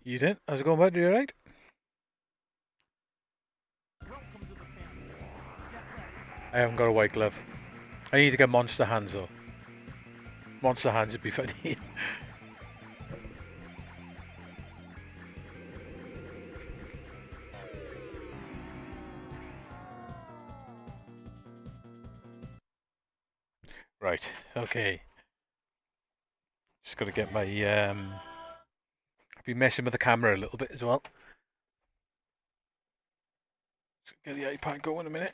You did? How's it going, bud? You alright? I haven't got a white glove. I need to get monster hands though. Monster hands would be funny. Right, okay. Just gotta get my I've been messing with the camera a little bit as well. Get the iPad going a minute.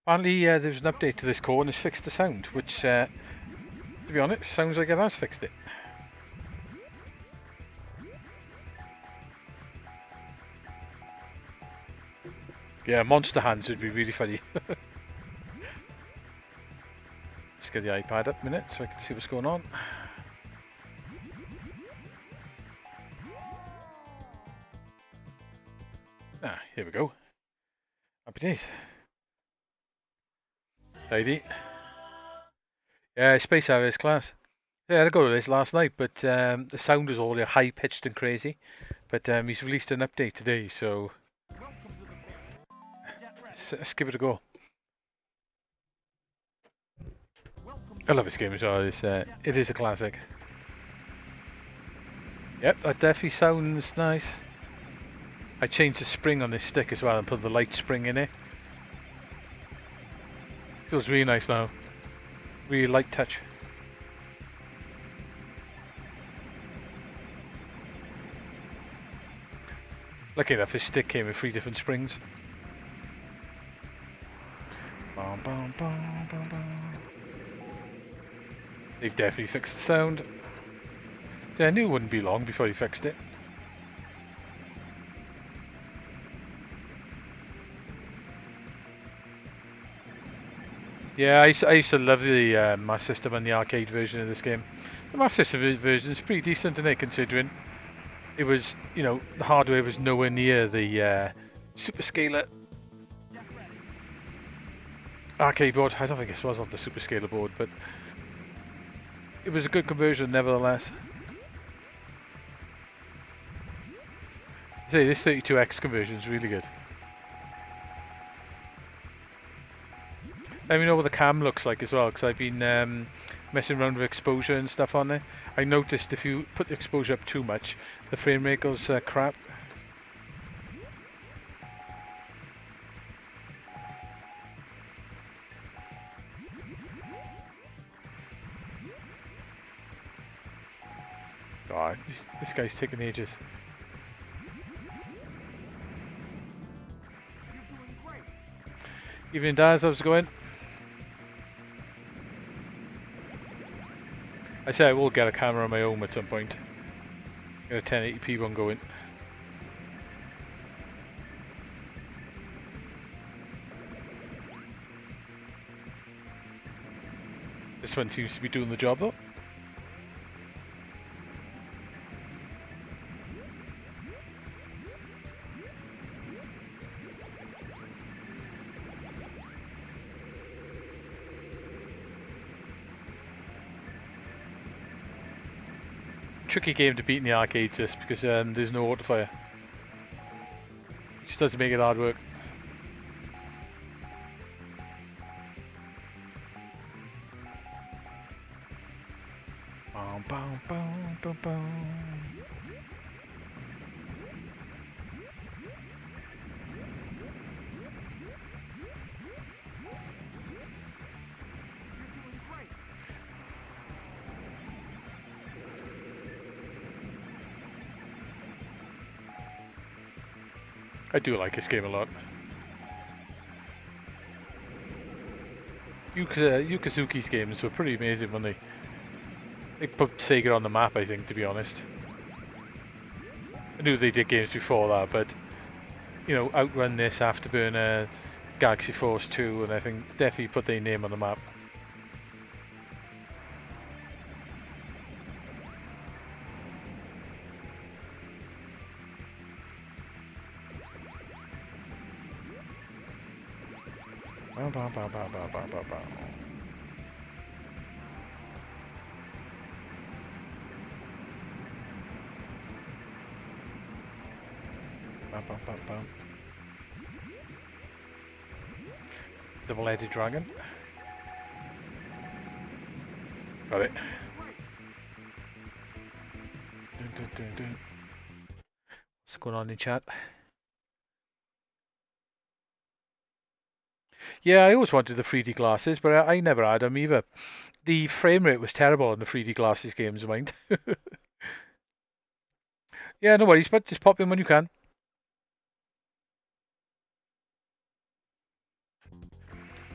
Apparently there's an update to this core and it's fixed the sound, which to be honest, sounds like it has fixed it. Yeah, monster hands would be really funny. Let's get the iPad up a minute so I can see what's going on. Ah, here we go. Happy days. Tidy. Yeah, Space Harriers class. Yeah, I had to go to this last night, but the sound was all high pitched and crazy. But he's released an update today, so let's give it a go. I love this game as well. It is a classic. Yep, that definitely sounds nice. I changed the spring on this stick as well and put the light spring in it. Feels really nice now. Really light touch. Lucky enough, his stick came with 3 different springs. Bum, bum, bum, bum, bum. They've definitely fixed the sound. Yeah, I knew it wouldn't be long before he fixed it. Yeah, I used to love the Master System and the arcade version of this game. The Master System version is pretty decent, isn't it, considering it was, you know, the hardware was nowhere near the Super Scaler arcade board. I don't think it was on the Super Scaler board, but it was a good conversion nevertheless. I say this 32X conversion is really good. Let me know what the cam looks like as well, because I've been messing around with exposure and stuff on there. I noticed if you put the exposure up too much, the frame rate goes crap. Oh, this guy's taking ages. Evening, Daz, how's it going? I say I will get a camera on my own at some point. Get a 1080p one going. This one seems to be doing the job though. Tricky game to beat in the arcades just because there's no autofire. It just doesn't make it hard work. Boom, boom, boom, boom, boom. I do like this game a lot. Yukazuki's games were pretty amazing when they put Sega on the map, I think, to be honest. I knew they did games before that, but, you know, Outrun this, Afterburner, Galaxy Force 2, and I think definitely put their name on the map. Bow, bow, bow, bow, bow, bow, bow, bow. Bam, bam, bam, bam. Double-headed dragon. Got it. Dun, dun, dun, dun. What's going on in chat? Yeah, I always wanted the 3D glasses, but I never had them either. The frame rate was terrible on the 3D glasses games, mind. Yeah, no worries, but just pop in when you can.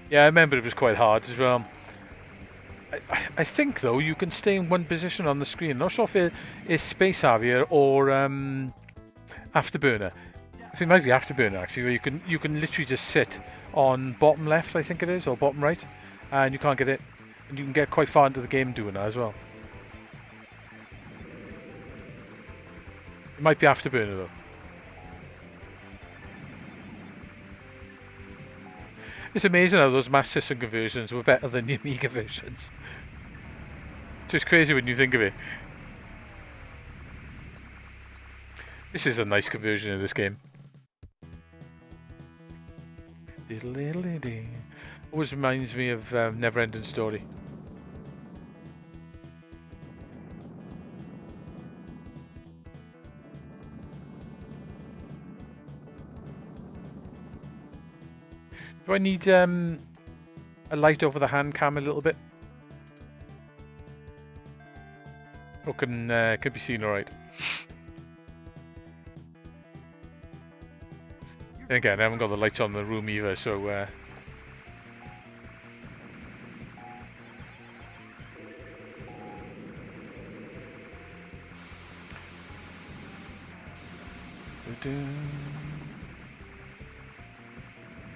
Yeah, I remember it was quite hard as well. I think, though, you can stay in one position on the screen. Not sure if it is Space Harrier or Afterburner. I think it might be Afterburner, actually, where you can literally just sit on bottom left, I think it is, or bottom right, and you can't get it. And you can get quite far into the game doing that as well. It might be Afterburner, though. It's amazing how those Master System conversions were better than the Amiga versions. So it's crazy when you think of it. This is a nice conversion of this game. Always reminds me of Never-Ending Story. Do I need a light over the hand cam a little bit? Or can be seen alright? Again, I haven't got the lights on in the room either, so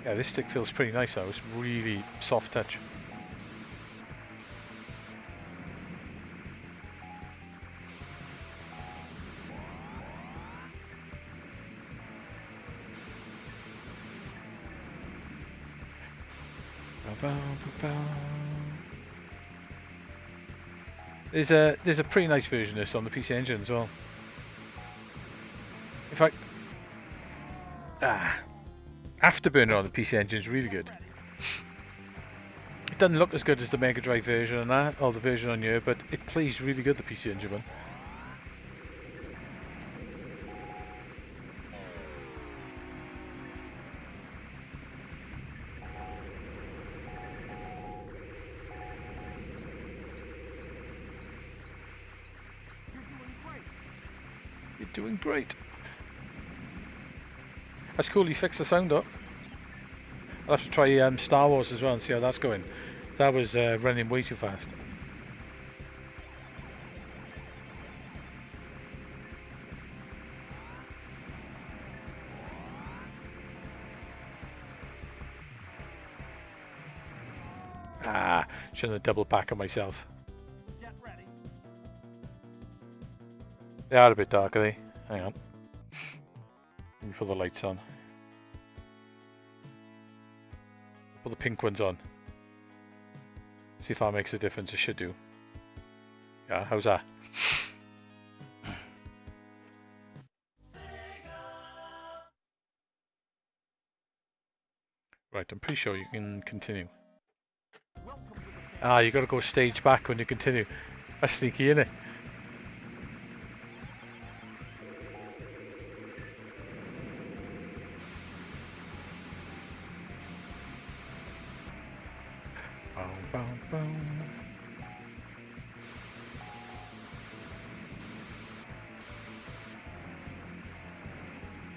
yeah, this stick feels pretty nice though. It's really soft touch. There's a pretty nice version of this on the PC Engine as well. In fact, Afterburner on the PC Engine is really good. It doesn't look as good as the Mega Drive version and that, or the version on here, but it plays really good, the PC Engine one. You're doing great. That's cool, you fixed the sound up. I'll have to try Star Wars as well and see how that's going. That was running way too fast. Shouldn't have double back on myself. Get ready. They are a bit dark, are they? Hang on. Let me put the lights on. Put the pink ones on. See if that makes a difference. It should do. Yeah, how's that? Right, I'm pretty sure you can continue. You gotta go stage back when you continue. That's sneaky, isn't it?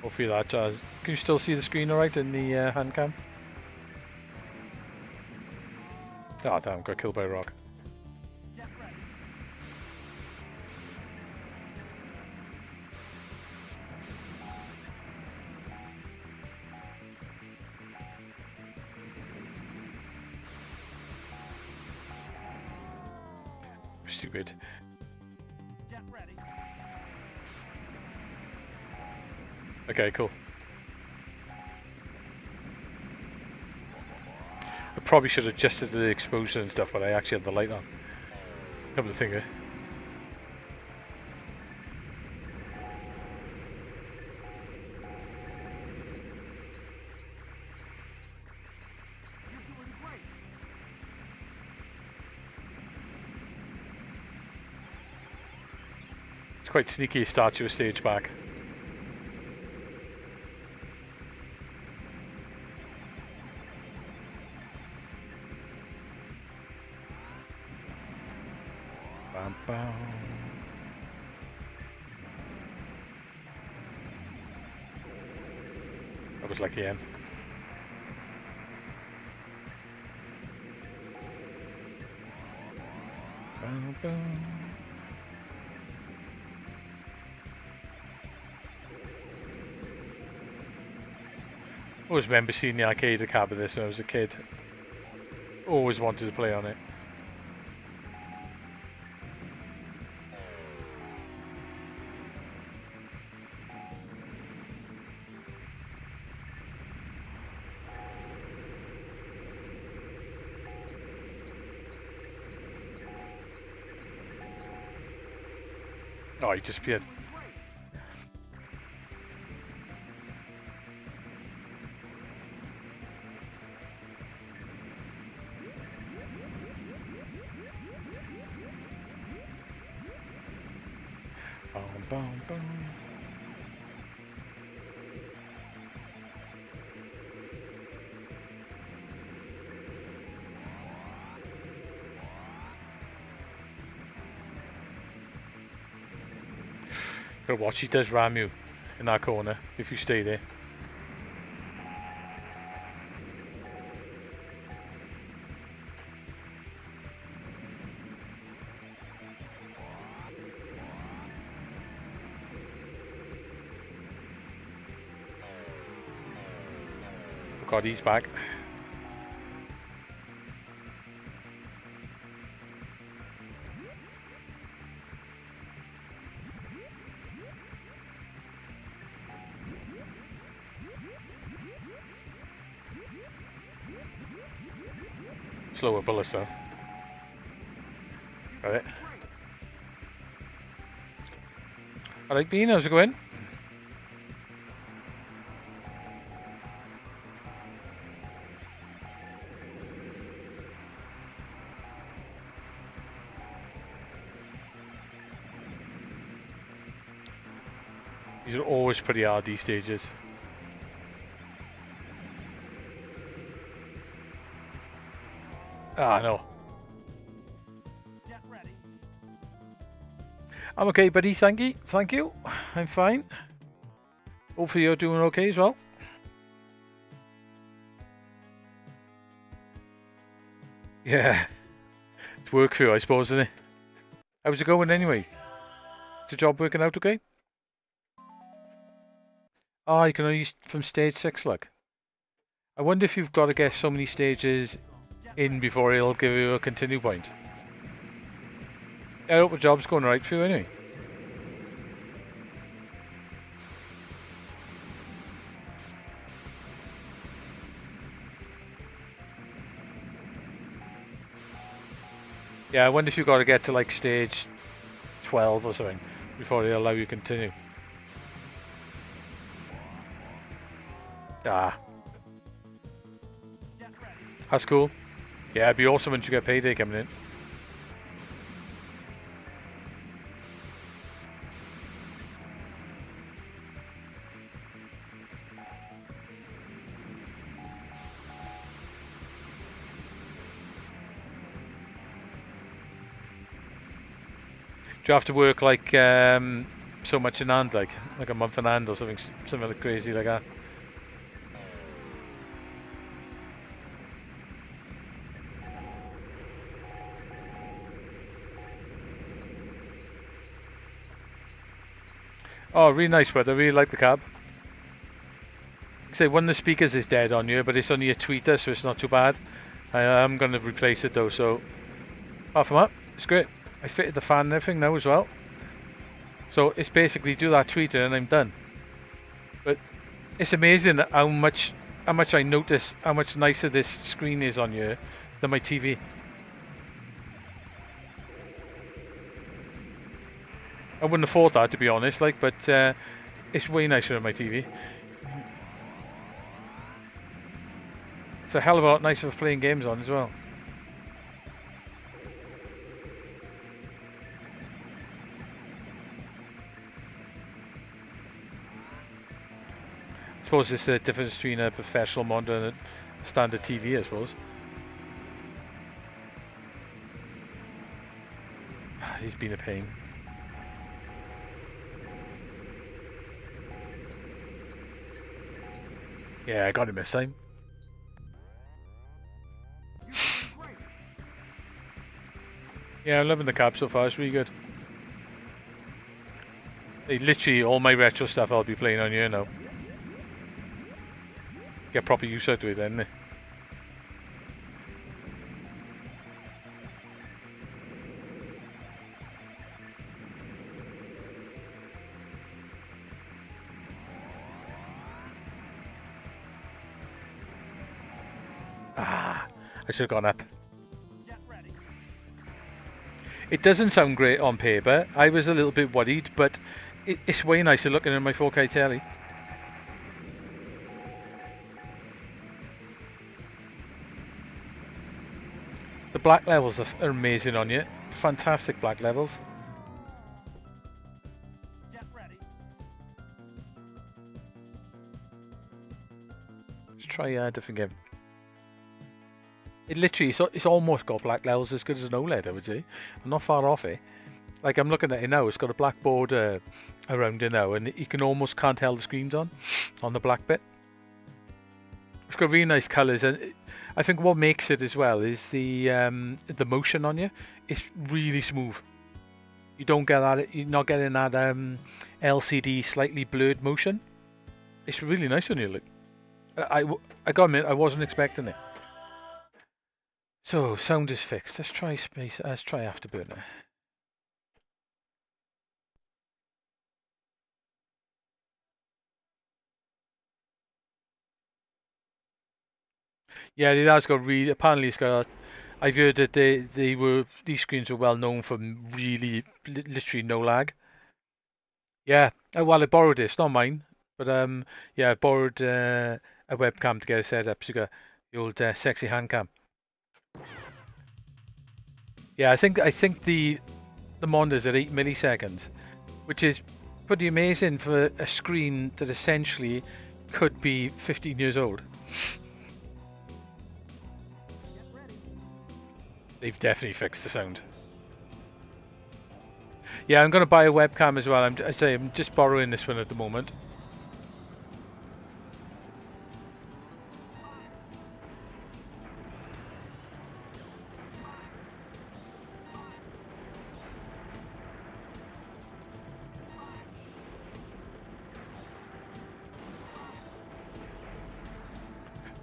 Hopefully that does. Can you still see the screen alright in the hand cam? Oh damn, got killed by a rock. Stupid. Okay, cool. I probably should have adjusted the exposure and stuff when I actually had the light on. Come to think of it. It's quite sneaky, start your stage back. Bam, bam. That was like the end. Bam, bam. I always remember seeing the arcade cab of this when I was a kid. Always wanted to play on it. Oh, he disappeared. Boom, boom. Gotta watch, he does ram you in that corner if you stay there. God, he's back. Slower bullets though. Got it. Alright, Bean, how's it going? These are always pretty hard, these stages. Ah, no. I'm okay, buddy. Thank you. Thank you. I'm fine. Hopefully you're doing okay as well. Yeah. It's work for you, I suppose, isn't it? How's it going anyway? Is the job working out okay? Oh, you can only use from stage 6, look. I wonder if you've got to get so many stages in before it'll give you a continue point. I hope the job's going right for you anyway. Yeah, I wonder if you've got to get to like stage 12 or something before they allow you to continue. Ah. That's cool. Yeah, it'd be awesome once you get payday coming in. Do you have to work like so much in hand, like a month in hand or something like crazy like that? Oh, really nice, but I really like the cab. Say one of the speakers is dead on you, but it's only a tweeter, so it's not too bad. I'm going to replace it though, so apart from that, it's great. I fitted the fan and everything now as well. So it's basically do that tweeter and I'm done. But it's amazing how much I notice how much nicer this screen is on you than my TV. I wouldn't have thought that, to be honest, like, but it's way nicer than my TV. It's a hell of a lot nicer for playing games on as well. suppose it's the difference between a professional monitor and a standard TV, I suppose. He's been a pain. Yeah, I got him this time. Yeah, I'm loving the cab so far, it's really good. Literally all my retro stuff I'll be playing on here now. Get proper use out of it then. I should have gone up. It doesn't sound great on paper. I was a little bit worried, but it's way nicer looking in my 4K telly. The black levels are amazing on you. Fantastic black levels. Let's try a different game. It literally, it's almost got black levels as good as an OLED, I would say. I'm not far off it. Like, I'm looking at it now, it's got a black border around it now, and you can almost can't tell the screen's on the black bit. It's got really nice colours, and I think what makes it as well is the motion on you. It's really smooth. You don't get that, you're not getting that LCD slightly blurred motion. It's really nice on you, look. I gotta admit, I wasn't expecting it. So, sound is fixed. Let's try Afterburner. Yeah, it has got really. Apparently, it's got. I've heard that these screens were well known for really, literally no lag. Yeah. Well, I borrowed it. It's not mine, but yeah, I borrowed a webcam to get it set up. So you got the old sexy hand cam. Yeah, I think the monitor's at 8 milliseconds, which is pretty amazing for a screen that essentially could be 15 years old. They've definitely fixed the sound. Yeah, I'm going to buy a webcam as well. I'm just borrowing this one at the moment.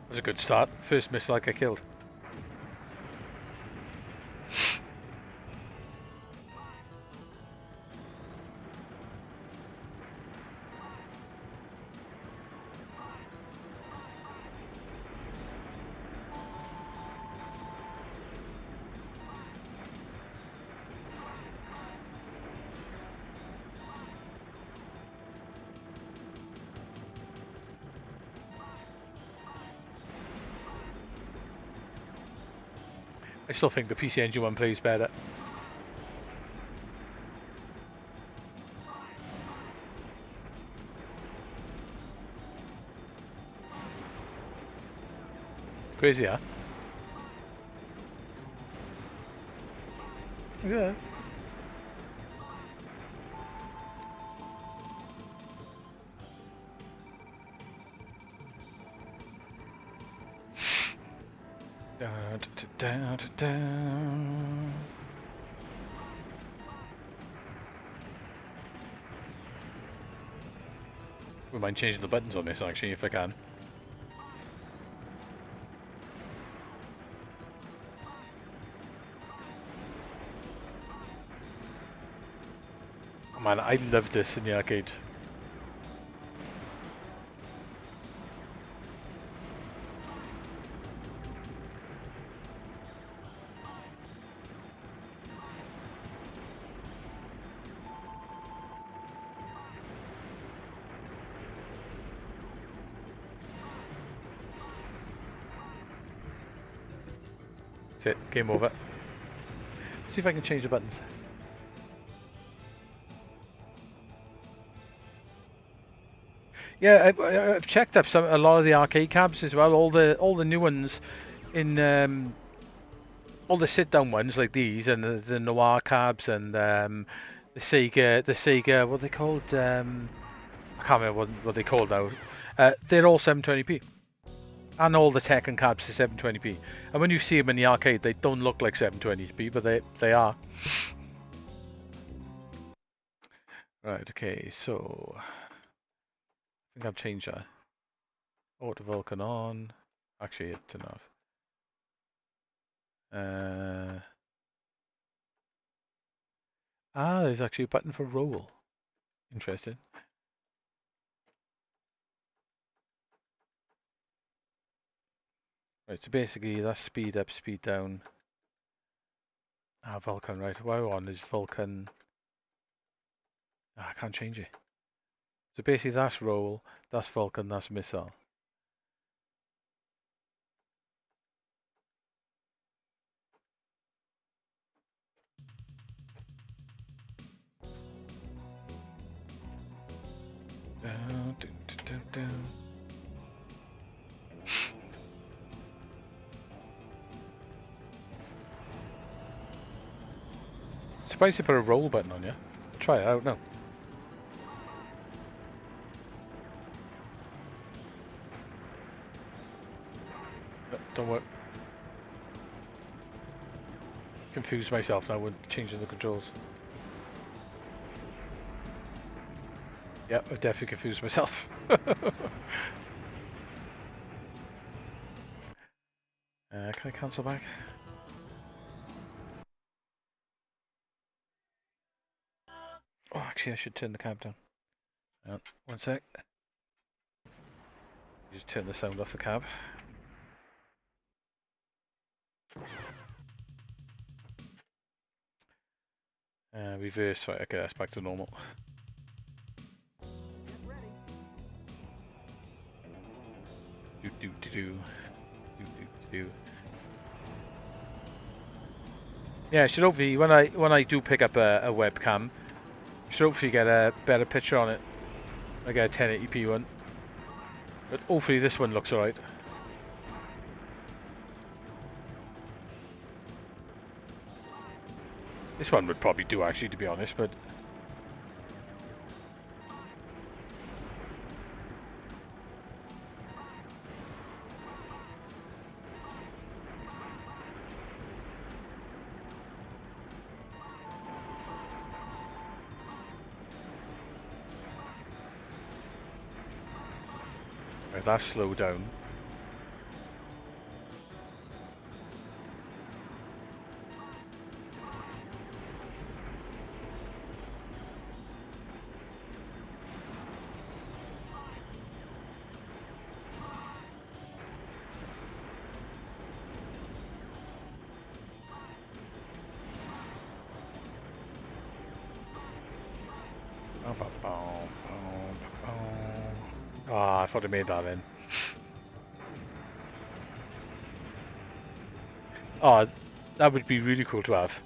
That was a good start. First missile I killed. I still think the PC Engine one plays better. Crazy, huh? Yeah. Wouldn't mind changing the buttons on this actually if I can. Oh man, I love this in the arcade. That's it, game over. See if I can change the buttons. Yeah, I've checked up a lot of the arcade cabs as well. All the new ones in all the sit down ones like these and the Noir cabs and the Sega what are they called? I can't remember what they called now. They're all 720p. And all the Tekken cabs are 720p. And when you see them in the arcade, they don't look like 720p, but they are. Right, okay, so I think I've changed that. Auto Vulcan on. Actually, it's enough. There's actually a button for roll. Interesting. Right, so basically that's speed up, speed down. Vulcan, right. What I want is Vulcan. I can't change it. So basically that's roll, that's Vulcan, that's missile. Down, down, down, down. Surprised they put a roll button on you. Try it out now. Don't work. Confused myself now with changing the controls. Yep, I've definitely confused myself. Can I cancel back? Oh, actually, I should turn the cab down. One sec. Just turn the sound off the cab. Reverse, right, okay, that's back to normal. Do. Yeah, should hopefully when I do pick up a webcam, should hopefully get a better picture on it. I get a 1080p one, but hopefully this one looks alright. This one would probably do actually, to be honest, but right, that's slow down. Ah, I thought I made that then. Oh, that would be really cool to have.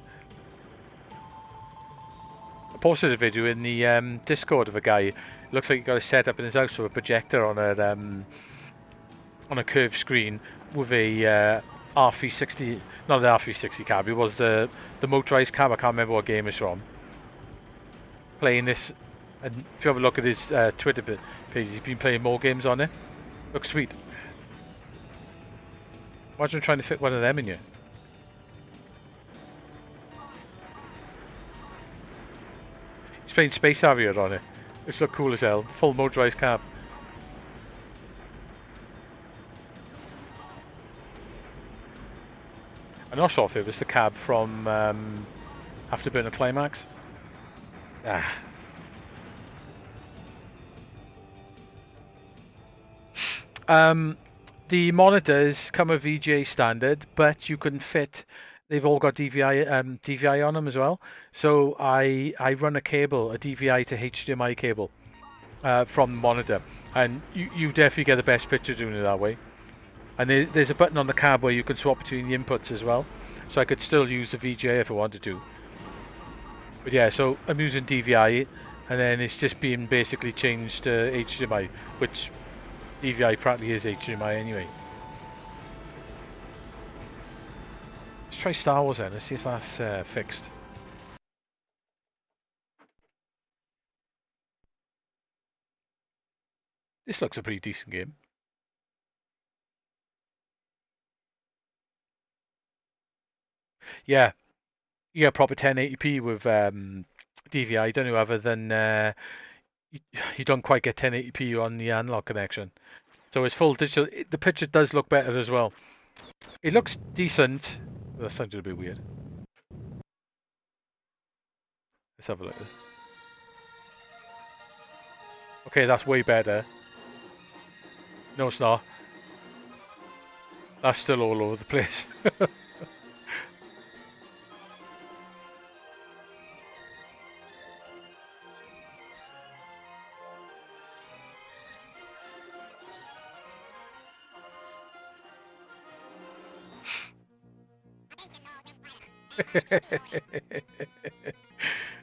I posted a video in the Discord of a guy. Looks like he got a setup in his house with a projector on a curved screen with a R360, not the R360 cab. It was the motorized cab. I can't remember what game it's from. Playing this, and if you have a look at his Twitter page, he's been playing more games on it. Looks sweet. Imagine trying to fit one of them in you. He's playing Space Harrier on it. It's look cool as hell. Full motorized cab. I'm not sure if it was the cab from Afterburner Climax. The monitors come with VGA standard, but you can fit. They've all got DVI on them as well. So I run a DVI to HDMI cable from the monitor, and you definitely get the best picture doing it that way. And there's a button on the cab where you can swap between the inputs as well. So I could still use the VGA if I wanted to. But yeah, so I'm using DVI, and then it's just being basically changed to HDMI, which DVI practically is HDMI anyway. Let's try Star Wars then, let's see if that's fixed. This looks a pretty decent game. Yeah, you get proper 1080p with DVI, don't you, other than you don't quite get 1080p on the analog connection. So it's full digital. The picture does look better as well. It looks decent. That sounded a bit weird. Let's have a look. Okay, that's way better. No, it's not. That's still all over the place.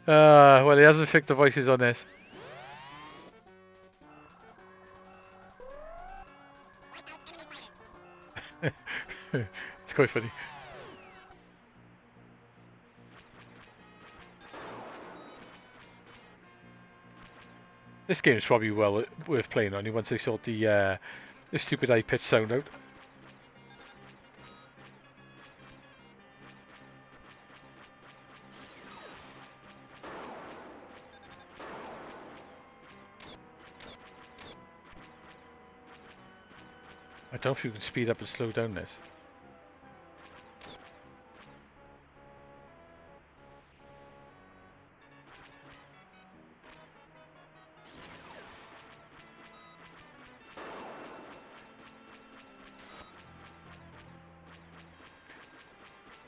Well, he hasn't fixed the voices on this. It's quite funny. This game is probably well worth playing only once they sort the stupid high pitch sound out. I don't know if you can speed up and slow down this.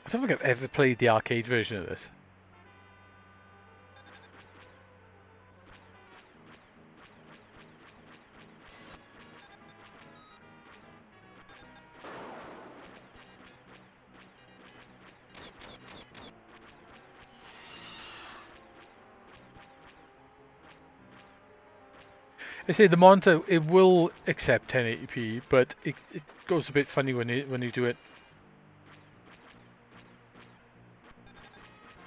I don't think I've ever played the arcade version of this. I say the monitor, it will accept 1080p, but it goes a bit funny when you do it.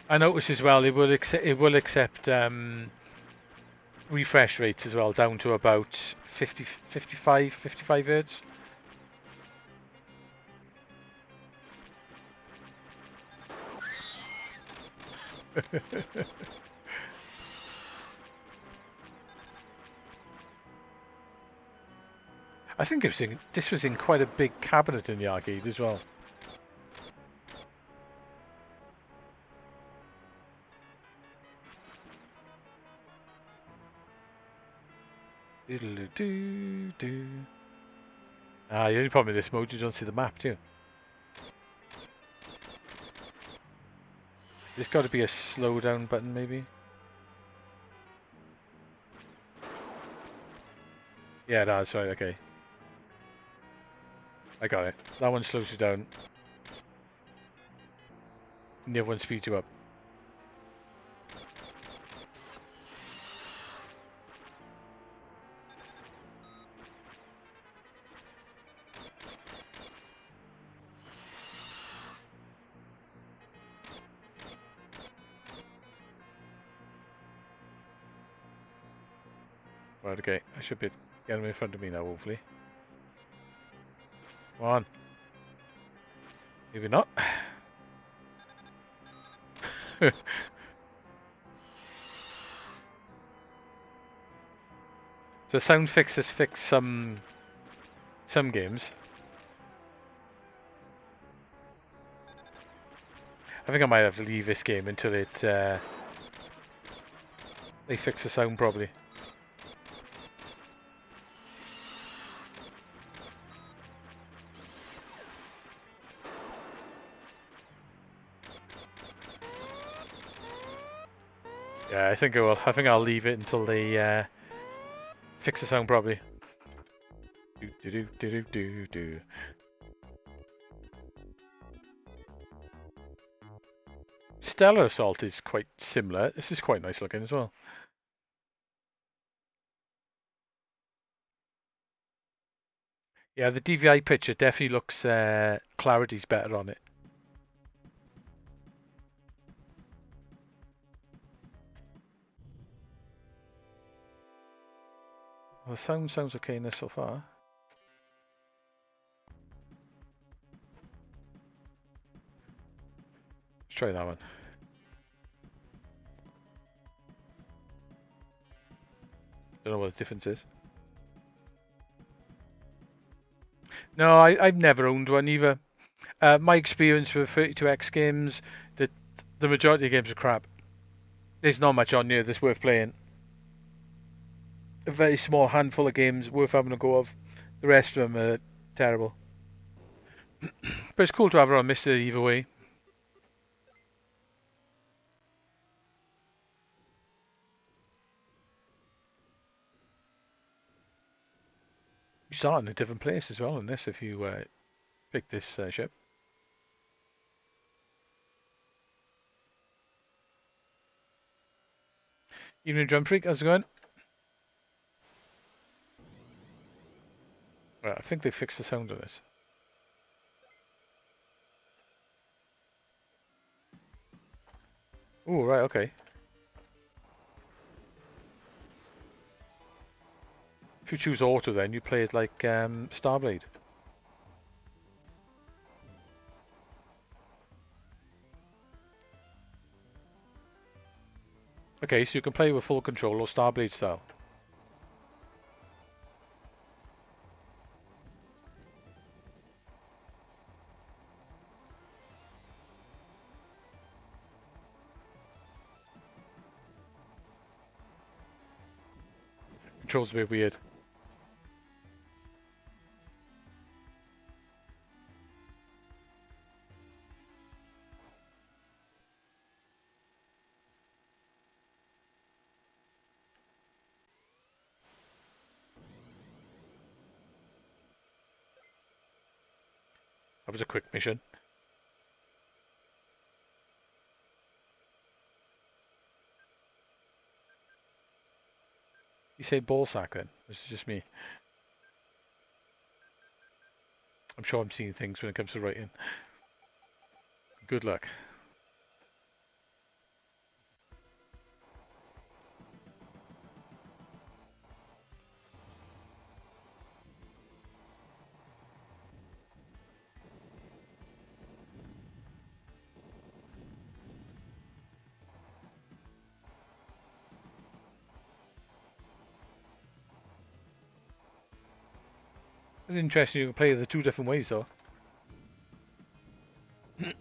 I noticed as well it will accept refresh rates as well, down to about 55 hertz. I think this was in quite a big cabinet in the arcade as well. Diddle-doo-doo-doo. Ah, the only problem with this mode, you don't see the map, do you? There's got to be a slow down button, maybe. Yeah, that's right. Okay, I got it. That one slows you down. And the other one speeds you up. Right, okay. I should be getting him in front of me now, hopefully. Come on. Maybe not. So sound fixes fix some games. I think I might have to leave this game until it they fix the sound properly. Yeah, I think I will. I think I'll leave it until they fix the sound properly. Do do do do do do. Stellar Assault is quite similar. This is quite nice looking as well. Yeah, the DVI picture definitely looks clarity's better on it. Well, the sound sounds okay in this so far. Let's try that one. Don't know what the difference is. No, I've never owned one either. My experience with 32X games, that the majority of games are crap. There's not much on here that's worth playing. A very small handful of games worth having a go of. The rest of them are terrible. But it's cool to have her on Mister either way. You start in a different place as well in this if you pick this ship. Evening Drum Freak, how's it going? Right, I think they fixed the sound of this. Oh, right, okay. If you choose auto then, you play it like Starblade. Okay, so you can play with full control or Starblade style. Controls a bit weird. That was a quick mission. You say ball sack then? This is just me. I'm sure I'm seeing things when it comes to writing. Good luck. It's interesting you can play the two different ways though. I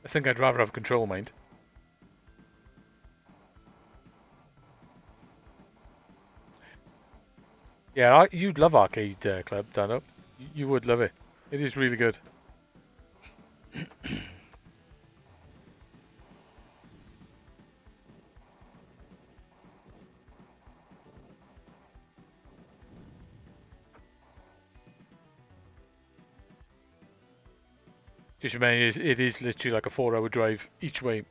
think I'd rather have control, mind. Yeah, you'd love Arcade Club, Dano. You would love it. It is really good. Just remember, it is literally like a 4-hour drive each way.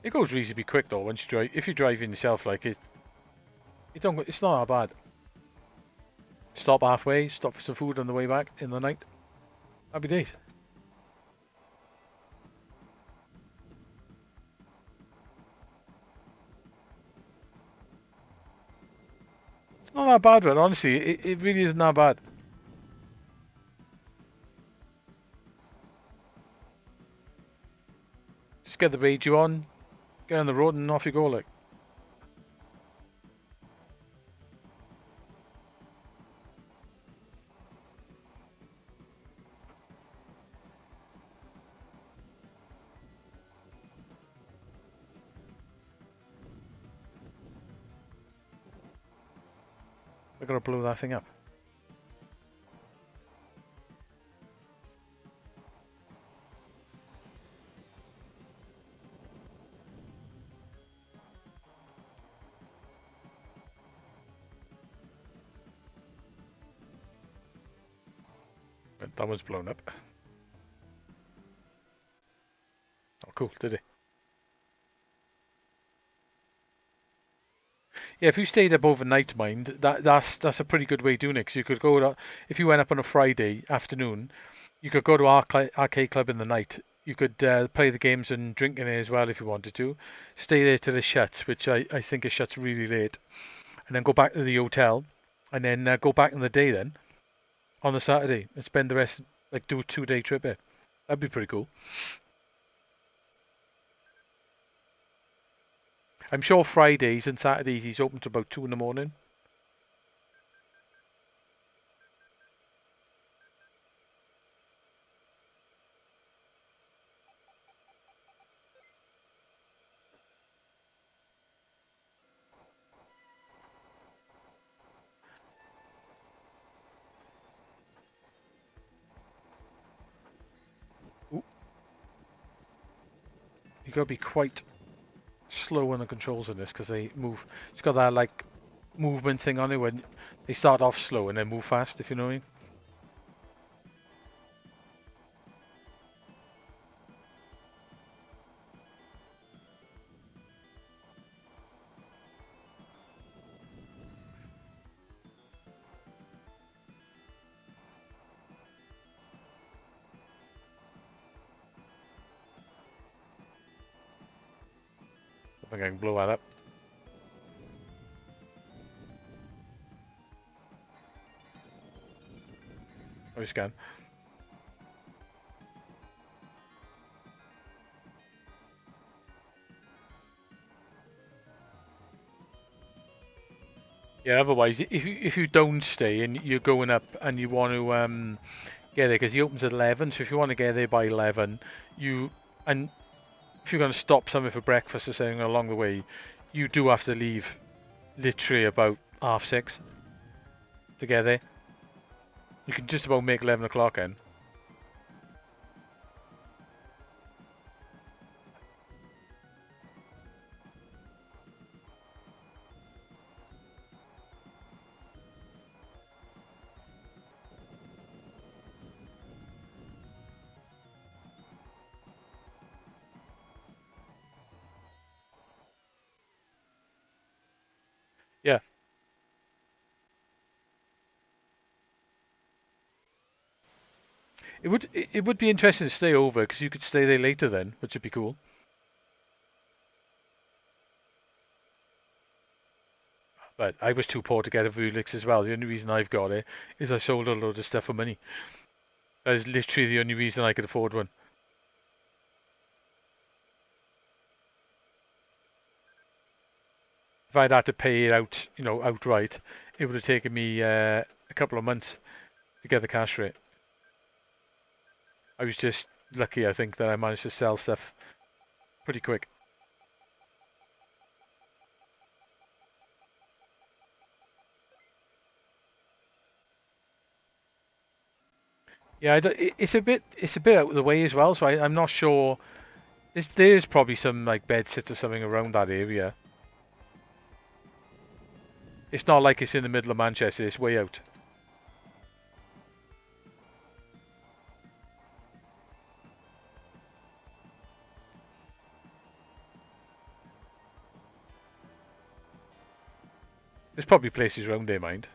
It goes reasonably quick though once you drive. If you're driving yourself, like it's not that bad. Stop halfway, stop for some food on the way back in the night. Happy days. It's not that bad, man. Honestly, it really isn't that bad. Just get the radio on, get on the road, and off you go. Like. I gotta blow that thing up. That one's blown up. Oh, cool, did it? Yeah, if you stayed up overnight, mind, that's a pretty good way of doing it. 'Cause you could go to, if you went up on a Friday afternoon, you could go to arcade club in the night. You could play the games and drink in there as well if you wanted to. Stay there till it shuts, which I think it shuts really late, and then go back to the hotel, and then go back in the day then on the Saturday and spend the rest, like do a 2-day trip there. That'd be pretty cool. I'm sure Fridays and Saturdays he's open to about 2 in the morning. Ooh. You gotta be quite slow on the controls in this because they move. It's got that like movement thing on it when they start off slow and then move fast, if you know what I mean. I think I can blow that up. I just can. Yeah, otherwise, if you don't stay and you're going up and you want to get there, because he opens at 11, so if you want to get there by 11, and if you're going to stop somewhere for breakfast or something along the way, you do have to leave literally about 6:30 to get there. You can just about make 11 o'clock in. Yeah, it would be interesting to stay over because you could stay there later then, which would be cool. But I was too poor to get a Vewlix as well. The only reason I've got it is I sold a load of stuff for money. That is literally the only reason I could afford one. If I'd had to pay it out, outright, it would have taken me a couple of months to get the cash for it. I was just lucky, I think, that I managed to sell stuff pretty quick. Yeah, it's a bit out of the way as well, so I'm not sure. There's probably some like bed sit or something around that area. It's not like it's in the middle of Manchester. It's way out. There's probably places around there, mind.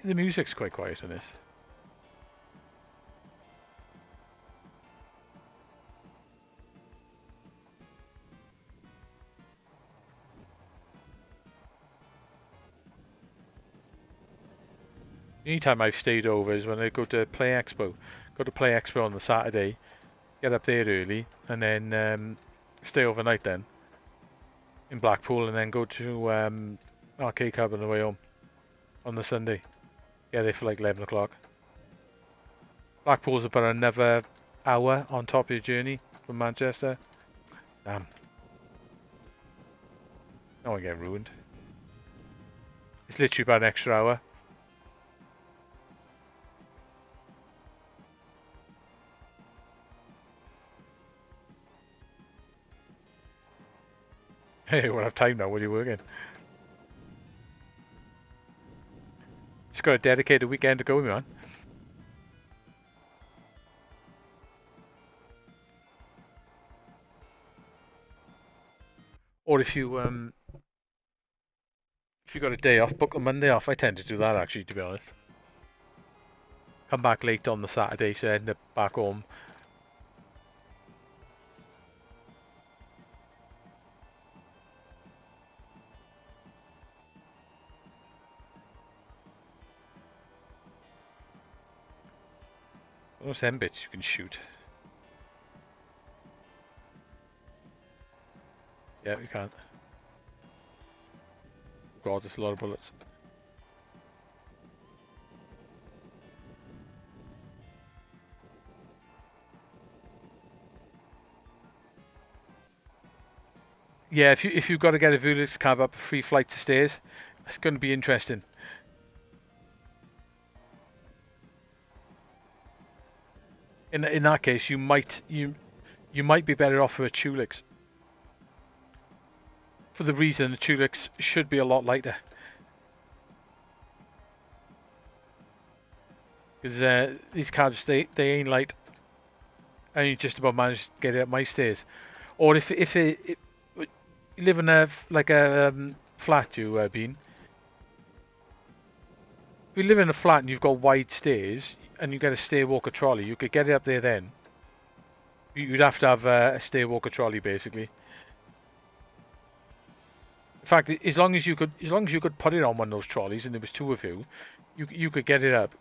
The music's quite quiet in this. The only time I've stayed over is when I go to Play Expo. Go to Play Expo on the Saturday, get up there early, and then stay overnight then in Blackpool, and then go to Arcade Club on the way home on the Sunday. Get there for like 11 o'clock. Blackpool's about another hour on top of your journey from Manchester. Damn. No one get ruined. It's literally about an extra hour. Hey, we won't have time now. What are you working? Just got a dedicated weekend to go, man. Or if you got a day off, book the Monday off. I tend to do that actually, to be honest. Come back late on the Saturday, so I end up back home. Those them bits you can shoot. Yeah, you can. God, there's a lot of bullets. Yeah, if you've got to get a Vewlix cab up 3 flights of stairs, it's going to be interesting. In that case, you might be better off with a Tulix. For the reason the Tulix should be a lot lighter. Because these cabs, they ain't light. And you just about managed to get it up my stairs. Or if you live in a flat, you Bean. If you live in a flat and you've got wide stairs and you get a stair walker trolley, you could get it up there then. You'd have to have a stair walker trolley basically. In fact, as long as you could put it on one of those trolleys and there was 2 of you, you could get it up.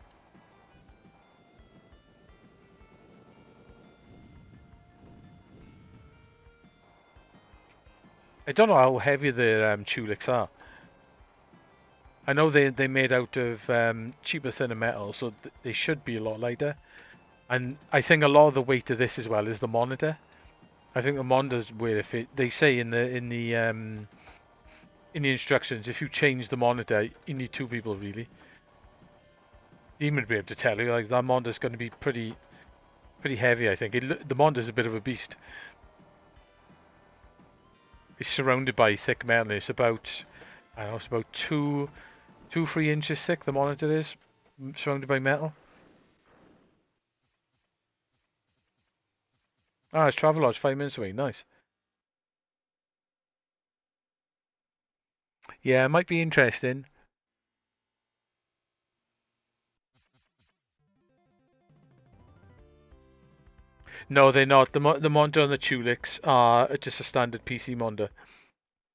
I don't know how heavy the Tulix are. I know they're made out of cheaper, thinner metal, so they should be a lot lighter. And I think a lot of the weight of this as well is the monitor. I think the monitor's where if they say in the instructions, if you change the monitor, you need 2 people really. Demon would be able to tell you, like that monitor's going to be pretty heavy. I think the monitor's a bit of a beast. It's surrounded by thick metal. It's about, I don't know, it's about 3 inches thick. The monitor is surrounded by metal. Ah, it's Travelodge, 5 minutes away. Nice. Yeah, it might be interesting. No, they're not. The monitor and the Tulix are just a standard PC monitor,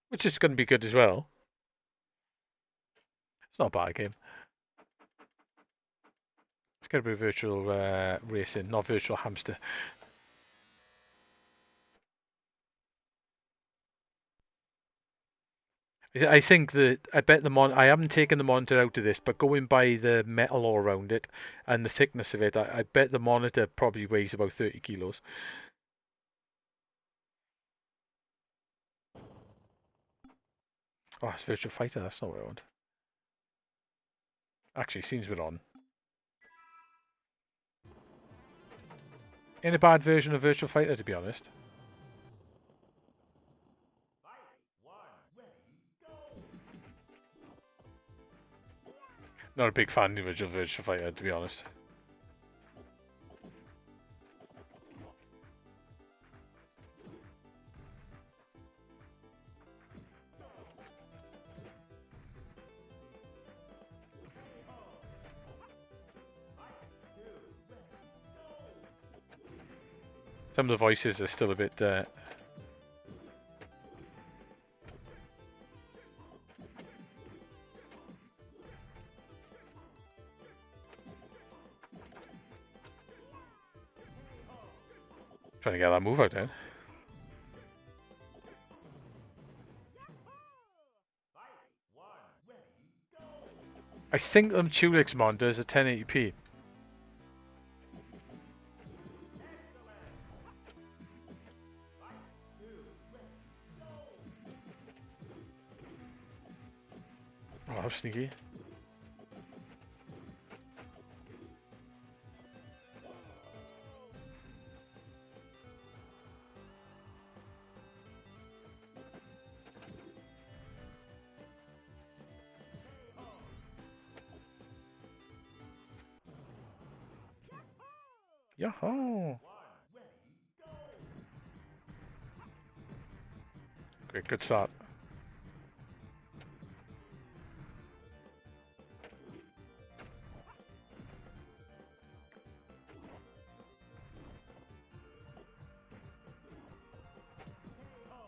which is going to be good as well. It's not a bad game. It's got to be virtual racing, not virtual hamster. I think that I bet I haven't taken the monitor out of this, but going by the metal all around it and the thickness of it, I bet the monitor probably weighs about 30 kilos. Oh, it's Virtual Fighter. That's not what I want. Actually, seems a bit on. Ain't a bad version of Virtual Fighter, to be honest. Not a big fan of the original Virtual Fighter, to be honest. Some of the voices are still a bit... Trying to get that move out there. I think the Tulix monitor is a 1080p. Oh, how sneaky. Yahoo! Great, good start.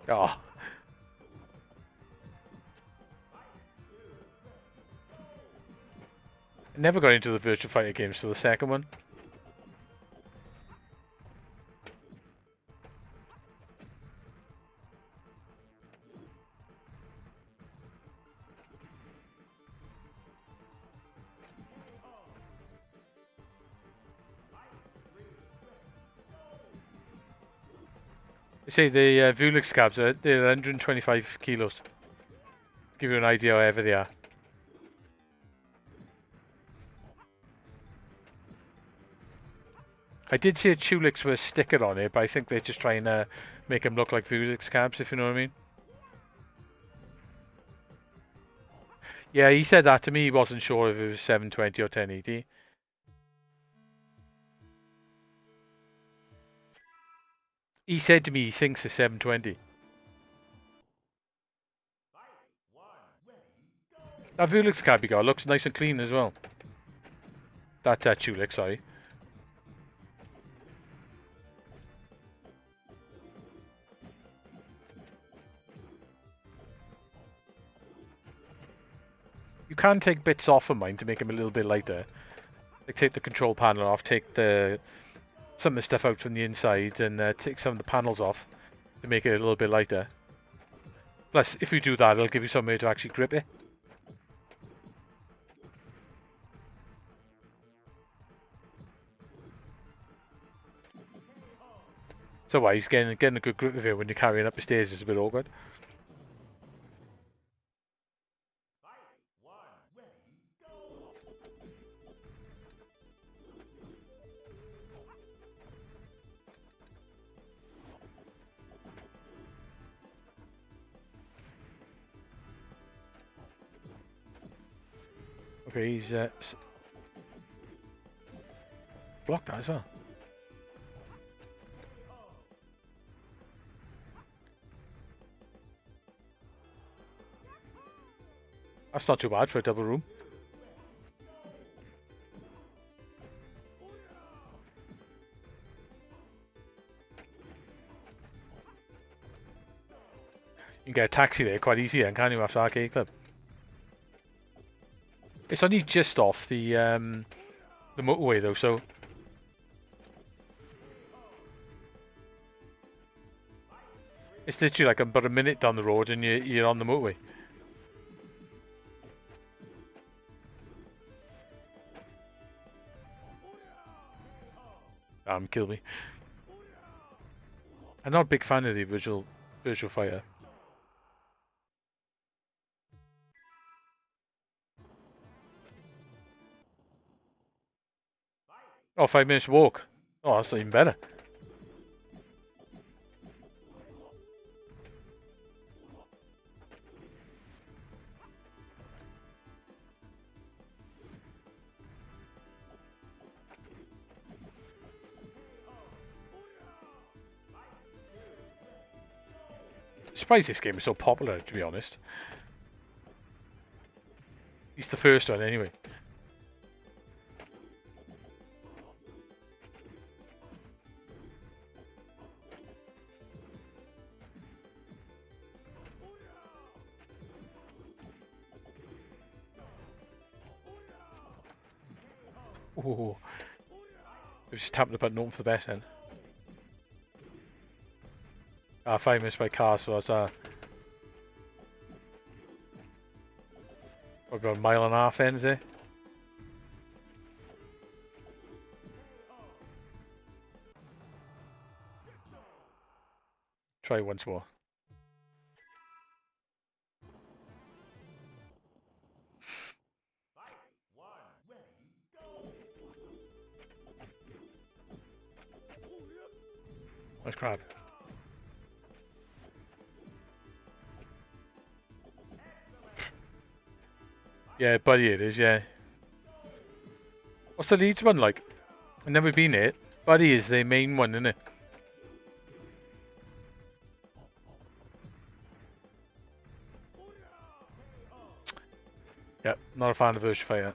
Oh. I never got into the Virtua Fighter games till the second one. They say the Vewlix cabs they're 125 kilos. Give you an idea how heavy they are. I did see a Tulix with a sticker on it, but I think they're just trying to make them look like Vewlix cabs, if you know what I mean. Yeah, he said that to me. He wasn't sure if it was 720 or 1080. He said to me he thinks it's 720. That Vewlix cab you got looks nice and clean as well. That Tulix, sorry. You can take bits off of mine to make them a little bit lighter. Like take the control panel off, take some of the stuff out from the inside, and take some of the panels off to make it a little bit lighter. Plus, if you do that, it'll give you some way to actually grip it. So why he's getting a good grip of it when you're carrying up the stairs is a bit awkward. Okay, he's blocked that as well. That's not too bad for a double room. You can get a taxi there quite easy then, can't you, after Arcade Club? It's only just off the motorway though, so it's literally like about a minute down the road and you're on the motorway. Kill me. I'm not a big fan of the original Virtua Fighter. Oh, 5 minutes walk. Oh, that's even better. Surprised this game is so popular, to be honest. It's the first one, anyway. Oh, we just tapped the button open for the best then. 5 minutes by car, so that's about a mile and a half ends there. Try once more. Nice crab. Yeah, buddy, it is, yeah. What's the Leeds one like? I've never been it. Buddy is the main one, isn't it? Yep, not a fan of Virtua Fighter.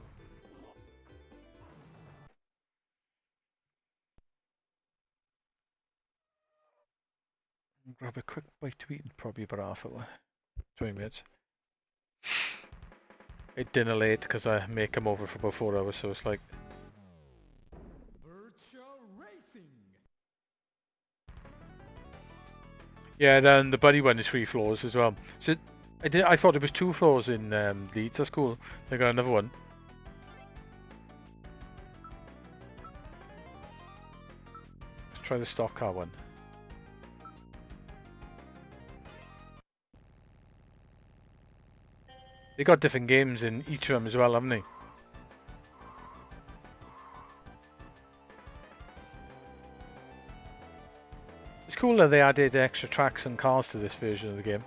Grab a quick bite to eat in probably about half hour. 20 minutes. Ate dinner late because I may come over for about 4 hours, so it's like... Yeah, then the buddy one is 3 floors as well. So I thought it was 2 floors in Leeds. That's cool. They got another one. Let's try the stock car one. They got different games in each of them as well, haven't they? It's cool that they added extra tracks and cars to this version of the game.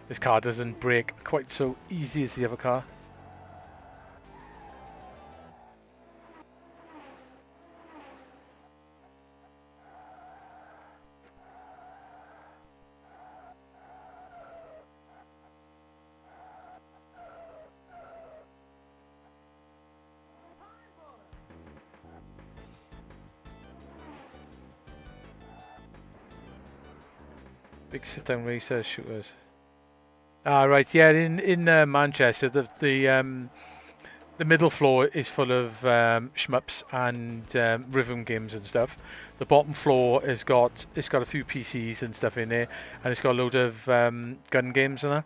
This car doesn't brake quite so easy as the other car. Big sit-down racer shooters. Ah, right. Yeah, in Manchester, the middle floor is full of shmups and rhythm games and stuff. The bottom floor it's got a few PCs and stuff in there, and it's got a load of gun games in there.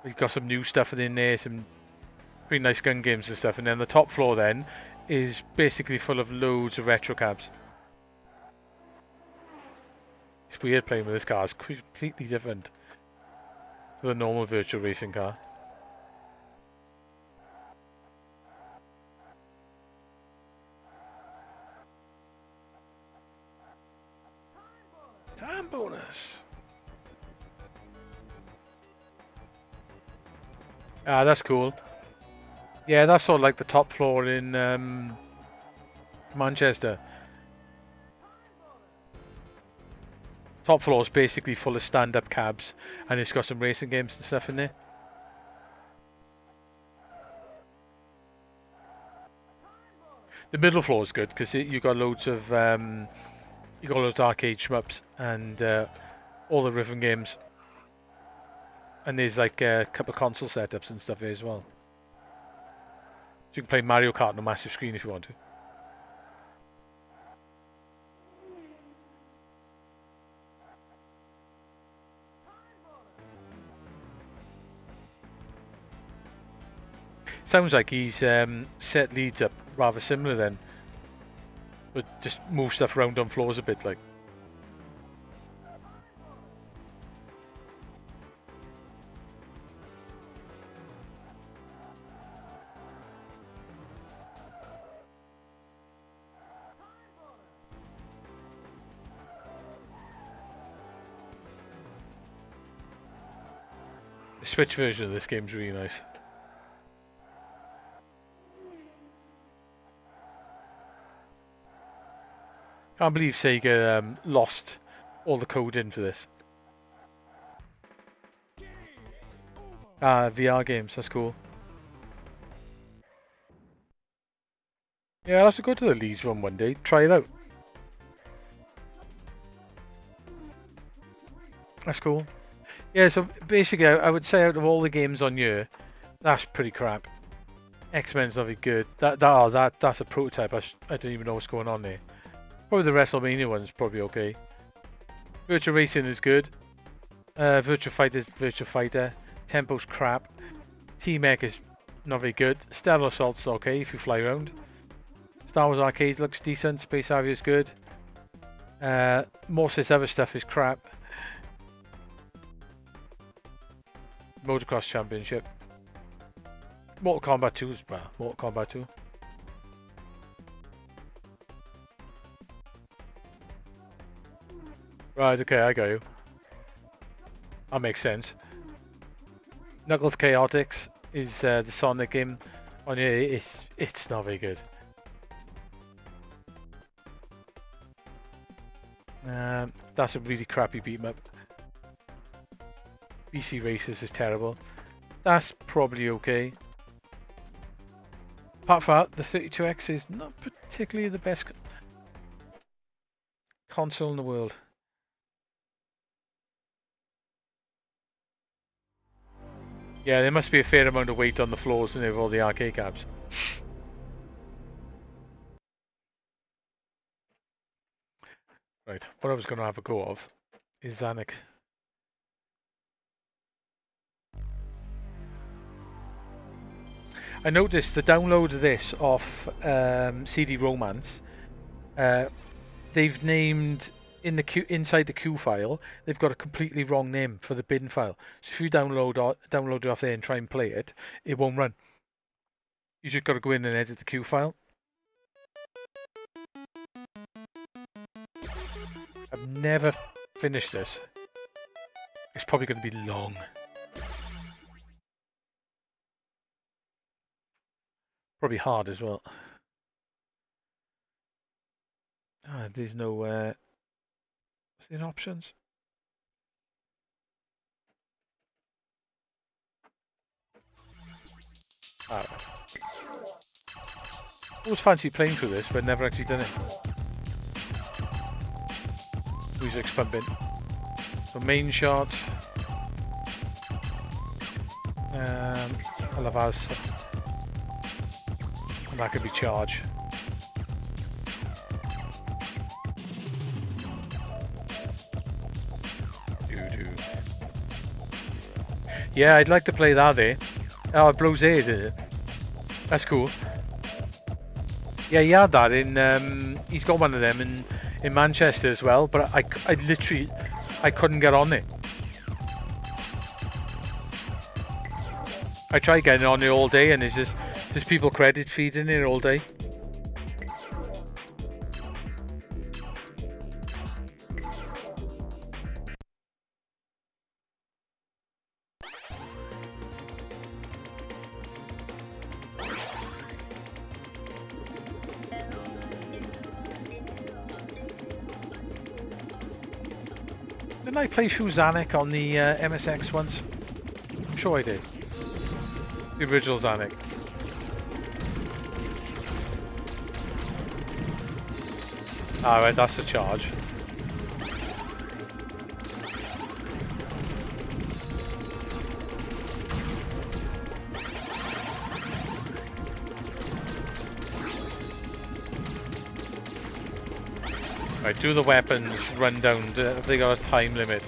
We've got some new stuff in there, some pretty nice gun games and stuff. And then the top floor then is basically full of loads of retro cabs. It's weird playing with this car. It's completely different to the normal virtual racing car. Time bonus. Ah, that's cool. Yeah, that's sort of like the top floor in Manchester. Top floor is basically full of stand-up cabs, and it's got some racing games and stuff in there. The middle floor is good because you got loads of arcade shmups and all the rhythm games, and there's like a couple of console setups and stuff here as well. So you can play Mario Kart on a massive screen if you want to. Sounds like he's set Leeds up rather similar then, but just move stuff around on floors a bit like. The Switch version of this game's really nice. Can't believe Sega lost all the code in for this. VR games, that's cool. Yeah, I'll have to go to the Leeds one day, try it out. That's cool. Yeah, so basically I would say out of all the games on here, that's pretty crap. X-Men's not very good. That's a prototype. I don't even know what's going on there. Probably the WrestleMania one's probably okay. Virtua Racing is good. Virtua Fighter is Virtua Fighter. Tempo's crap. T-Mech is not very good. Stellar Assault's okay if you fly around. Star Wars Arcade looks decent. Space Harrier is good. Most of this other stuff is crap. Motocross Championship. Mortal Kombat 2 as well. Mortal Kombat 2. Right, okay, I got you. That makes sense. Knuckles Chaotix is the Sonic game. On it's not very good. That's a really crappy beat 'em up. BC Racers is terrible. That's probably okay. Apart from that, the 32X is not particularly the best console in the world. Yeah, there must be a fair amount of weight on the floors in there with all the arcade cabs. Right, what I was going to have a go of is Zanuck. I noticed the download of this off CD Romance. They've named inside the Q file. They've got a completely wrong name for the bin file. So if you download it off there and try and play it, it won't run. You just got to go in and edit the Q file. I've never finished this. It's probably going to be long. Probably hard as well. There's no is there options? Alright. Always fancy playing through this, but never actually done it. Music's pumping. So main shot. I'll have as. And that could be charge. Yeah, I'd like to play that there. Oh, it blows air, is it? That's cool. Yeah, he had that in. He's got one of them in Manchester as well, but I literally couldn't get on it. I tried getting on it all day, and there's just people credit feeding it all day. Didn't I play Zanuck on the MSX once? I'm sure I did. The original Zanuck. Alright, that's the charge. Right, do the weapons run down? Have they got a time limit?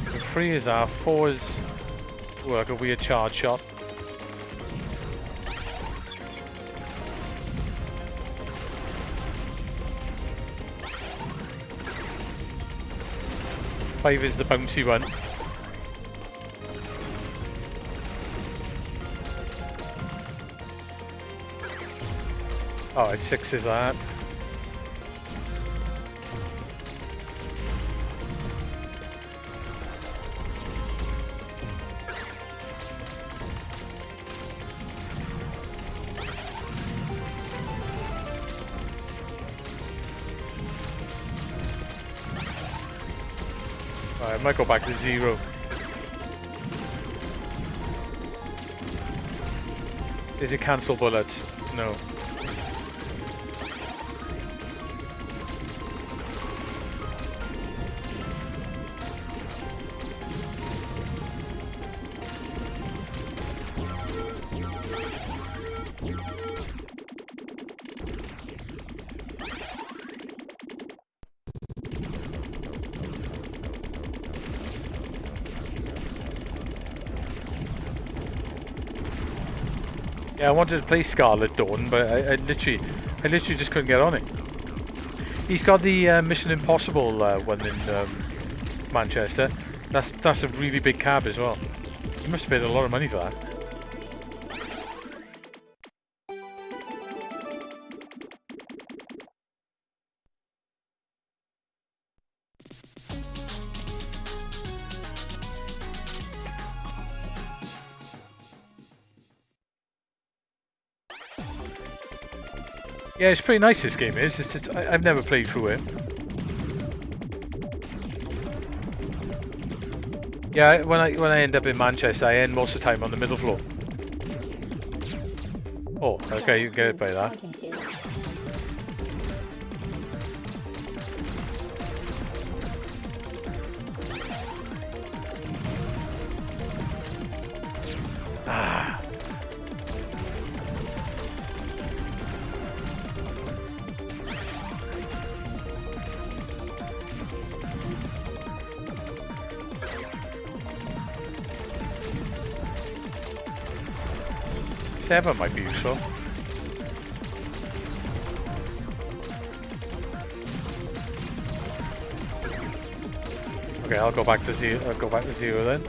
So 3 is R, 4 is like a weird charge shot. Five is the bouncy one. Oh, 6 is that. I might go back to 0. Is it cancel bullets? No. Yeah, I wanted to play Scarlet Dawn, but I literally just couldn't get on it. He's got the Mission Impossible one Manchester. That's a really big cab as well. You must have paid a lot of money for that. Yeah, it's pretty nice, this game is. It's just, I've never played through it. Yeah, when I end up in Manchester, I end most of the time on the middle floor. Oh, okay, you can get it by that. Ah. Seven might be useful. Okay, I'll go back to zero. I'll go back to zero then.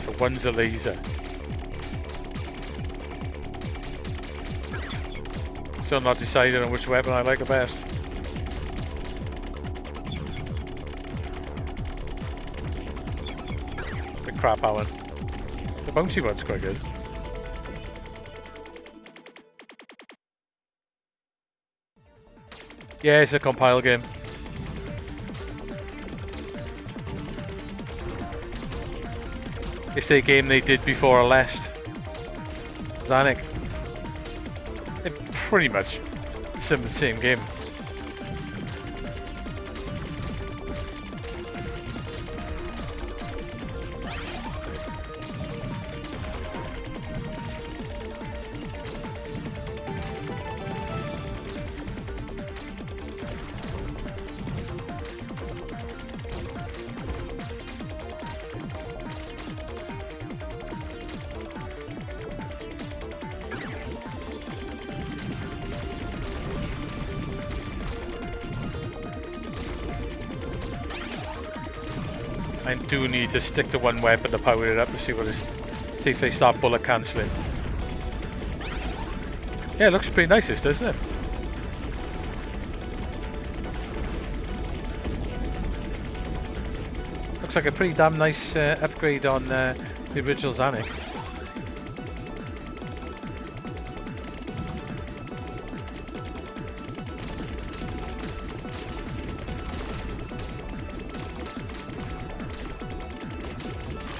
So one's a laser. Still not decided on which weapon I like the best. The crap one. The bouncy one's quite good. Yeah, it's a compile game. It's the game they did before Alest. Zanuck. It's pretty much the same game. I do need to stick to one weapon to power it up to see see if they start bullet cancelling. Yeah, it looks pretty nice, this, doesn't it? Looks like a pretty damn nice upgrade on the original Zanuck.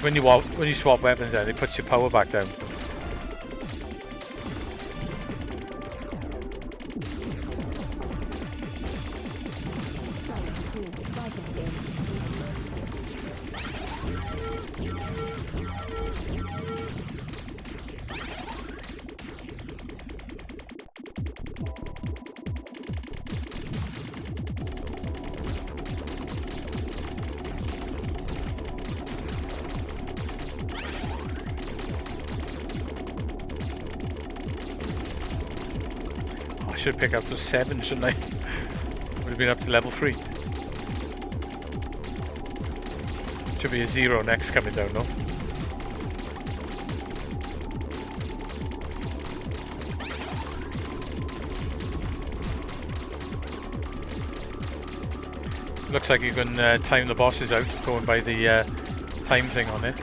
When you swap weapons down, it puts your power back down. I should pick up to 7, shouldn't I? Would have been up to level 3. Should be a 0 next coming down though. Looks like you can time the bosses out going by the time thing on it.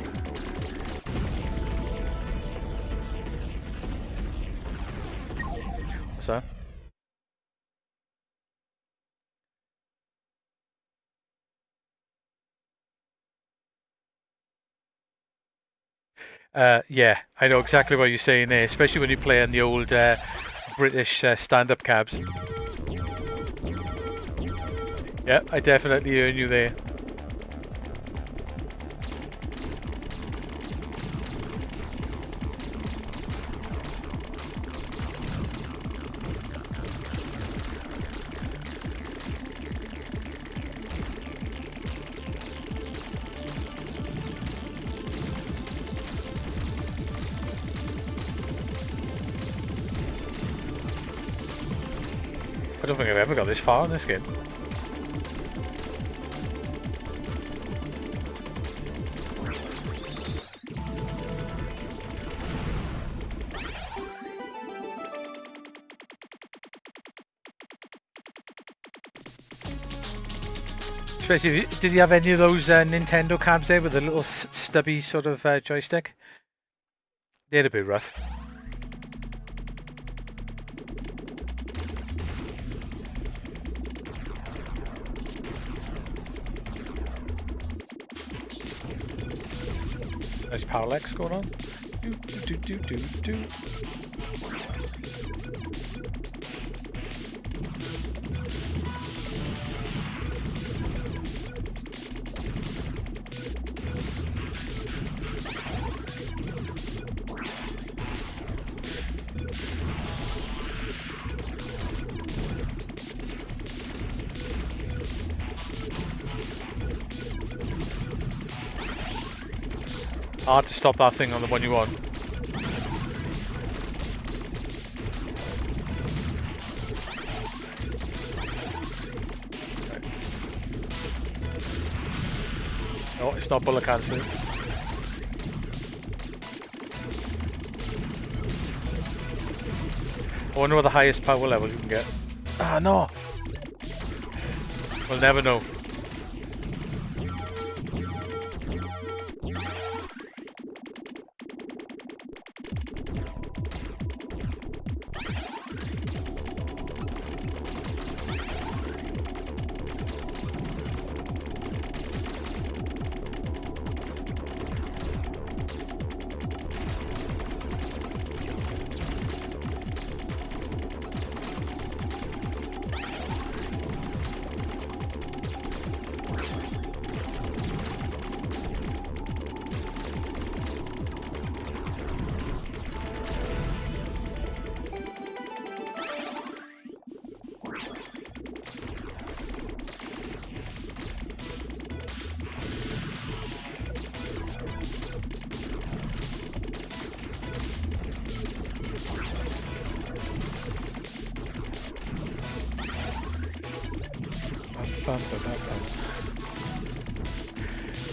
What's that? Yeah, I know exactly what you're saying there, especially when you play on the old British stand-up cabs. Yeah, I definitely earn you there. I don't think I've ever got this far in this game. Especially, did you have any of those Nintendo cabs there with the little stubby sort of joystick? They're a bit rough. There's parallax going on. Do. Hard to stop that thing on the one you want. No, it's not bullet cancelling. I wonder what the highest power level you can get. Ah, no! We'll never know.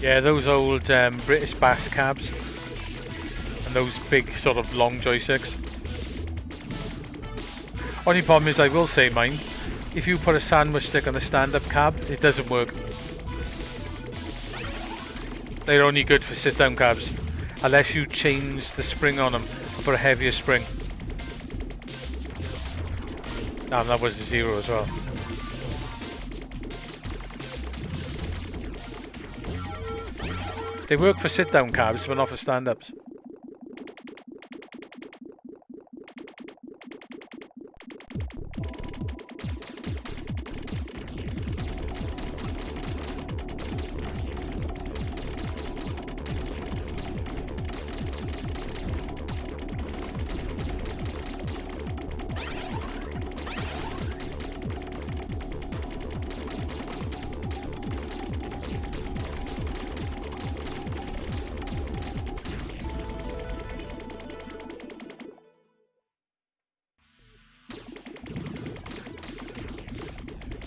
Yeah, those old British bass cabs and those big sort of long joysticks. Only problem is, I will say, mind, if you put a sandwich stick on a stand-up cab, it doesn't work. They're only good for sit-down cabs, unless you change the spring on them and put a heavier spring. Damn, that was a 0 as well. They work for sit-down cabs, but not for stand-ups.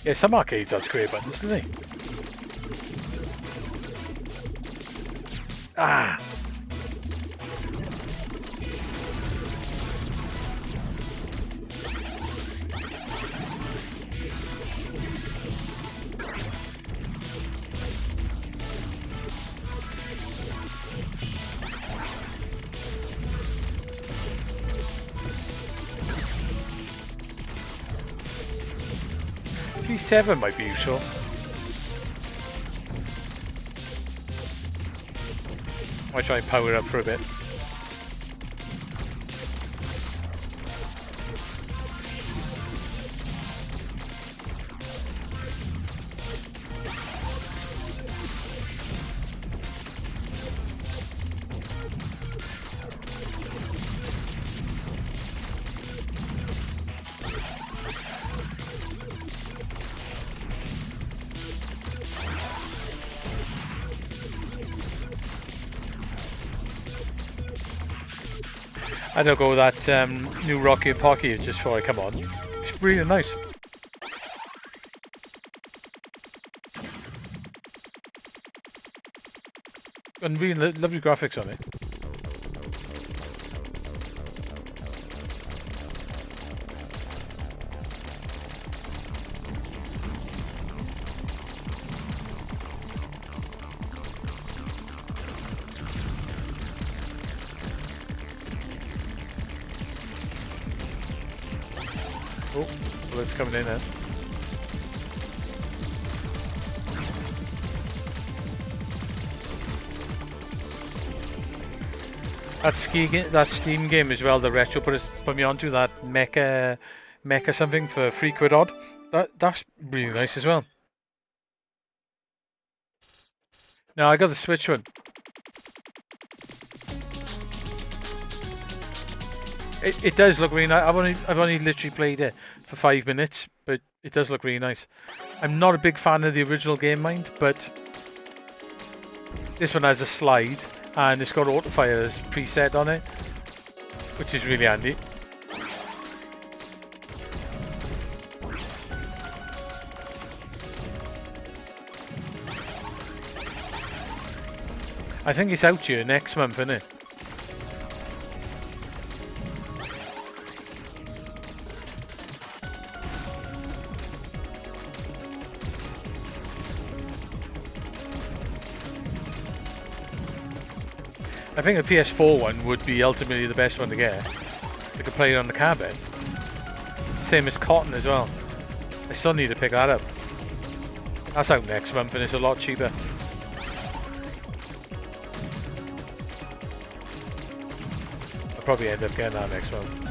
Yeah, some arcades have square buttons, don't they? Ah! G7 might be useful. Might try and power it up for a bit. And I'll go with that new Rocky and Pocky just before I come on. It's really nice. And really lovely graphics on it. Oh, bullets coming in now. That Steam game as well, the retro put me onto that mecha something for £3 odd. That's really nice as well. Now I got the Switch one. It does look really nice. I've only literally played it for 5 minutes, but it does look really nice. I'm not a big fan of the original game, mind, but this one has a slide and it's got auto fire as preset on it, which is really handy. I think it's out here next month, isn't it? I think the PS4 one would be ultimately the best one to get. You could play it on the cabin. Same as Cotton as well. I still need to pick that up. That's out next month and it's a lot cheaper. I'll probably end up getting that next month.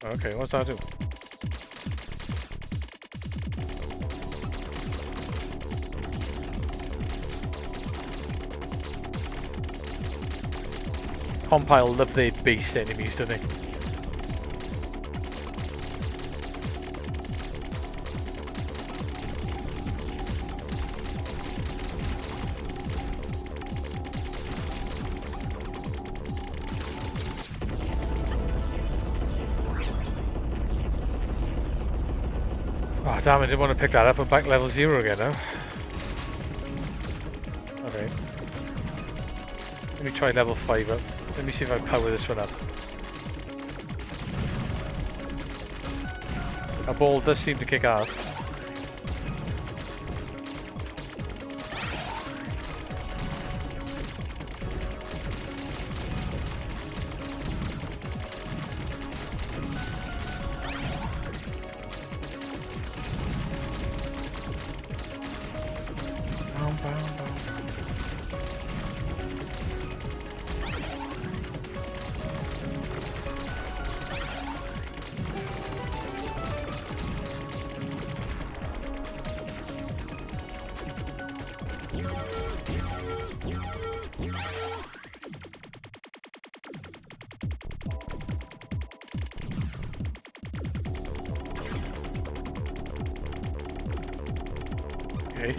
Okay, what's that do? Compile love their base enemies, don't they? Oh damn, I didn't want to pick that up. I'm back level 0 again now. Okay. Let me try level 5 up. Let me see if I power this one up. A ball does seem to kick ass. Okay.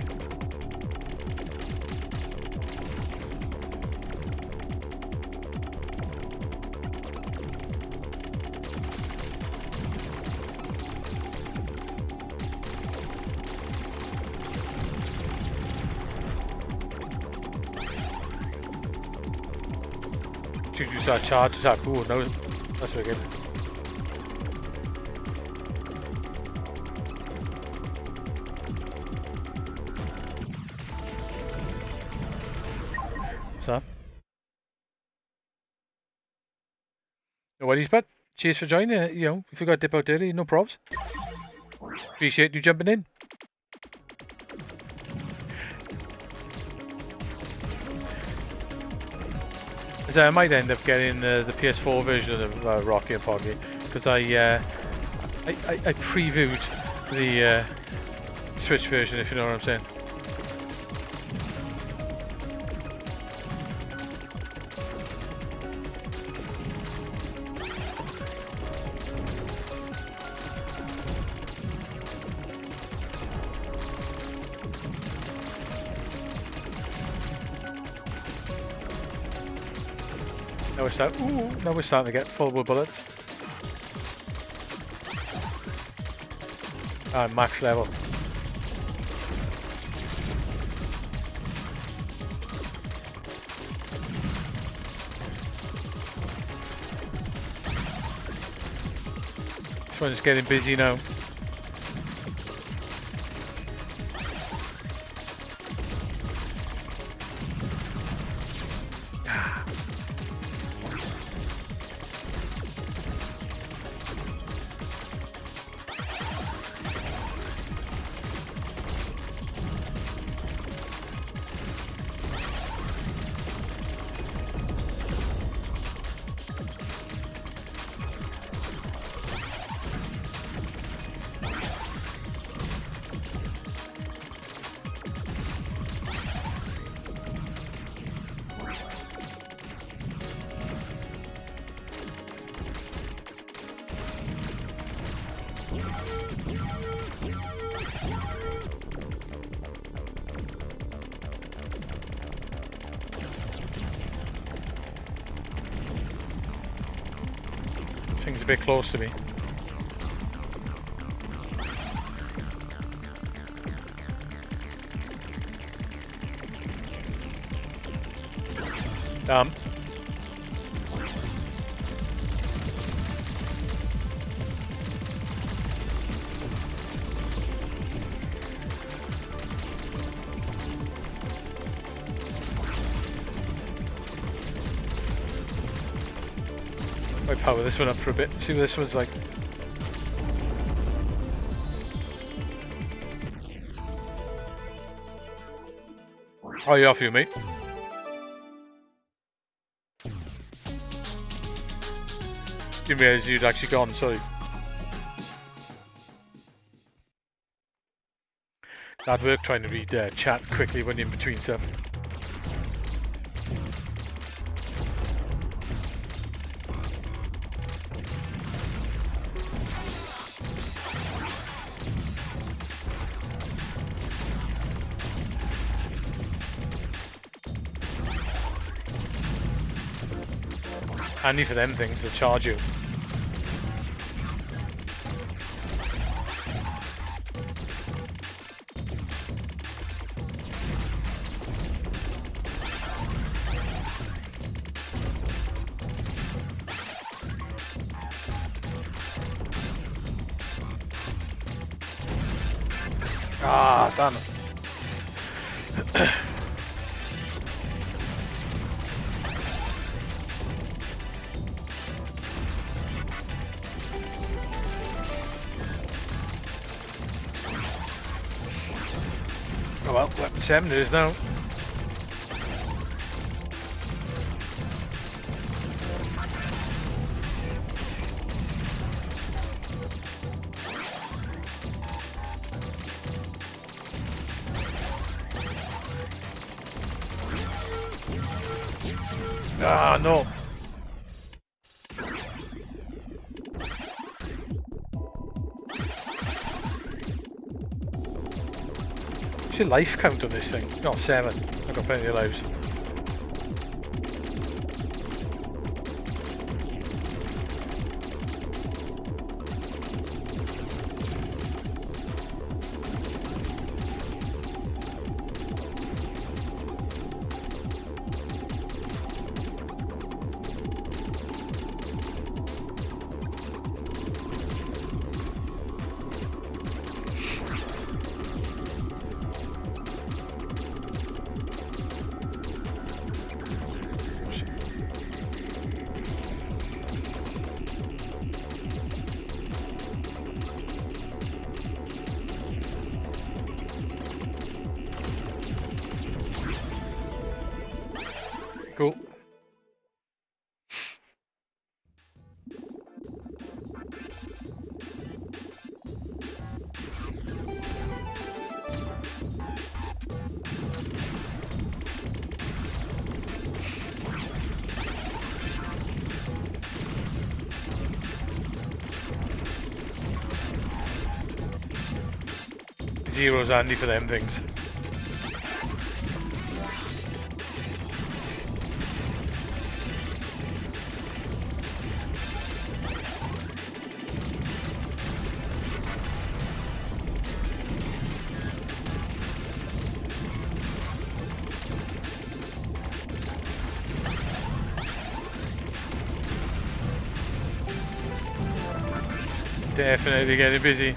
Should use that charge attack. Oh no, that's very good. What's up? No worries, bud. Cheers for joining. You know, if you got to dip out early, no probs. Appreciate you jumping in. So I might end up getting the PS4 version of Rocky and Poggy because I previewed the Switch version, if you know what I'm saying. Now we're starting to get full with bullets. Max level. This one's getting busy now. Thing's a bit close to me. Damn. Might power this one up for a bit. See what this one's like. Oh, you off you, mate? Didn't realize you'd actually gone, sorry. Hard work trying to read chat quickly when you're in between stuff. Handy for them things that charge you. Ah, damn it. Oh well, weapon 7 it is now. Ah, no. What's your life count on this thing? Oh, 7. I've got plenty of lives. Cool. Zero's handy for them things. Definitely getting busy.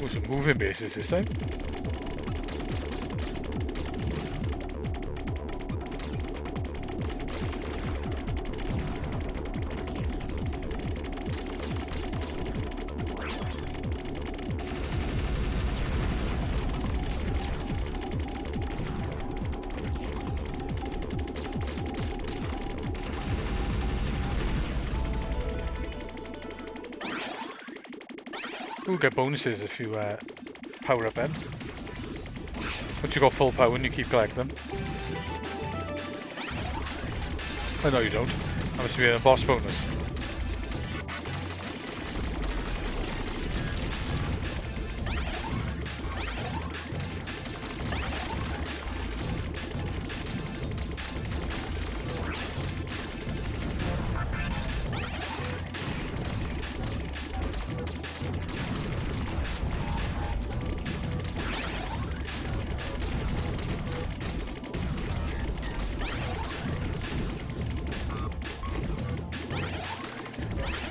Oh, some moving bases this time. We'll get bonuses if you power up them. Once you got full power and you keep collecting them. Oh no, you don't. That must be a boss bonus.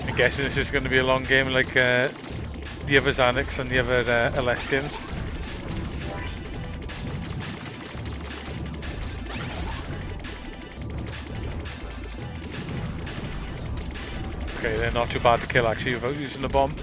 I'm guessing this is going to be a long game like the other Xanax and the other LS games. Okay, they're not too bad to kill actually without using the bomb.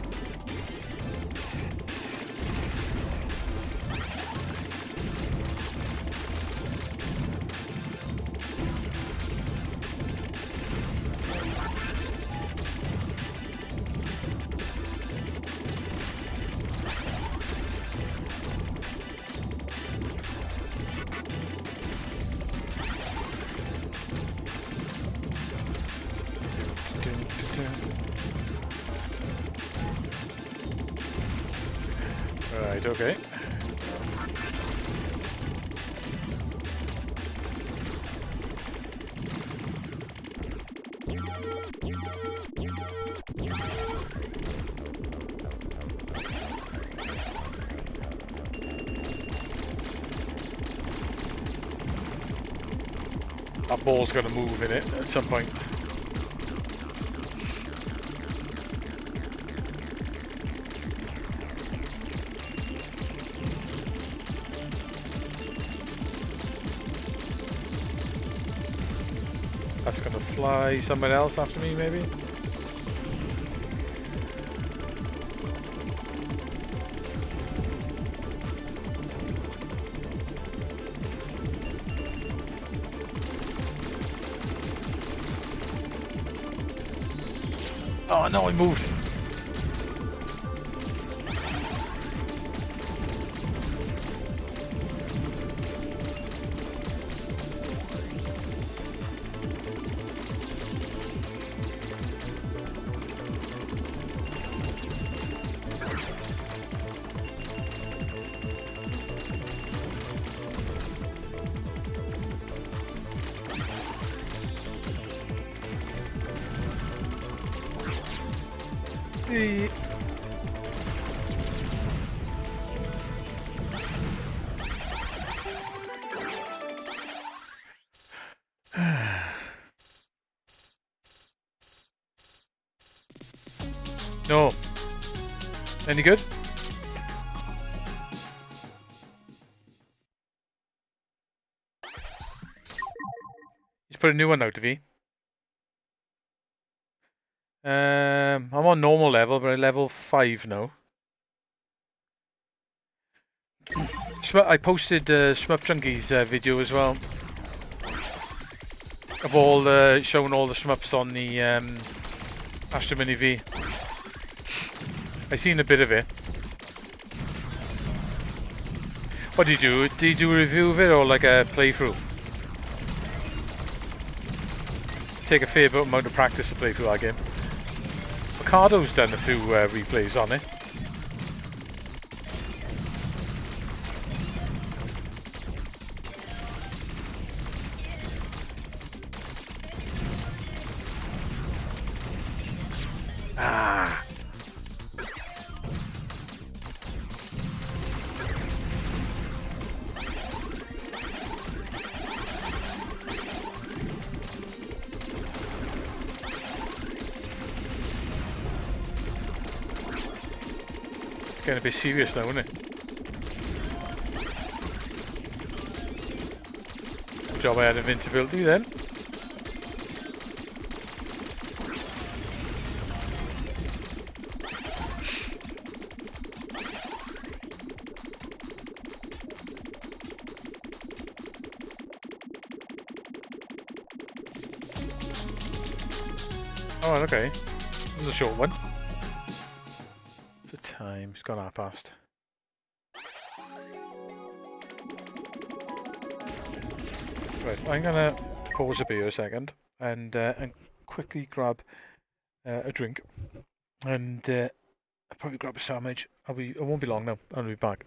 Right, okay. That ball's got to move in it at some point. That's gonna fly somewhere else after me, maybe? Oh no, I moved. No. Any good? Just put a new one out, V. I'm on normal level, but I'm level 5 now. I posted Shmup Junky's video as well. of all showing all the shmups on the Astra Mini V. I seen a bit of it. What do you do? Do you do a review of it or like a playthrough? Take a fair bit amount of practice to play through that game. Ricardo's done a few replays on it. Ah. Getting a bit serious now, isn't it? Good job I had invincibility then. Oh, okay. This is a short one. What's the time? It's gone half past. Right, I'm gonna pause a beer a second and quickly grab a drink, and I'll probably grab a sandwich. I won't be long now. I'll be back.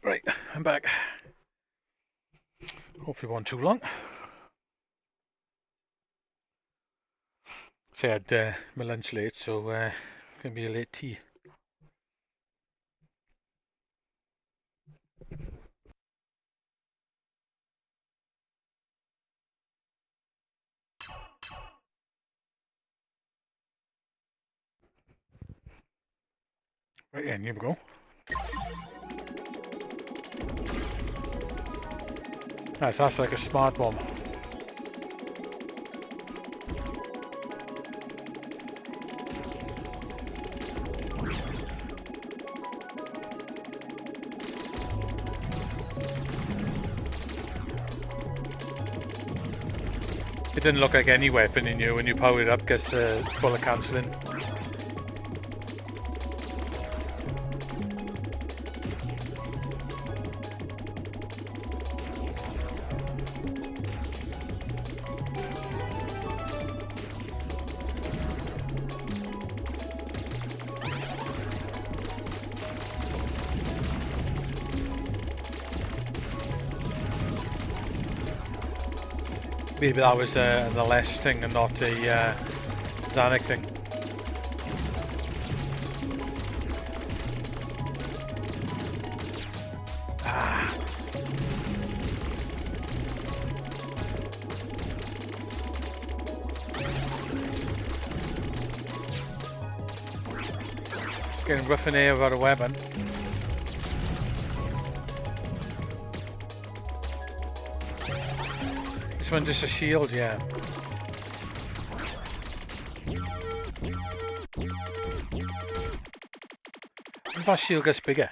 Right, I'm back. Hopefully it wasn't too long. So I had my lunch late, so gonna be a late tea. Right, and here we go. That's like a smart bomb. It didn't look like any weapon in you when you power it up because bullet cancelling. Maybe that was the less thing and not a Xanic thing. Ah. It's getting rough in here without a weapon. This one's just a shield, yeah. If that shield gets bigger.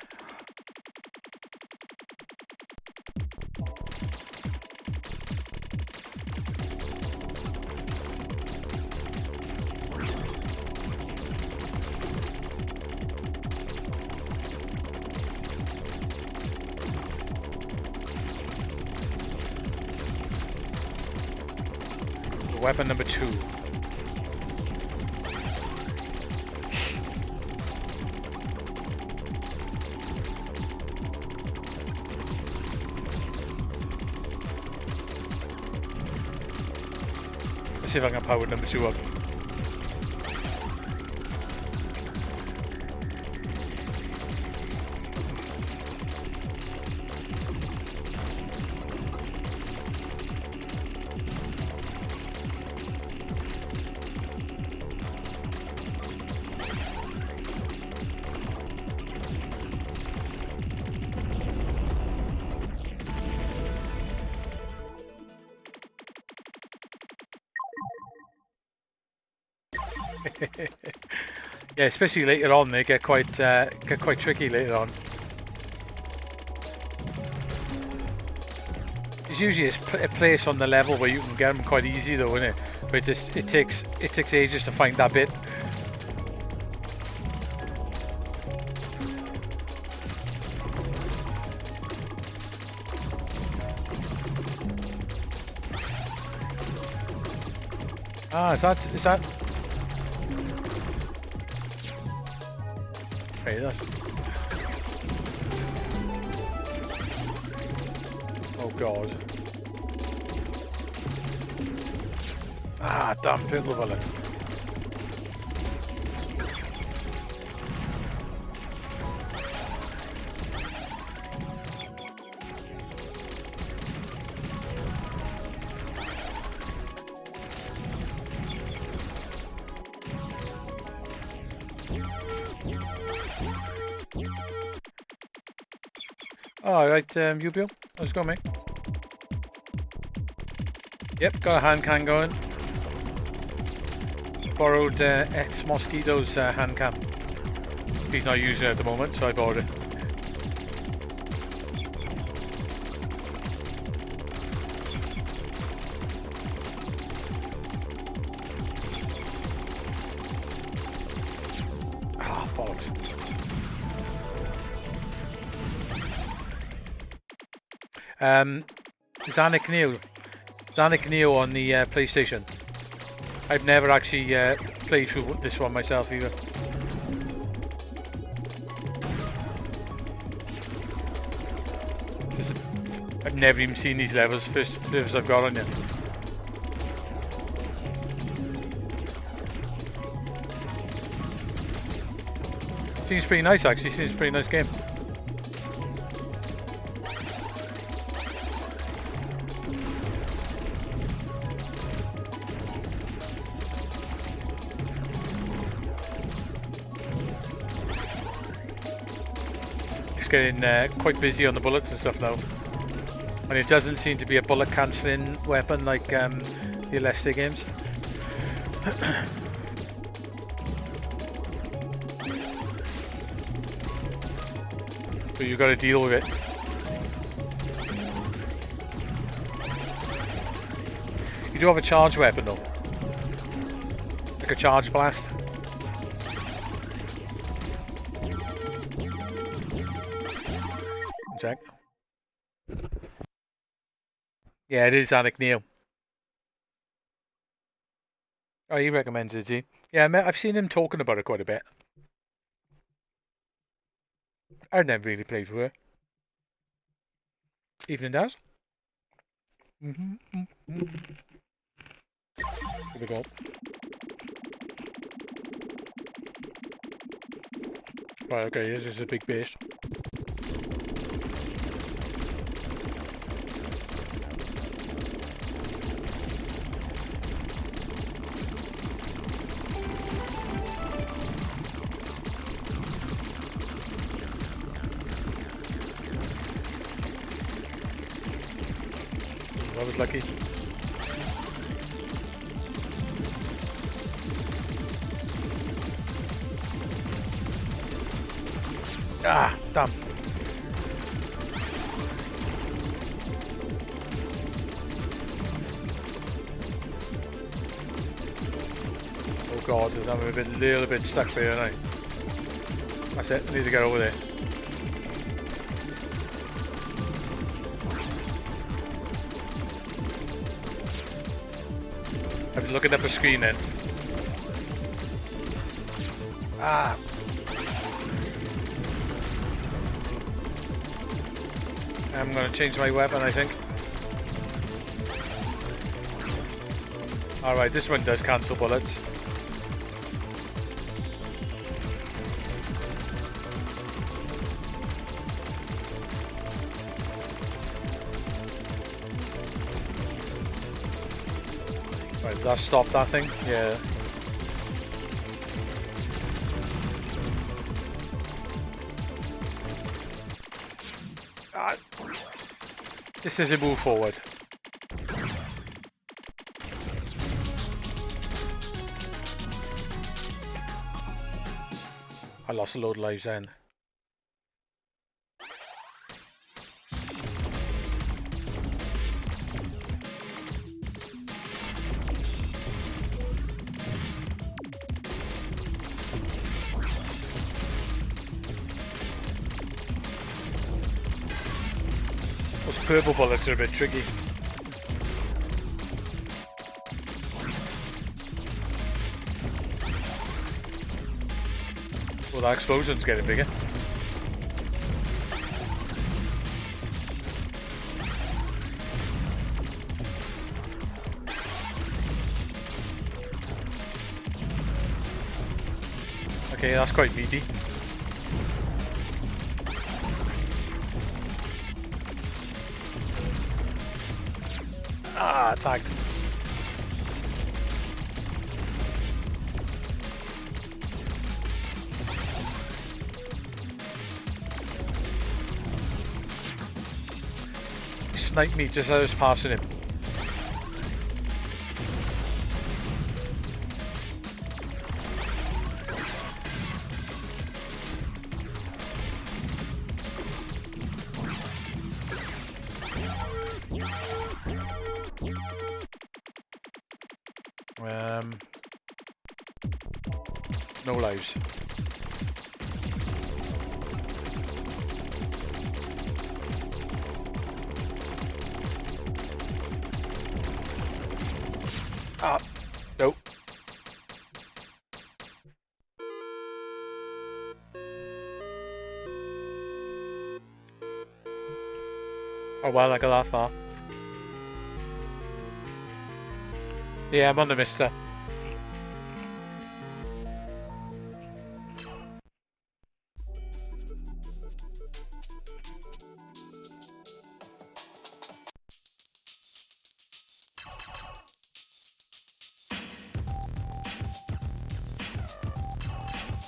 Weapon number 2. Let's see if I can power number 2 up. Yeah, especially later on, they get quite tricky later on. There's usually a place on the level where you can get them quite easy, though, isn't it? But it takes ages to find that bit. Ah, is that? Okay, that's. Oh God. Ah, damn pistol bullet. Alright, Ubio, how's it going, mate? Yep, got a hand cam going. Borrowed ex-Mosquito's hand cam. He's not using it at the moment, so I borrowed it. Ah, bollocks. Xanic Neo on the PlayStation. I've never actually played through this one myself either. I've never even seen these levels. First levels I've got on you. Seems pretty nice actually. Seems a pretty nice game. It's getting quite busy on the bullets and stuff now. And it doesn't seem to be a bullet cancelling weapon like the Alessia games. But you've got to deal with it. You do have a charge weapon though. Like a charge blast. Check. Yeah, it is Anik Neil. Oh, he recommends it, he? Yeah, I've seen him talking about it quite a bit. I've never really played with it. Evening does. Here we go. Right, okay, this is a big beast. I was lucky. Ah, damn. Oh god, I'm a little bit stuck there, aren't I? That's it, I need to get over there. I've been looking up a screen then. Ah. I'm going to change my weapon, I think. Alright, this one does cancel bullets. Right, does that stop that thing? Yeah. This is a move forward. I lost a load of lives then. Those purple bullets are a bit tricky. Well, that explosion's getting bigger. Okay, that's quite meaty. Ah, tagged. He sniped me just as I was passing him. No lives. Ah, nope. Oh well, I got that far. Yeah, I'm on the mister.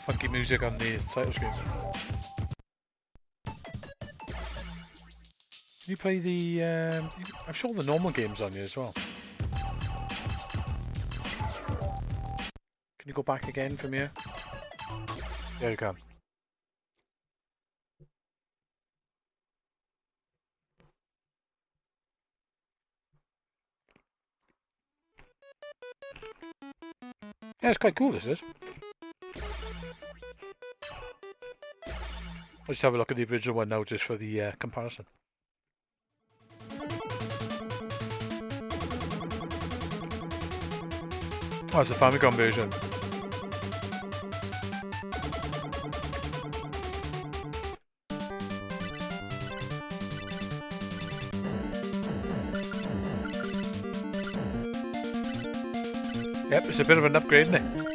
Funky music on the title screen. Can you play the... I'm sure the normal games on here as well. Can you go back again from here? There you can. Yeah, it's quite cool, this is. Let's have a look at the original one now, just for the comparison. Oh, it's the Famicom version. Yep, it's a bit of an upgrade, isn't it?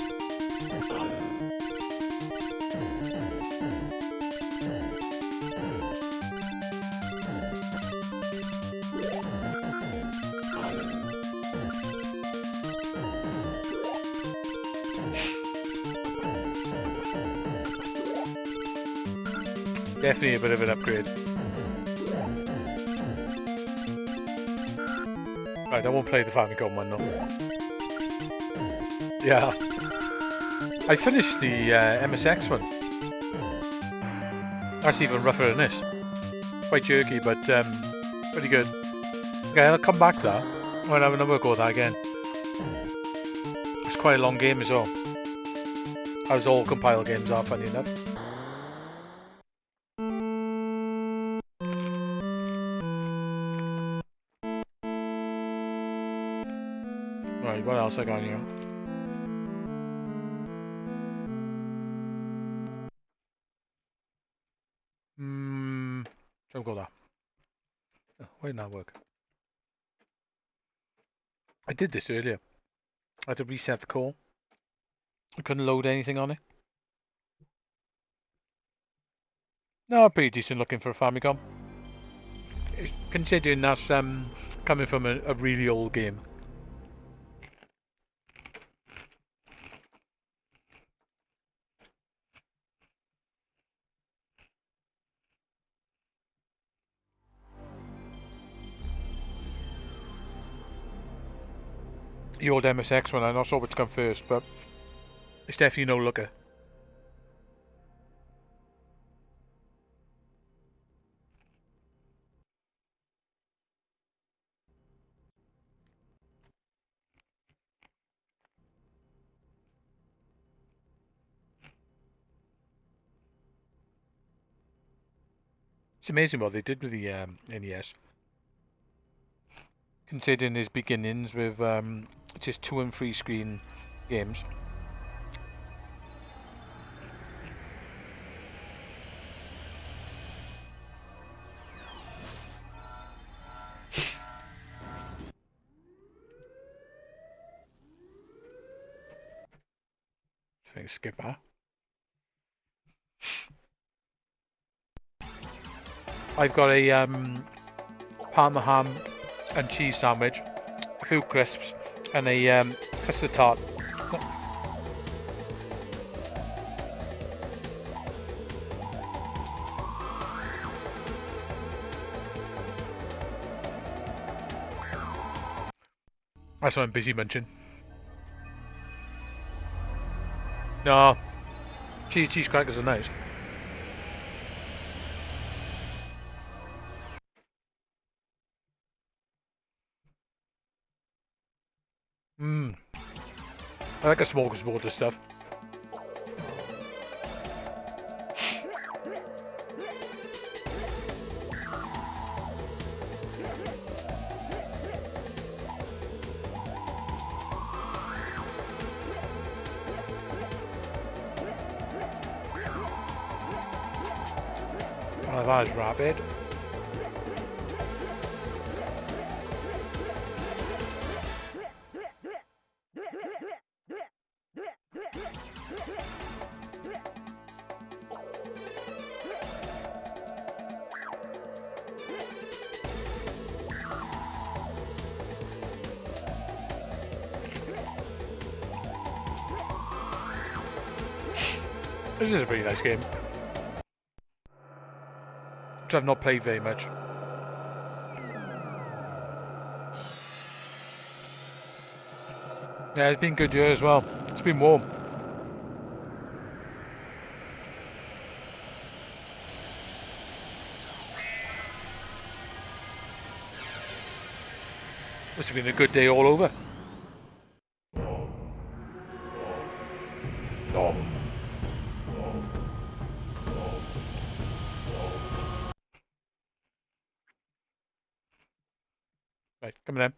Definitely a bit of an upgrade. Right, I won't play the Famicom one though. Yeah. I finished the MSX one. That's even rougher than this. Quite jerky, but pretty good. Okay, I'll come back to that. I'll have another go at that again. It's quite a long game as well. As all compiled games are, funny enough. Right, what else I got here? Don't go there. Oh, why didn't that work? I did this earlier. I had to reset the call. I couldn't load anything on it. No, pretty decent looking for a Famicom. Considering that's coming from a really old game. The old MSX one, I'm not sure which come first, but it's definitely no looker. It's amazing what they did with the NES. Considering his beginnings with just 2 and 3 screen games. I think skip that. I've got a Parma ham and cheese sandwich, a few crisps, and a custard tart. That's what I'm busy munching. No, cheese crackers are nice. I like a smorgasbord of stuff. Oh, that is rapid. This is a pretty nice game, which I've not played very much. Yeah, it's been good here as well. It's been warm. Must have been a good day all over. Right, coming in.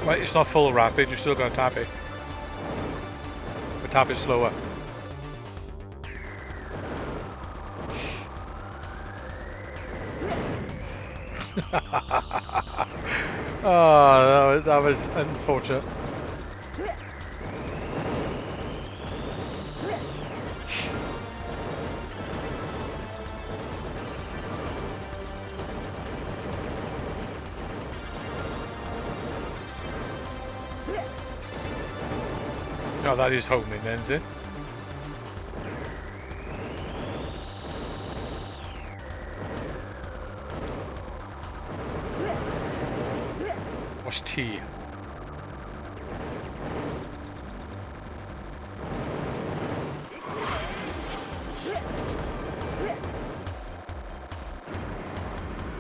Right, it's not full rapid, you're still going to tap it. But tap it slower. Oh, that was unfortunate. No, that is homing then, is it? What's T?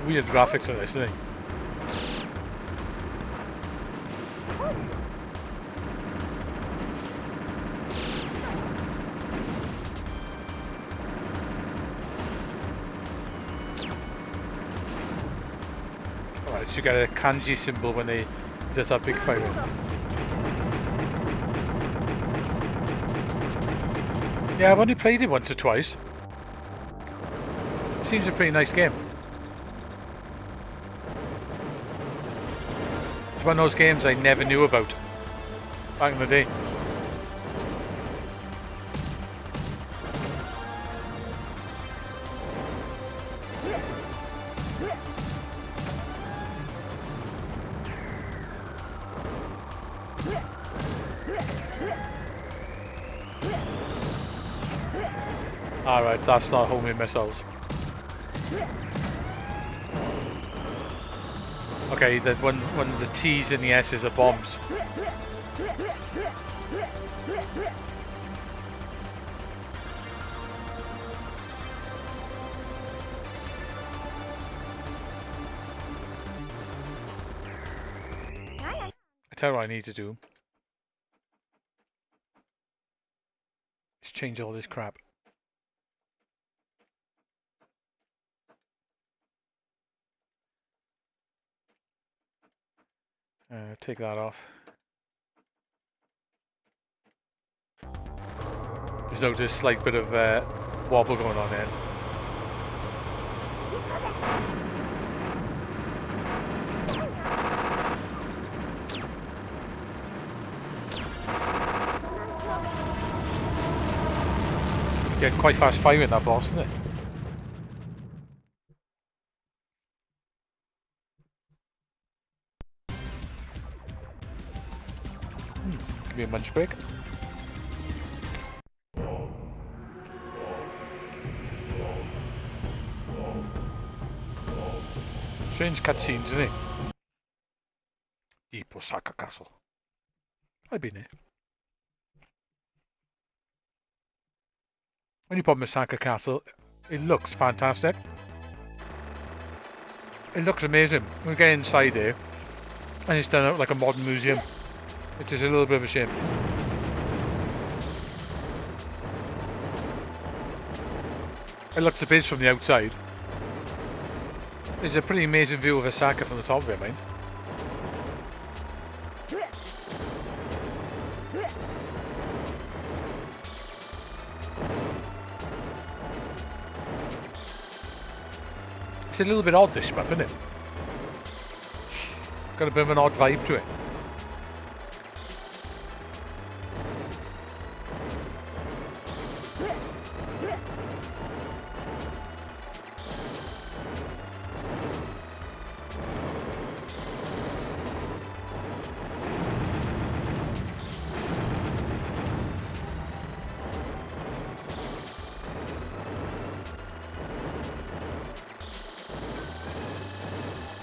Weird graphics on this, isn't it? Alright, so you get a kanji symbol when they does that big firing. Yeah, I've only played it once or twice. Seems a pretty nice game. It's one of those games I never knew about back in the day. Alright, that's not homing missiles. Okay, the one of the T's and the S's are bombs. I tell you what I need to do. Let's change all this crap. Take that off. There's no just slight bit of wobble going on there. Get quite fast firing that boss, isn't it? Give me a munch break. Strange cutscenes, isn't it? Deep Osaka Castle. I've been there. Only problem with Osaka Castle, it looks fantastic. It looks amazing. We get inside there, and it's done out like a modern museum. Which is a little bit of a shame. It looks a bit from the outside. It's a pretty amazing view of Osaka from the top of it, mate. It's a little bit odd, this map, isn't it? Got a bit of an odd vibe to it.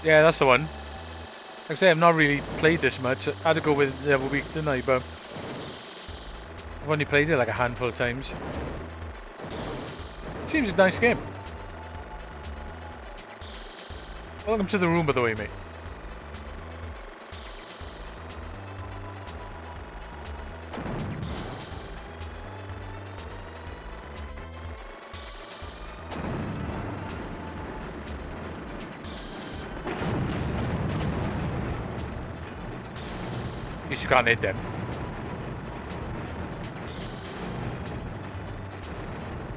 Yeah, that's the one. Like I say, I've not really played this much. I had to go with it the other week, didn't I? But I've only played it like a handful of times. Seems a nice game. Welcome to the room, by the way, mate. At least you can't hit them.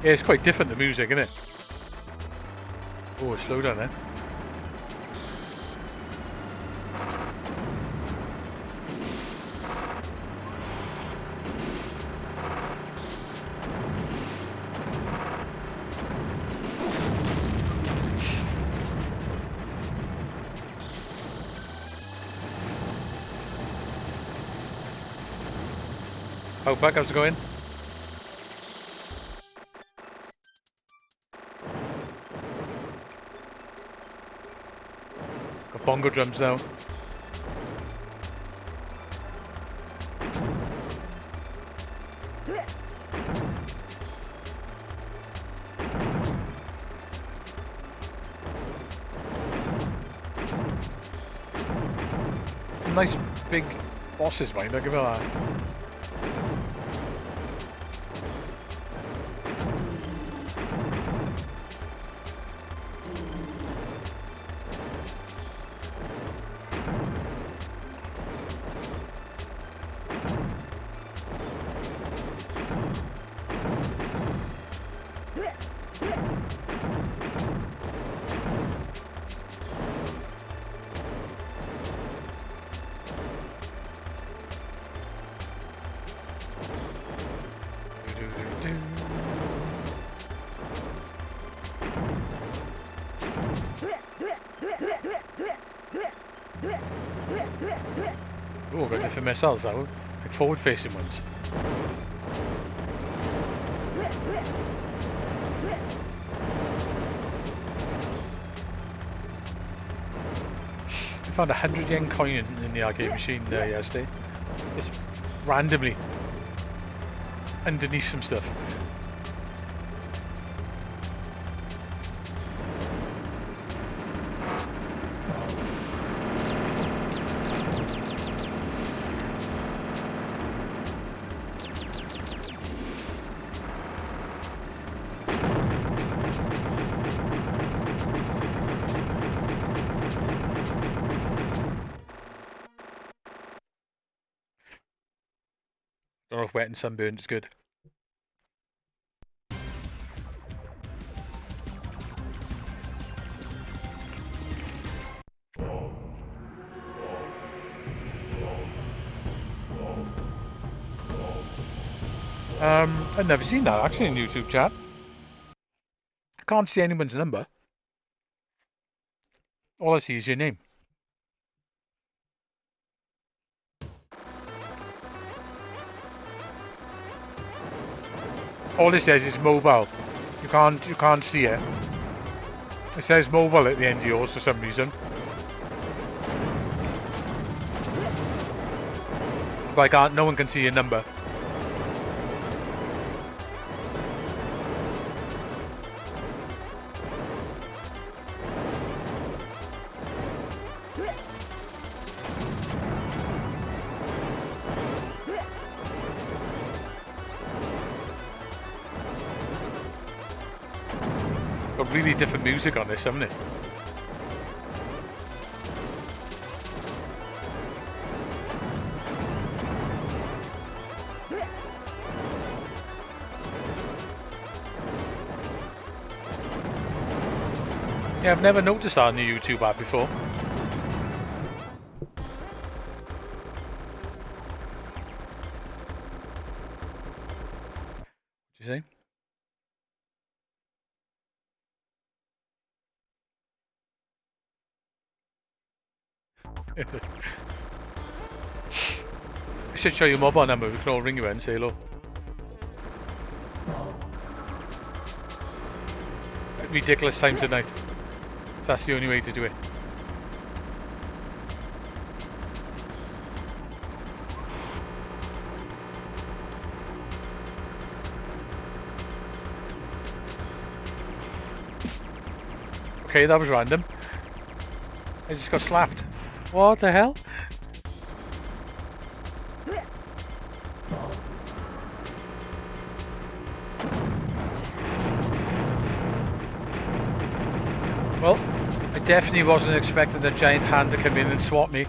Yeah, it's quite different, the music, isn't it? Oh, slow down there. Oh, back how's it going? Got bongo drums now. Nice big bosses, mate. Look at that. Oh, got different missiles though, like forward-facing ones. I found a 100 yen coin in the arcade machine there yesterday. It's randomly underneath some stuff. Don't know if wet and sunburned is good. I've never seen that actually in YouTube chat. I can't see anyone's number. All I see is your name. All it says is mobile. You can't see it. It says mobile at the end of yours for some reason. But no one can see your number. Got really different music on this, haven't it? Yeah, I've never noticed that on the YouTube app before. What do you say? I should show you a mobile number. We can all ring you and say hello. At ridiculous times of night. That's the only way to do it. Okay, that was random. I just got slapped. What the hell? Well, I definitely wasn't expecting a giant hand to come in and swat me.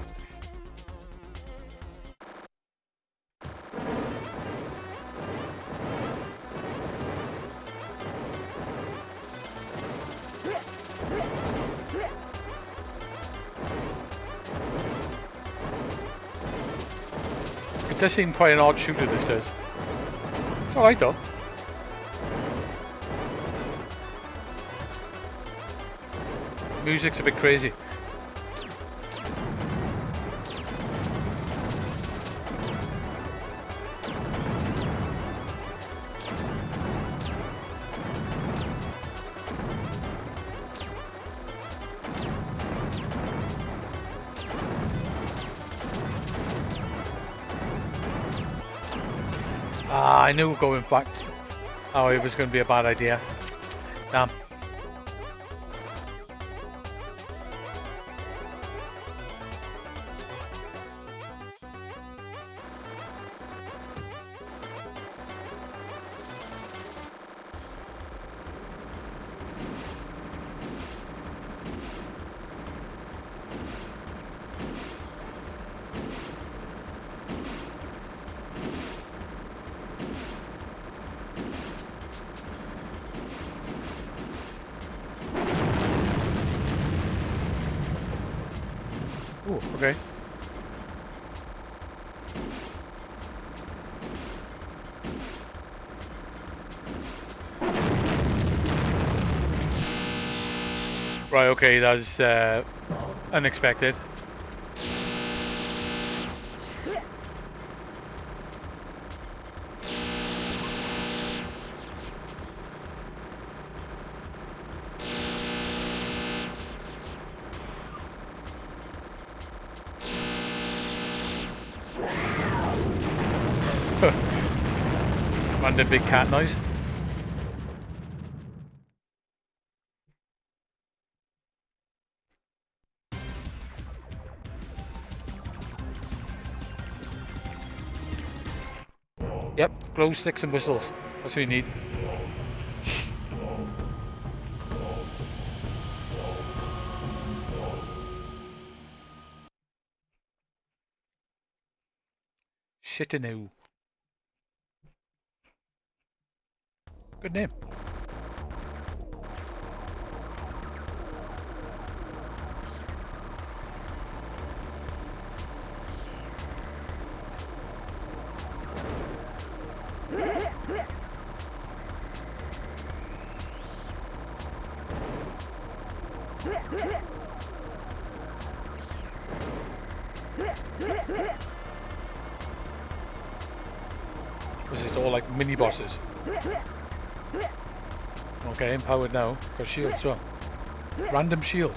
It does seem quite an odd shooter, this does. It's alright though. Music's a bit crazy. Ah, I knew going back. Oh, it was going to be a bad idea. Damn. Ooh, okay. Right, okay, that's unexpected. Random big cat noise. Yep, glow sticks and whistles. That's what you need. Shitinu. Good name. This is all like mini bosses. Okay, empowered now for shield as well. Random shield.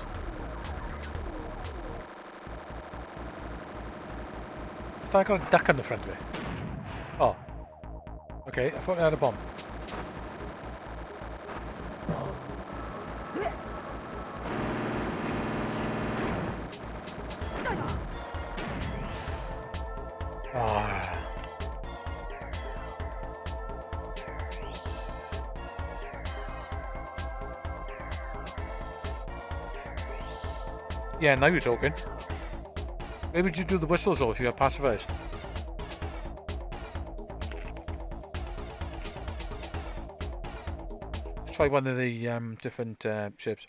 I thought I got a duck on the front of it. Oh. Okay, I thought I had a bomb. Ah. Yeah, now you're talking. Maybe would you do the whistles though if you have pacifiers? Let's try one of the different ships.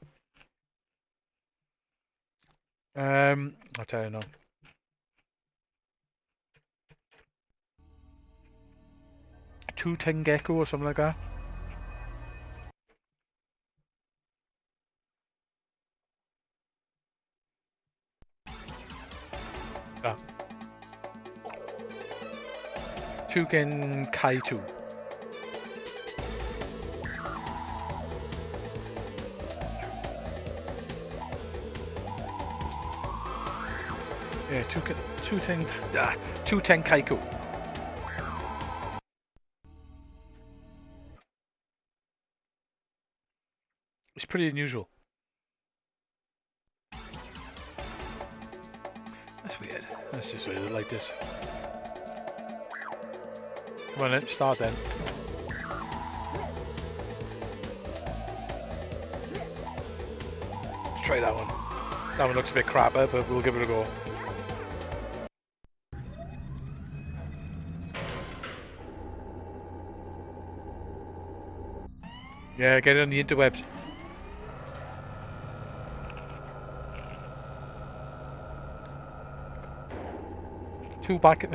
I'll tell you now. Gecko or something like that. Ah. Tuken Kaitu. Yeah, Tuten Kaiku. It's pretty unusual. Let's just leave it like this. Come on then, start then. Let's try that one. That one looks a bit crapper, but we'll give it a go. Yeah, get it on the interwebs. Two bukkake.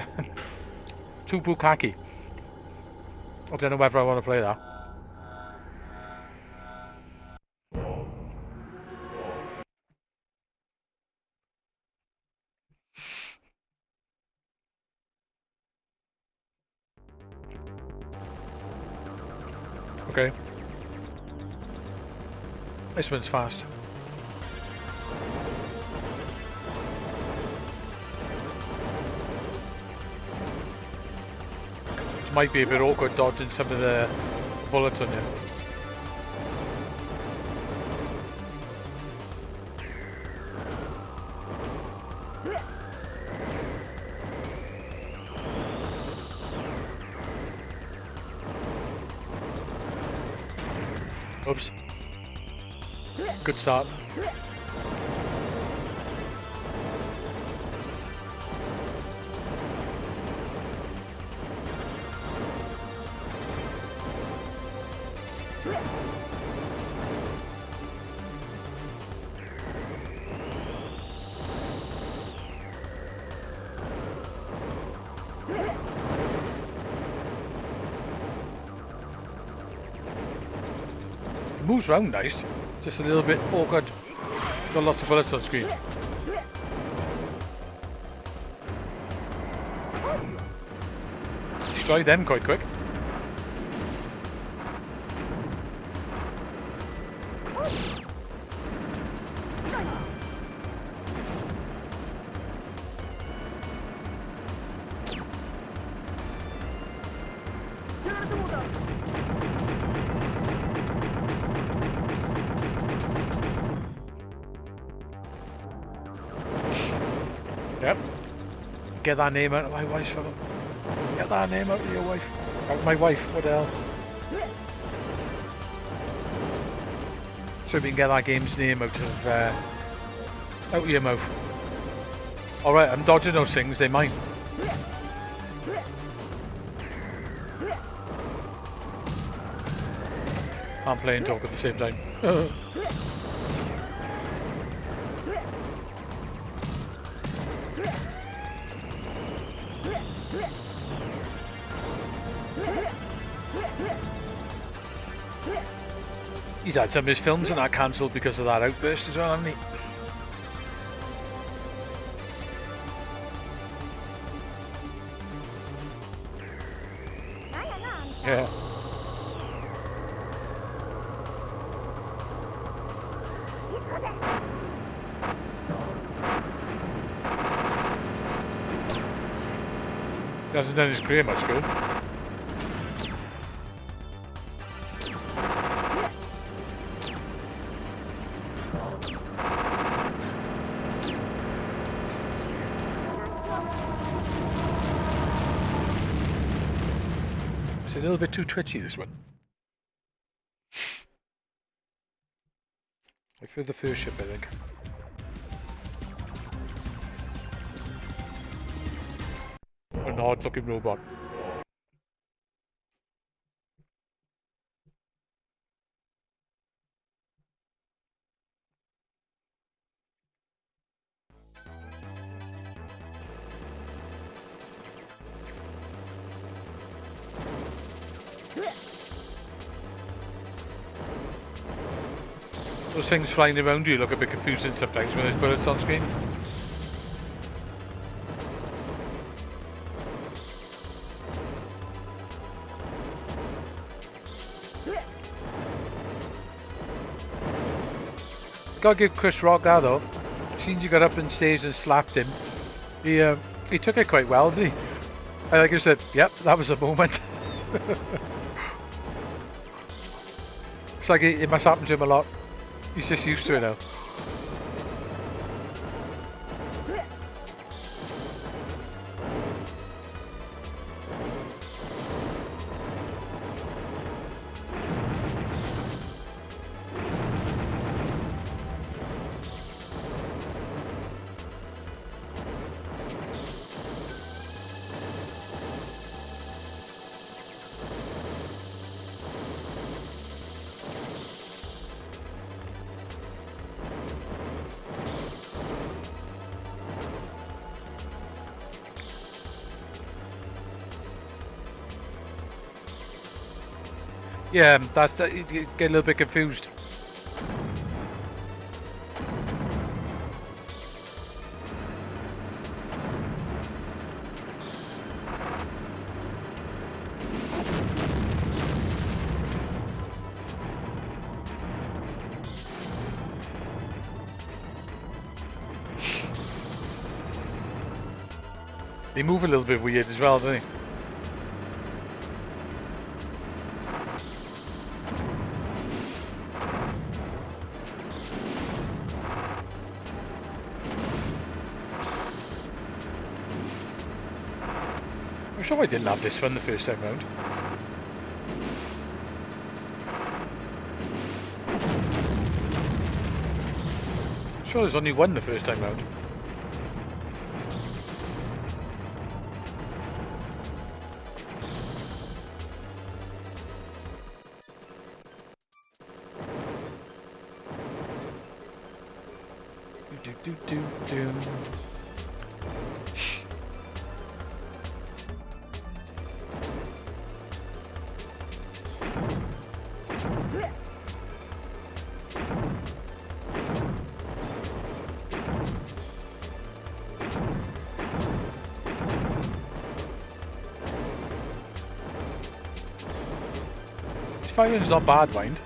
I don't know whether I want to play that. Okay. This one's fast. It might be a bit awkward dodging some of the bullets on you. Oops. Good start. It moves around nice, just a little bit awkward. Got lots of bullets on screen. Destroy them quite quick. Yep. Get that name out of my wife's phone. Get that name out of your wife. Out of my wife, what the hell? So we can get that game's name out of your mouth. Alright, I'm dodging those things, they're mine. I'm playing talk at the same time. He's had some of his films and that cancelled because of that outburst as well, hasn't he? Yeah. He hasn't done his career much good. It's a little bit too twitchy, this one. I feel the first ship, I think. An odd looking robot. Those things flying around you look a bit confusing sometimes when there's bullets on screen. Gotta give Chris Rock that though. Since you got up on stage and slapped him, he took it quite well, didn't he? I think he said, "Yep, that was a moment." It's like it must happen to him a lot. He's just used to it now. Yeah, that's that. You get a little bit confused. They move a little bit weird as well, don't they? I'm sure I didn't have this one the first time round. I'm sure there's only one the first time round. Do. This firing's not bad, mind.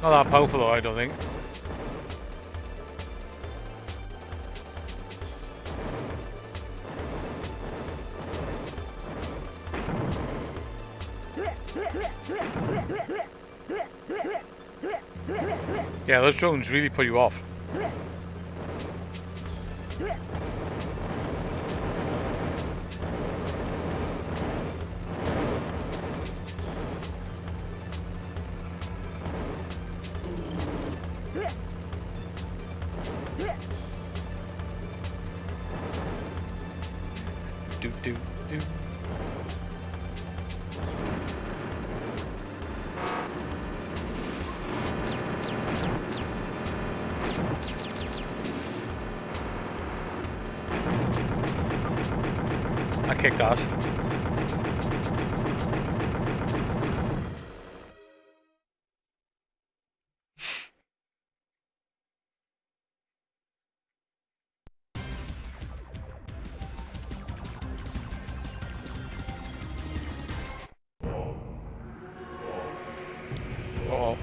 Not that powerful though, I don't think. Yeah, those drones really put you off. Do. I kicked ass. Uh-oh.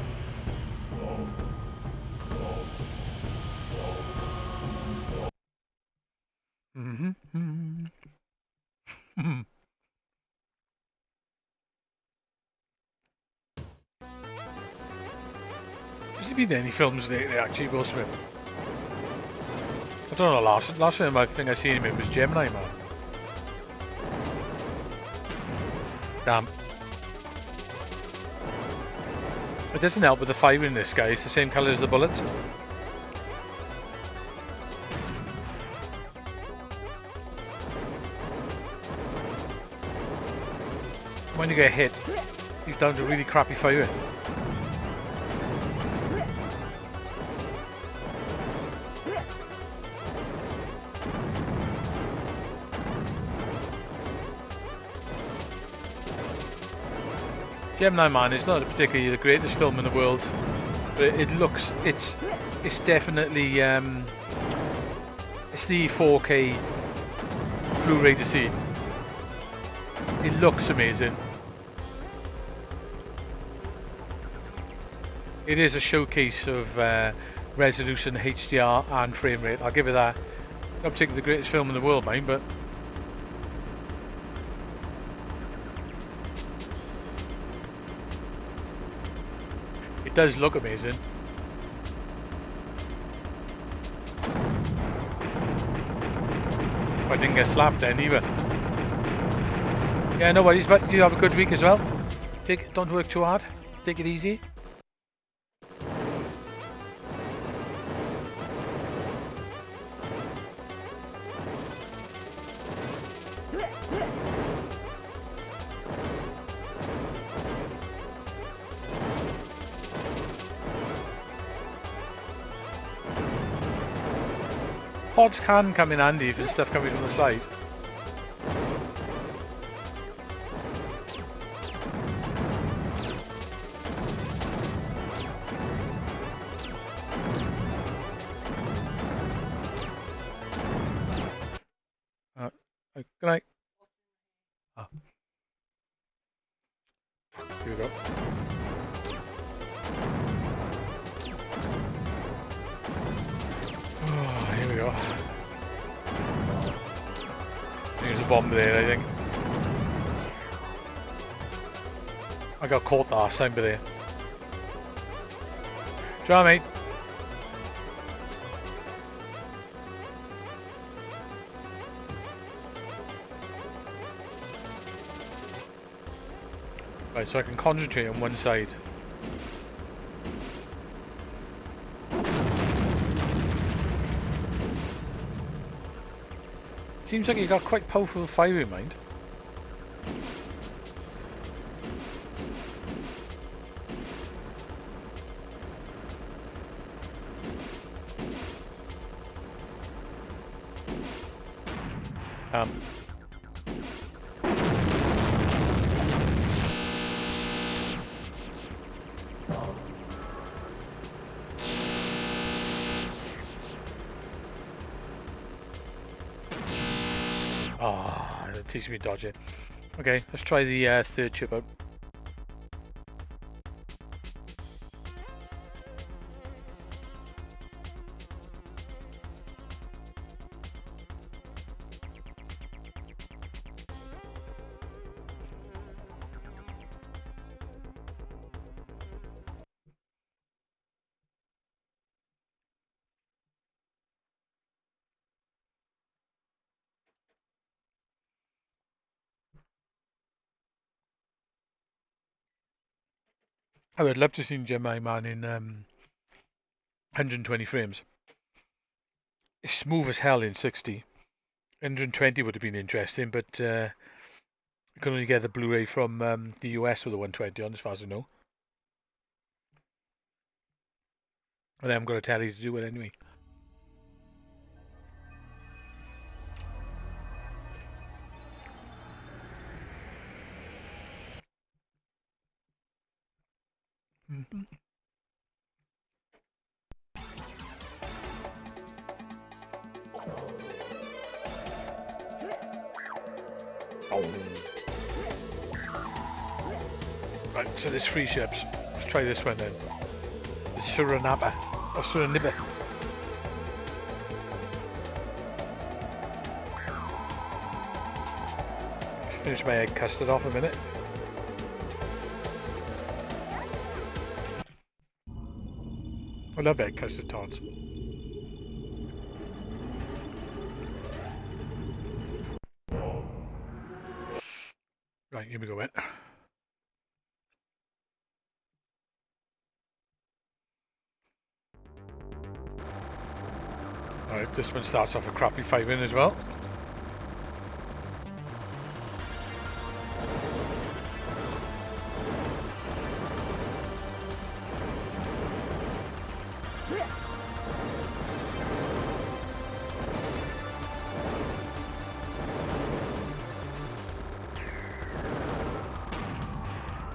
Has there been any films lately, actually, Will Smith? I don't know, last film I think I seen him in was Gemini Man. Damn. It doesn't help with the fire in this guy, it's the same colour as the bullets. When you get hit, you're down to really crappy firing. Gemini Man is not particularly the greatest film in the world, but it looks, it's definitely, it's the 4K Blu-ray to see. It looks amazing. It is a showcase of resolution, HDR and frame rate, I'll give it that. Not particularly the greatest film in the world, mine, but it does look amazing. I didn't get slapped then either. Yeah, no worries, but you have a good week as well. Don't work too hard. Take it easy. Pods can come in handy if there's stuff coming from the side. Good night. Ah. Here we go. Oh, here we go. There's a bomb there, I think. I got caught last time by there. Try, mate. Right, so I can concentrate on one side. Seems like you got quite powerful fire in mind. That teaches me to dodge it. Okay, let's try the third chip out. I would love to see Gemini Man in 120 frames. It's smooth as hell in 60. 120 would have been interesting, but you can only get the Blu-ray from the US with the 120 on, as far as I know. And I'm going to tell you to do it anyway. Mm-hmm. Oh. Right, so there's 3 ships. Let's try this one then. The Surinapa or Suriniba. Finish my egg custard off a minute. I love egg custard tarts. Right, here we go, mate. Alright, this one starts off a crappy 5 in as well.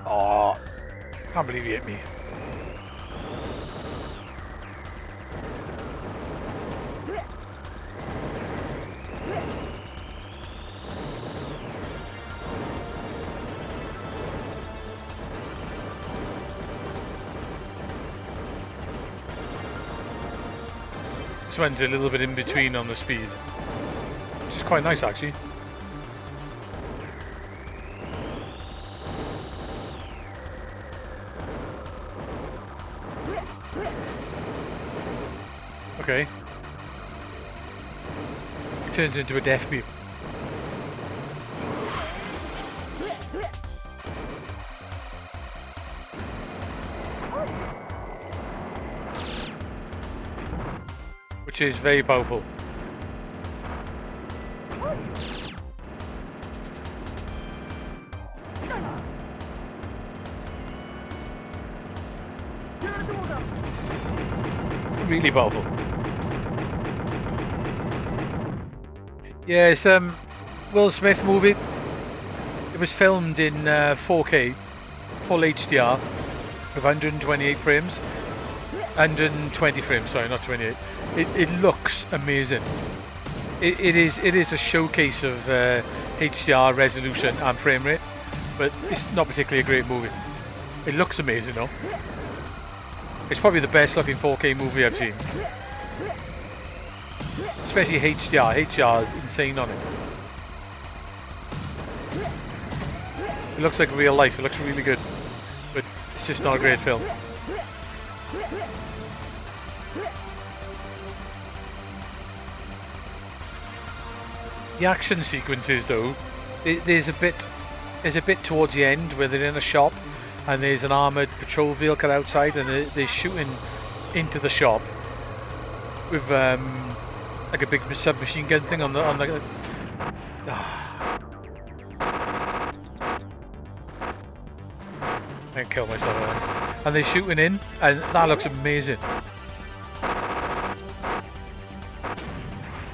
Oh, can't believe he hit me. This one's a little bit in between on the speed, which is quite nice actually. Okay. It turns into a death beam. Which is very powerful. Really powerful. Yeah, it's Will Smith movie. It was filmed in 4K, full HDR, with 128 frames. 120 frames, sorry, not 28. It looks amazing. It is a showcase of HDR resolution and frame rate, but it's not particularly a great movie. It looks amazing though. It's probably the best looking 4K movie I've seen. Especially HDR. HDR is insane on it. It looks like real life. It looks really good, but it's just not a great film. The action sequences, though, there's a bit towards the end where they're in a shop, and there's an armoured patrol vehicle outside, and they're shooting into the shop with like a big submachine gun thing on the. I can kill myself. And they're shooting in, and that looks amazing.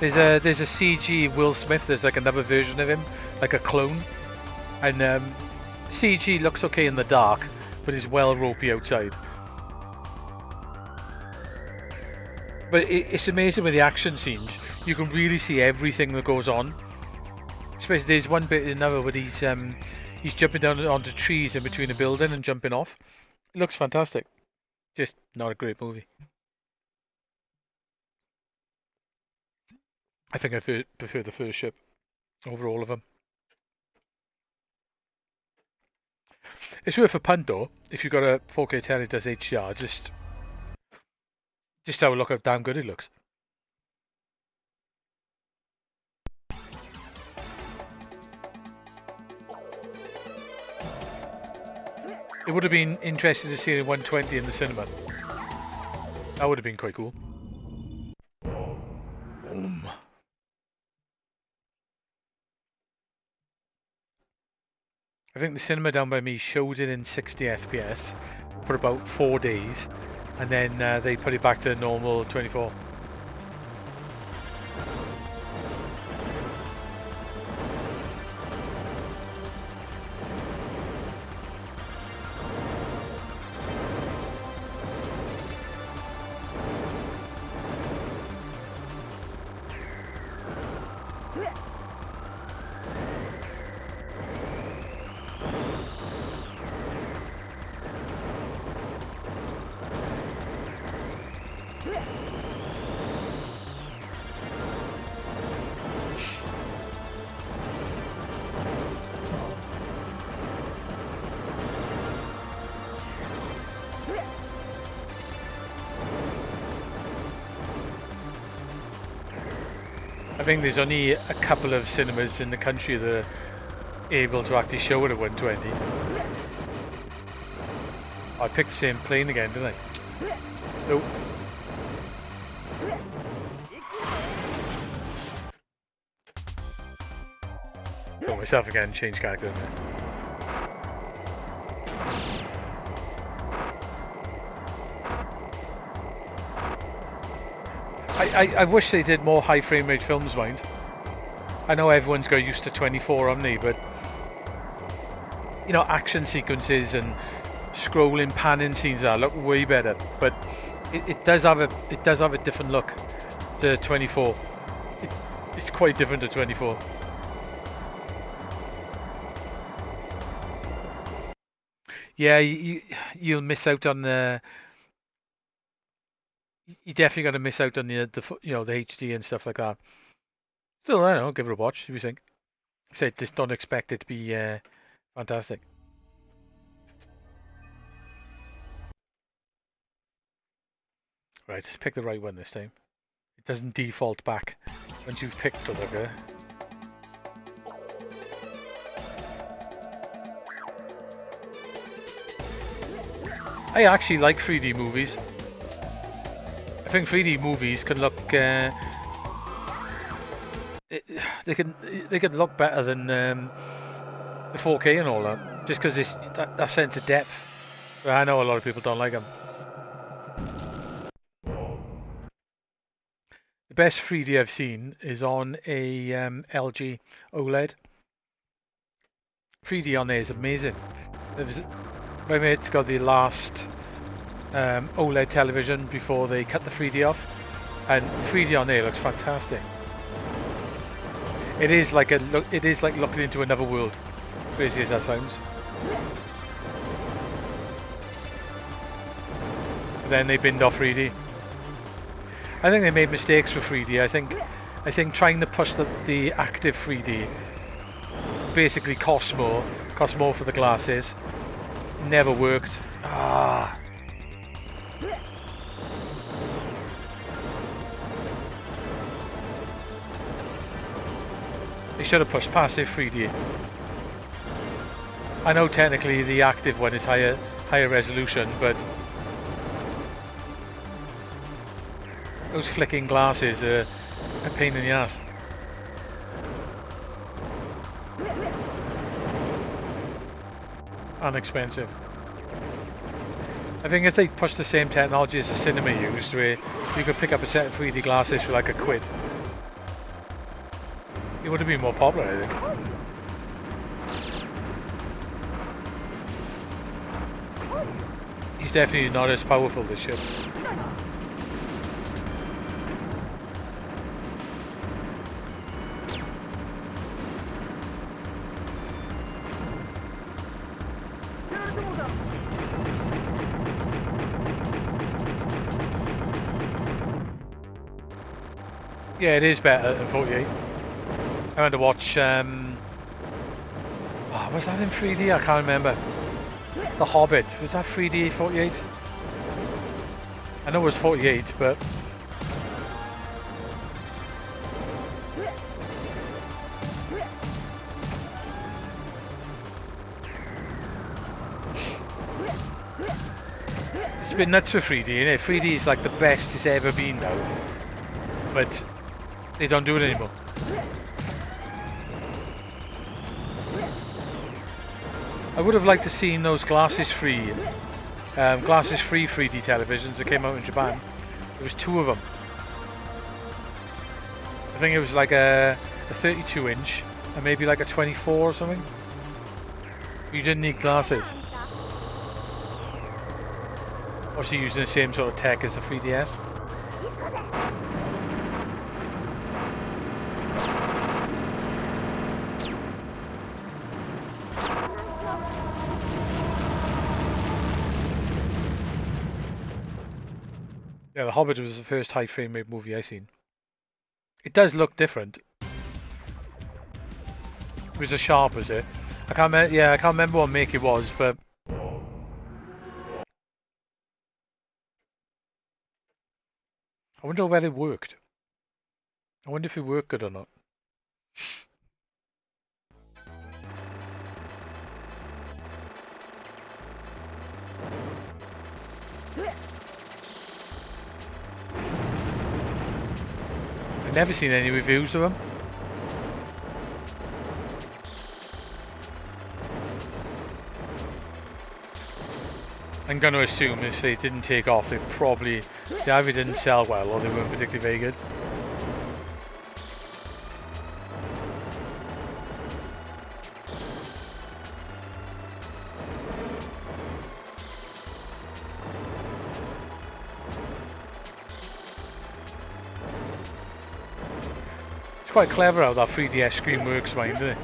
There's a CG Will Smith. There's like another version of him, like a clone, and CG looks okay in the dark, but it's well ropey outside. But it's amazing with the action scenes. You can really see everything that goes on. Especially there's one bit in another where he's jumping down onto trees in between a building and jumping off. It looks fantastic. Just not a great movie. I think I prefer the first ship over all of them. It's worth a punt though. If you've got a 4K telly that does HDR, just have a look how damn good it looks. It would have been interesting to see it in 120 in the cinema. That would have been quite cool. Boom. I think the cinema down by me showed it in 60 FPS for about 4 days, and then they put it back to normal 24. I think there's only a couple of cinemas in the country that are able to actually show it at 120. I picked the same plane again, didn't I? Nope. Got myself again, change character. I wish they did more high frame rate films, mind. I know everyone's got used to 24 on me, but you know, action sequences and scrolling, panning scenes that look way better. But it does have a different look to 24. It's quite different to 24. Yeah, you'll miss out on the. You definitely got to miss out on the you know, the HD and stuff like that. Still, I don't know, give it a watch. See what you think. Say, just don't expect it to be fantastic. Right, just pick the right one this time. It doesn't default back once you've picked the looker. I actually like 3D movies. I think 3D movies can look they can look better than the 4K and all that, just because it's that sense of depth. But I know a lot of people don't like them. The best 3D I've seen is on a LG OLED. 3D on there is amazing. My mate's got the last OLED television before they cut the 3D off, and 3D on there looks fantastic. It is like looking into another world, crazy as that sounds. Then they binned off 3D. I think they made mistakes with 3D. I think trying to push the active 3D basically costs more for the glasses. Never worked. Ah. They should have pushed passive 3D. I know technically the active one is higher resolution, but those flicking glasses are a pain in the ass. And expensive. I think if they pushed the same technology as the cinema used, where you could pick up a set of 3D glasses for like £1, it would have been more popular, I think. He's definitely not as powerful, this ship. Yeah, it is better than 48. I went to watch, was that in 3D? I can't remember. The Hobbit, was that 3D 48? I know it was 48, but it's a bit nuts with 3D, isn't it? 3D is like the best it's ever been now, but they don't do it anymore. I would have liked to seen those glasses-free 3D televisions that came out in Japan. There was 2 of them. I think it was like a 32-inch and maybe like a 24 or something. You didn't need glasses. Obviously using the same sort of tech as the 3DS. Yeah, The Hobbit was the first high frame rate movie I seen. It does look different. It was a Sharp, was it? I can't remember what make it was, but I wonder whether it worked. I wonder if it worked good or not. I've never seen any reviews of them. I'm going to assume if they didn't take off, they either didn't sell well or they weren't particularly very good. It's quite clever how that 3DS screen works, mind, isn't it?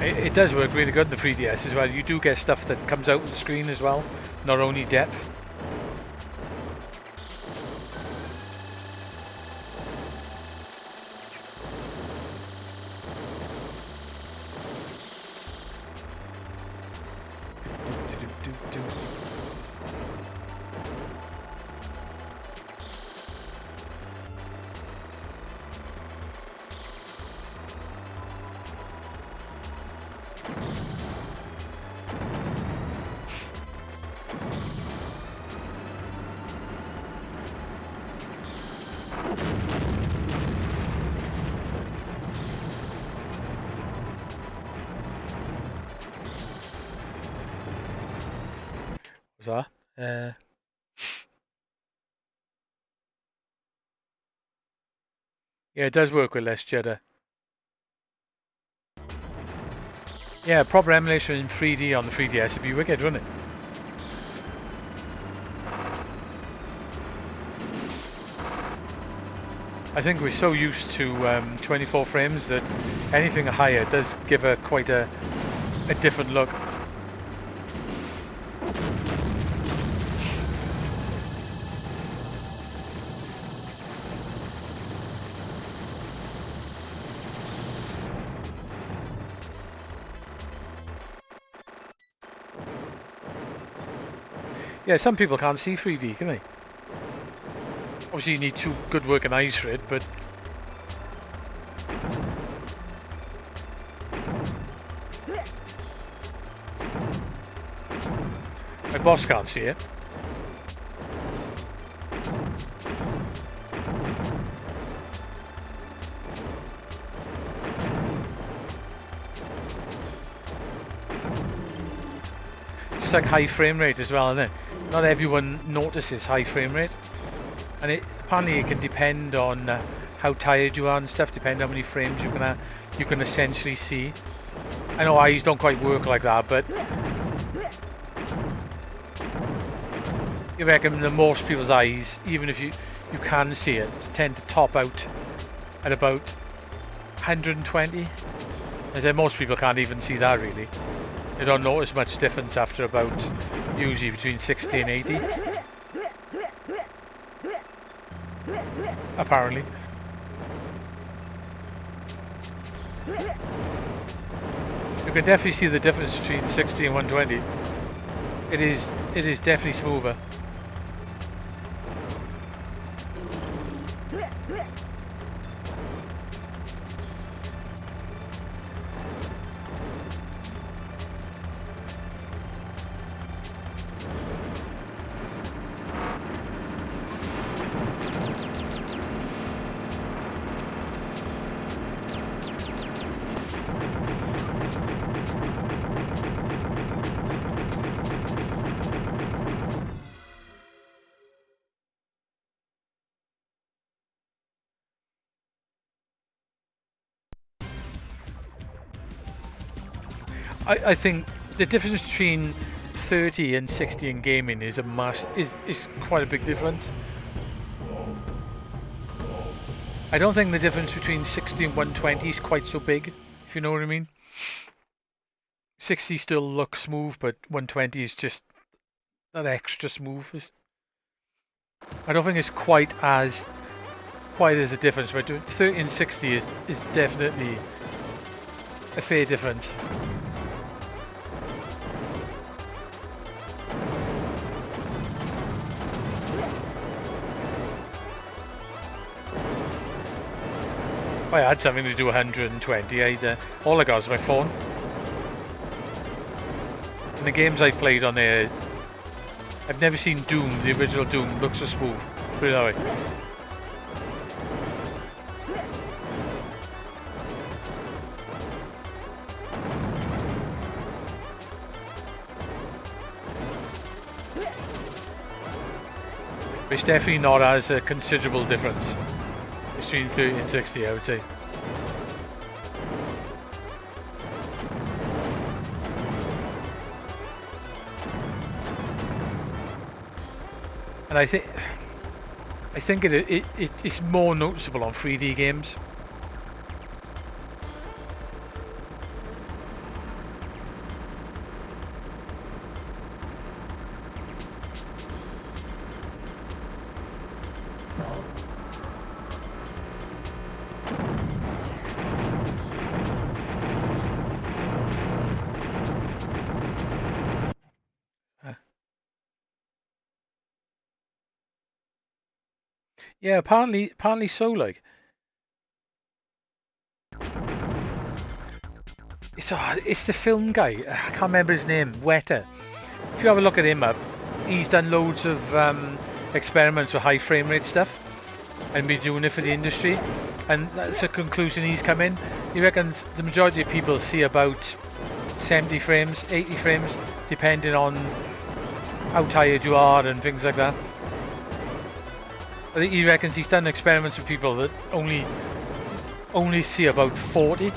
It does work really good in the 3DS as well. You do get stuff that comes out on the screen as well, not only depth. that. Yeah, it does work with less jitter. Yeah, proper emulation in 3D on the 3DS would be wicked, wouldn't it? I think we're so used to 24 frames that anything higher does give quite a different look. Yeah, some people can't see 3D, can they? Obviously you need two good working eyes for it, but my boss can't see it. Just like high frame rate as well, isn't it? Not everyone notices high frame rate, and apparently it can depend on how tired you are and stuff, depending on how many frames you can essentially see. I know eyes don't quite work like that, but you reckon that most people's eyes, even if you can see it, tend to top out at about 120. As I say, most people can't even see that really. They don't notice much difference after about usually between 60 and 80. Apparently. You can definitely see the difference between 60 and 120. It is definitely smoother. I think the difference between 30 and 60 in gaming is quite a big difference. I don't think the difference between 60 and 120 is quite so big, if you know what I mean. 60 still looks smooth, but 120 is just that extra smooth. I don't think it's quite as a difference, but 30 and 60 is definitely a fair difference. If I had something to do 120, all I got was my phone. And the games I played on there, I've never seen Doom, the original Doom, look so smooth. Put it that way. It's definitely not as a considerable difference between 30 and 60, I would say. And I think it's more noticeable on 3D games. Yeah, apparently so, like. It's the film guy, I can't remember his name, Weta. If you have a look at him up, he's done loads of experiments with high frame rate stuff and been doing it for the industry, and that's a conclusion he's come in. He reckons the majority of people see about 70 frames, 80 frames, depending on how tired you are and things like that. I think he reckons he's done experiments with people that only see about 40.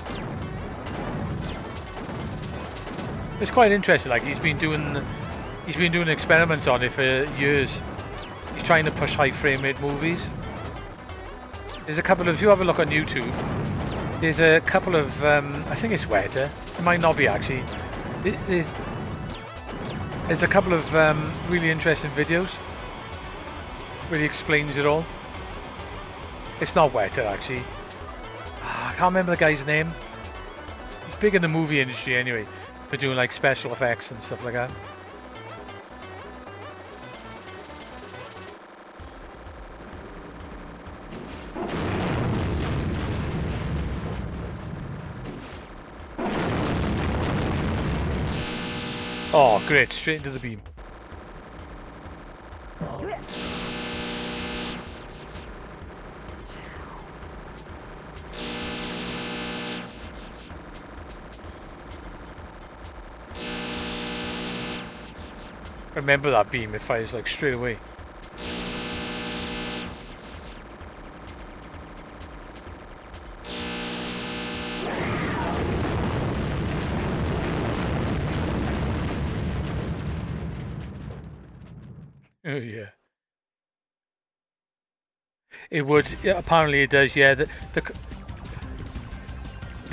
It's quite interesting. Like he's been doing experiments on it for years. He's trying to push high frame rate movies. There's a couple of, if you have a look on YouTube, there's a couple of, I think it's Weta. It might not be actually. There's a couple of really interesting videos where he explains it all. It's not Weta actually. I can't remember the guy's name. He's big in the movie industry anyway, for doing like special effects and stuff like that. Oh, great, straight into the beam. Remember that beam, it fires like straight away. Oh yeah. It would, yeah, apparently it does, yeah. The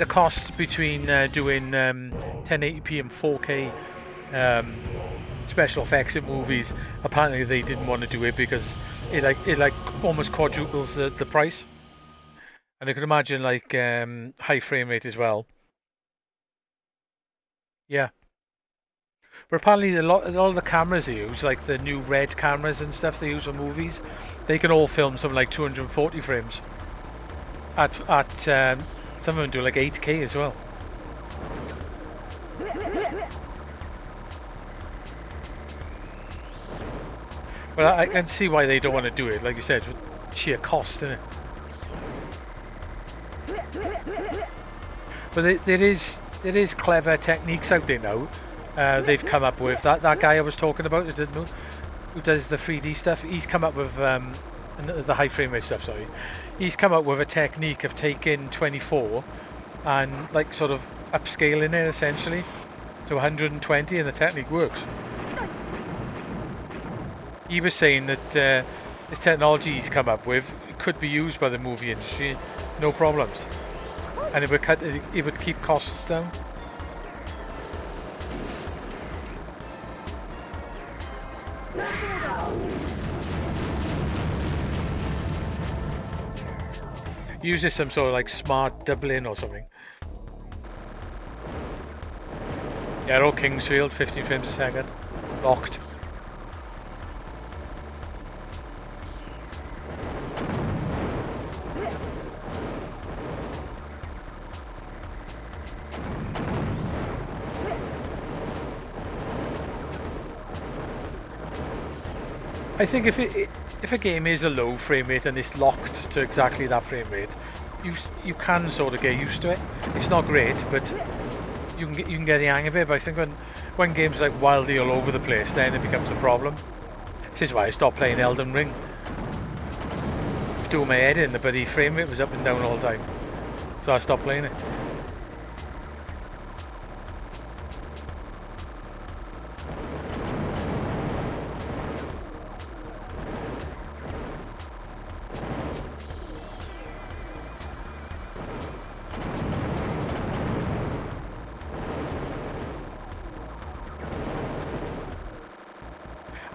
cost between doing 1080p and 4K special effects in movies, apparently they didn't want to do it because it almost quadruples the price. And I could imagine like high frame rate as well. Yeah. But apparently a lot of the cameras they use, like the new red cameras and stuff they use for movies, they can all film something like 240 frames. Some of them do like 8K as well. But I can see why they don't want to do it, like you said, with sheer cost, isn't it? But there is clever techniques out there now. They've come up with that guy I was talking about, who does the 3D stuff. He's come up with the high frame rate stuff. Sorry, he's come up with a technique of taking 24 and like sort of upscaling it essentially to 120, and the technique works. He was saying that this technology he's come up with could be used by the movie industry, no problems, and it would keep costs down. Use this some sort of like smart doubling or something. Aero Kingsfield, 15 frames a second, locked. I think if a game is a low frame rate and it's locked to exactly that frame rate, you can sort of get used to it. It's not great, but you can get the hang of it. But I think when games like wildly all over the place, then it becomes a problem. This is why I stopped playing Elden Ring. I was doing my head in, the bloody frame rate was up and down all the time, so I stopped playing it.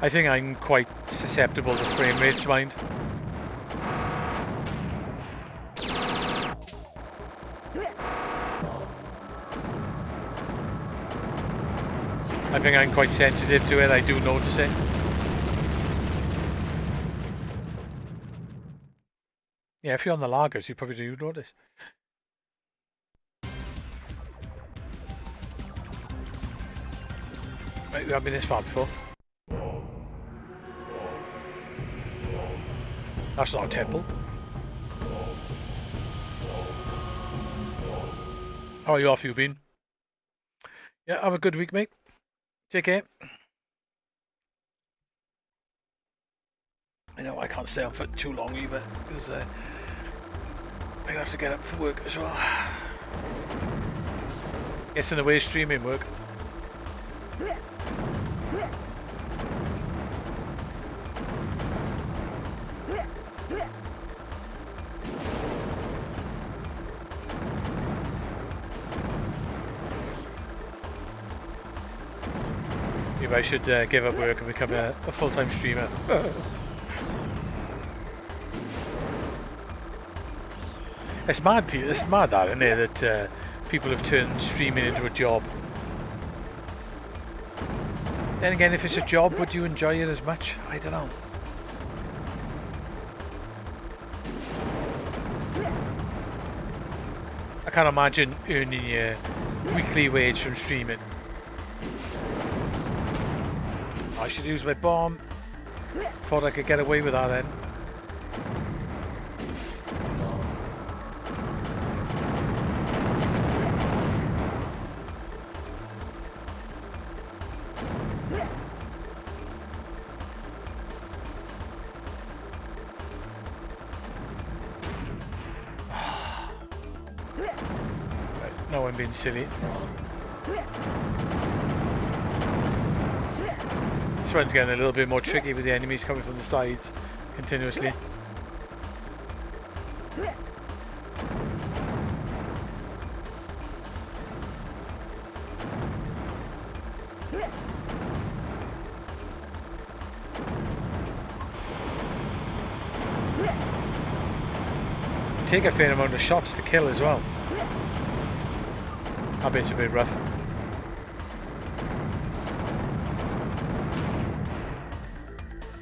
I think I'm quite susceptible to frame rates, mind. I think I'm quite sensitive to it, I do notice it. Yeah, if you're on the lagers, you probably do notice. Right, we haven't been this far before. That's not a temple. How are you off, you been? Yeah, have a good week, mate. Take care. I know I can't stay on for too long either, because I have to get up for work as well. It's in a way streaming work. Maybe I should give up work and become a full-time streamer. It's mad, it's mad that, isn't it, that people have turned streaming into a job. Then again, if it's a job, would you enjoy it as much? I don't know. I can't imagine earning your weekly wage from streaming. I should use my bomb. Thought I could get away with that then. No, I'm being silly. This one's getting a little bit more tricky with the enemies coming from the sides continuously. Take a fair amount of shots to kill as well. That bit's a bit rough.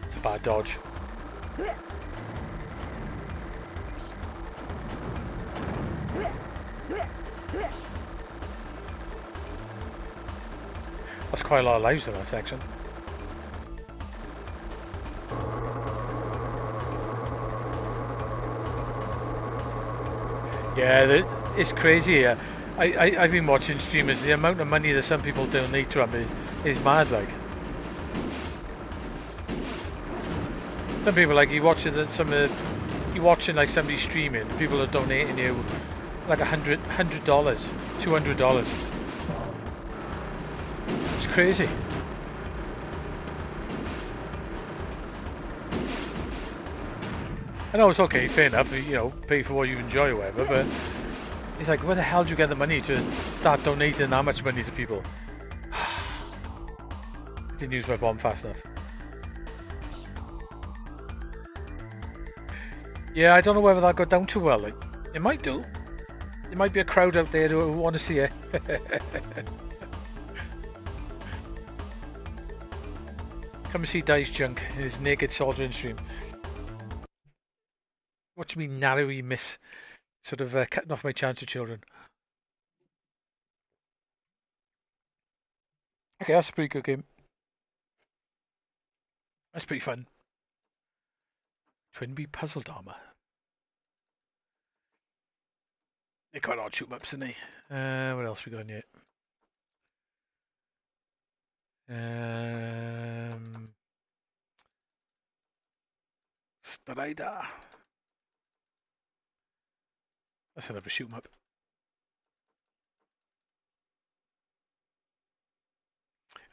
It's a bad dodge. That's quite a lot of lives in that section. Yeah, it's crazy. I've been watching streamers. The amount of money that some people donate to them is mad. Like, some people, like, you watching like somebody streaming. People are donating you like $100, $200. It's crazy. I know it's okay, fair enough, you know, pay for what you enjoy or whatever, but it's like, where the hell do you get the money to start donating that much money to people? I didn't use my bomb fast enough. Yeah, I don't know whether that got down too well. Like, it might do. There might be a crowd out there who want to see it. Come and see Dice Junk in his naked soldering stream. Watch me narrowly miss, sort of cutting off my chance of children. Okay, that's a pretty good game. That's pretty fun. Twin Bee Puzzle Dharma. They're quite odd shoot ups, aren't they? What else we got in yet? Strider. That's another shoot 'em up.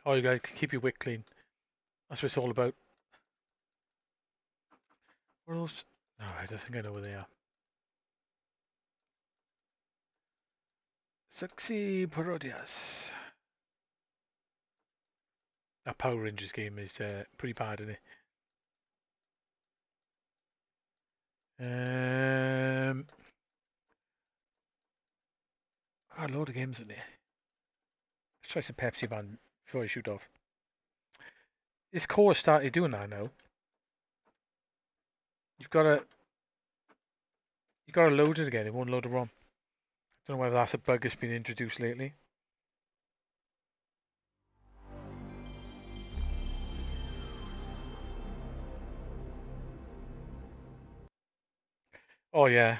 Oh, you gotta keep your wick clean. That's what it's all about. What else? Alright, I think I know where they are. Suxy Parodias. That Power Rangers game is pretty bad, isn't it? A load of games in there. Let's try some Pepsi Man before I shoot off. This core started doing that now. You've got to load it again. It won't load the ROM. Don't know whether that's a bug that's been introduced lately. Oh yeah,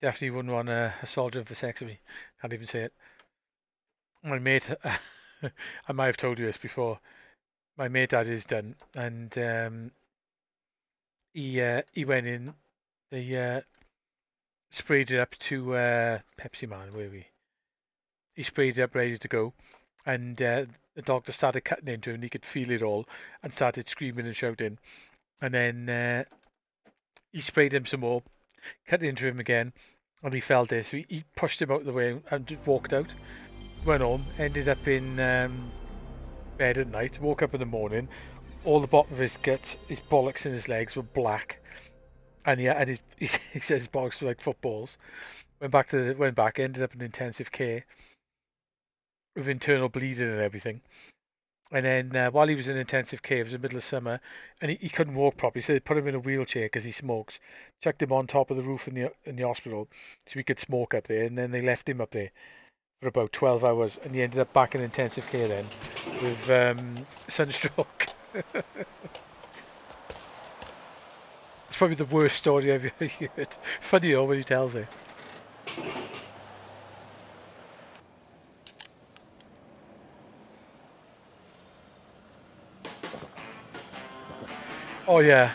definitely wouldn't want a soldier for sex with me. Can't even say it. My mate, I might have told you this before. My mate had his done, and he went in. They sprayed it up to Pepsi Man. Where we? He sprayed it up, ready to go, and the doctor started cutting into him. And he could feel it all, and started screaming and shouting. And then he sprayed him some more, cut into him again, and he felt it. So he pushed him out of the way and walked out. Went home, ended up in bed at night. Woke up in the morning. All the bottom of his guts, his bollocks and his legs were black, and he said his bollocks were like footballs. Went back, ended up in intensive care with internal bleeding and everything. And then while he was in intensive care, it was the middle of summer, and he couldn't walk properly, so they put him in a wheelchair because he smokes. Chucked him on top of the roof in the hospital so he could smoke up there, and then they left him up there for about 12 hours, and he ended up back in intensive care then with sunstroke. It's probably the worst story I've ever heard. Funny though when he tells it. Oh yeah.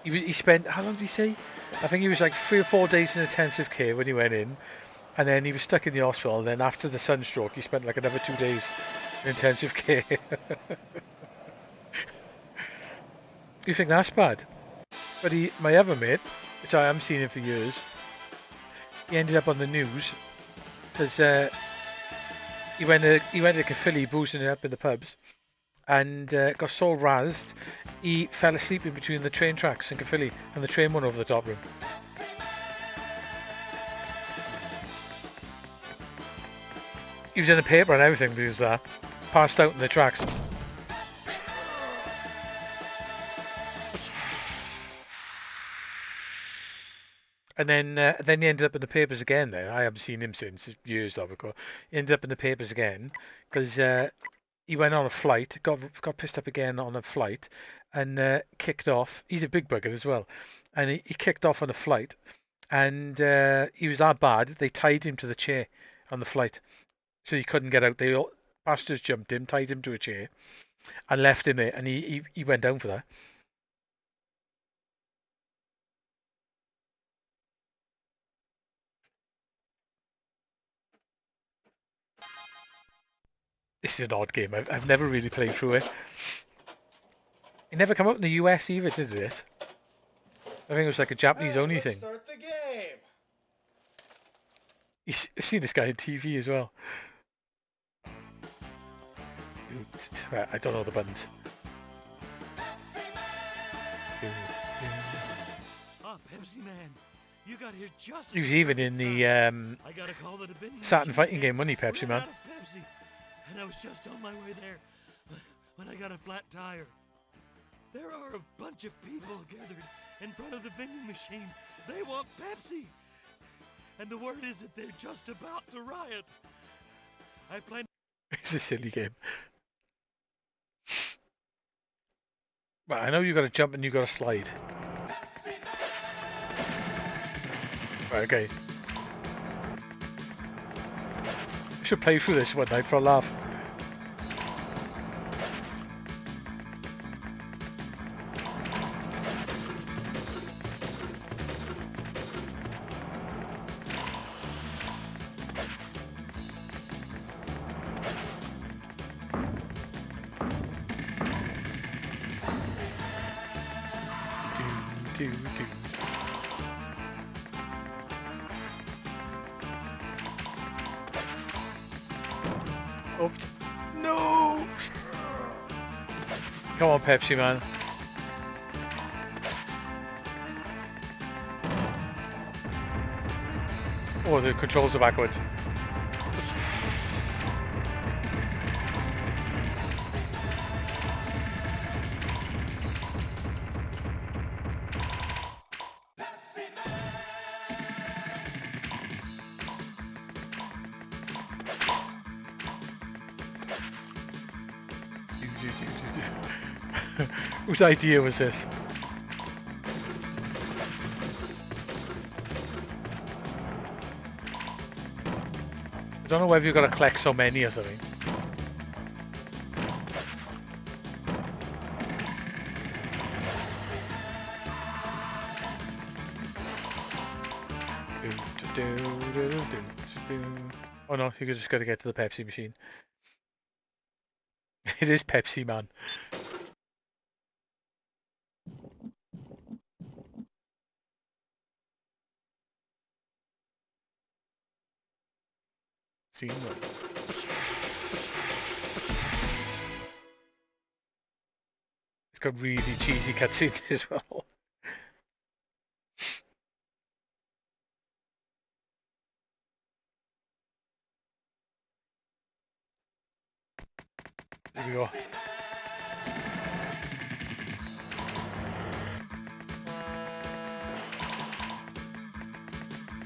He spent, how long did he say? I think he was like 3 or 4 days in intensive care when he went in, and then he was stuck in the hospital. And then after the sunstroke, he spent like another 2 days in intensive care. You think that's bad? But my other mate, which I haven't seen him for years, he ended up on the news because he went to Caerphilly boozing it up in the pubs, and got so razzed he fell asleep in between the train tracks in Caerphilly, and the train went over the top of him. He was in the paper and everything because passed out in the tracks. And then he ended up in the papers again. There, I haven't seen him since years. Of course, he ended up in the papers again because he went on a flight, got pissed up again on a flight, and kicked off. He's a big bugger as well, and he kicked off on a flight, and he was that bad. They tied him to the chair on the flight, so he couldn't get out. Passengers jumped him, tied him to a chair, and left him there, and he went down for that. This is an odd game. I've never really played through it. It never came out in the US either, did it? I think it was like a Japanese only thing. Start the game. I've seen this guy on TV as well. I don't know the buttons. Ah, Pepsi Man. You got here just He was even in the Saturn fighting game, wasn't he, Pepsi Man? Pepsi, and I was just on my way there when I got a flat tire. There are a bunch of people gathered in front of the vending machine. They want Pepsi. And the word is that they're just about to riot. I plan. It's a silly game. Right, I know you got to jump and you got to slide. Right, okay. I should play through this one night for a laugh. Oops. No! Come on, Pepsi Man. Oh, the controls are backwards. Whose idea was this? I don't know whether you've got to collect so many or something. Oh no, you just got to get to the Pepsi machine. It is Pepsi Man. Scene 1. It's got really cheesy cutscenes as well. There we go.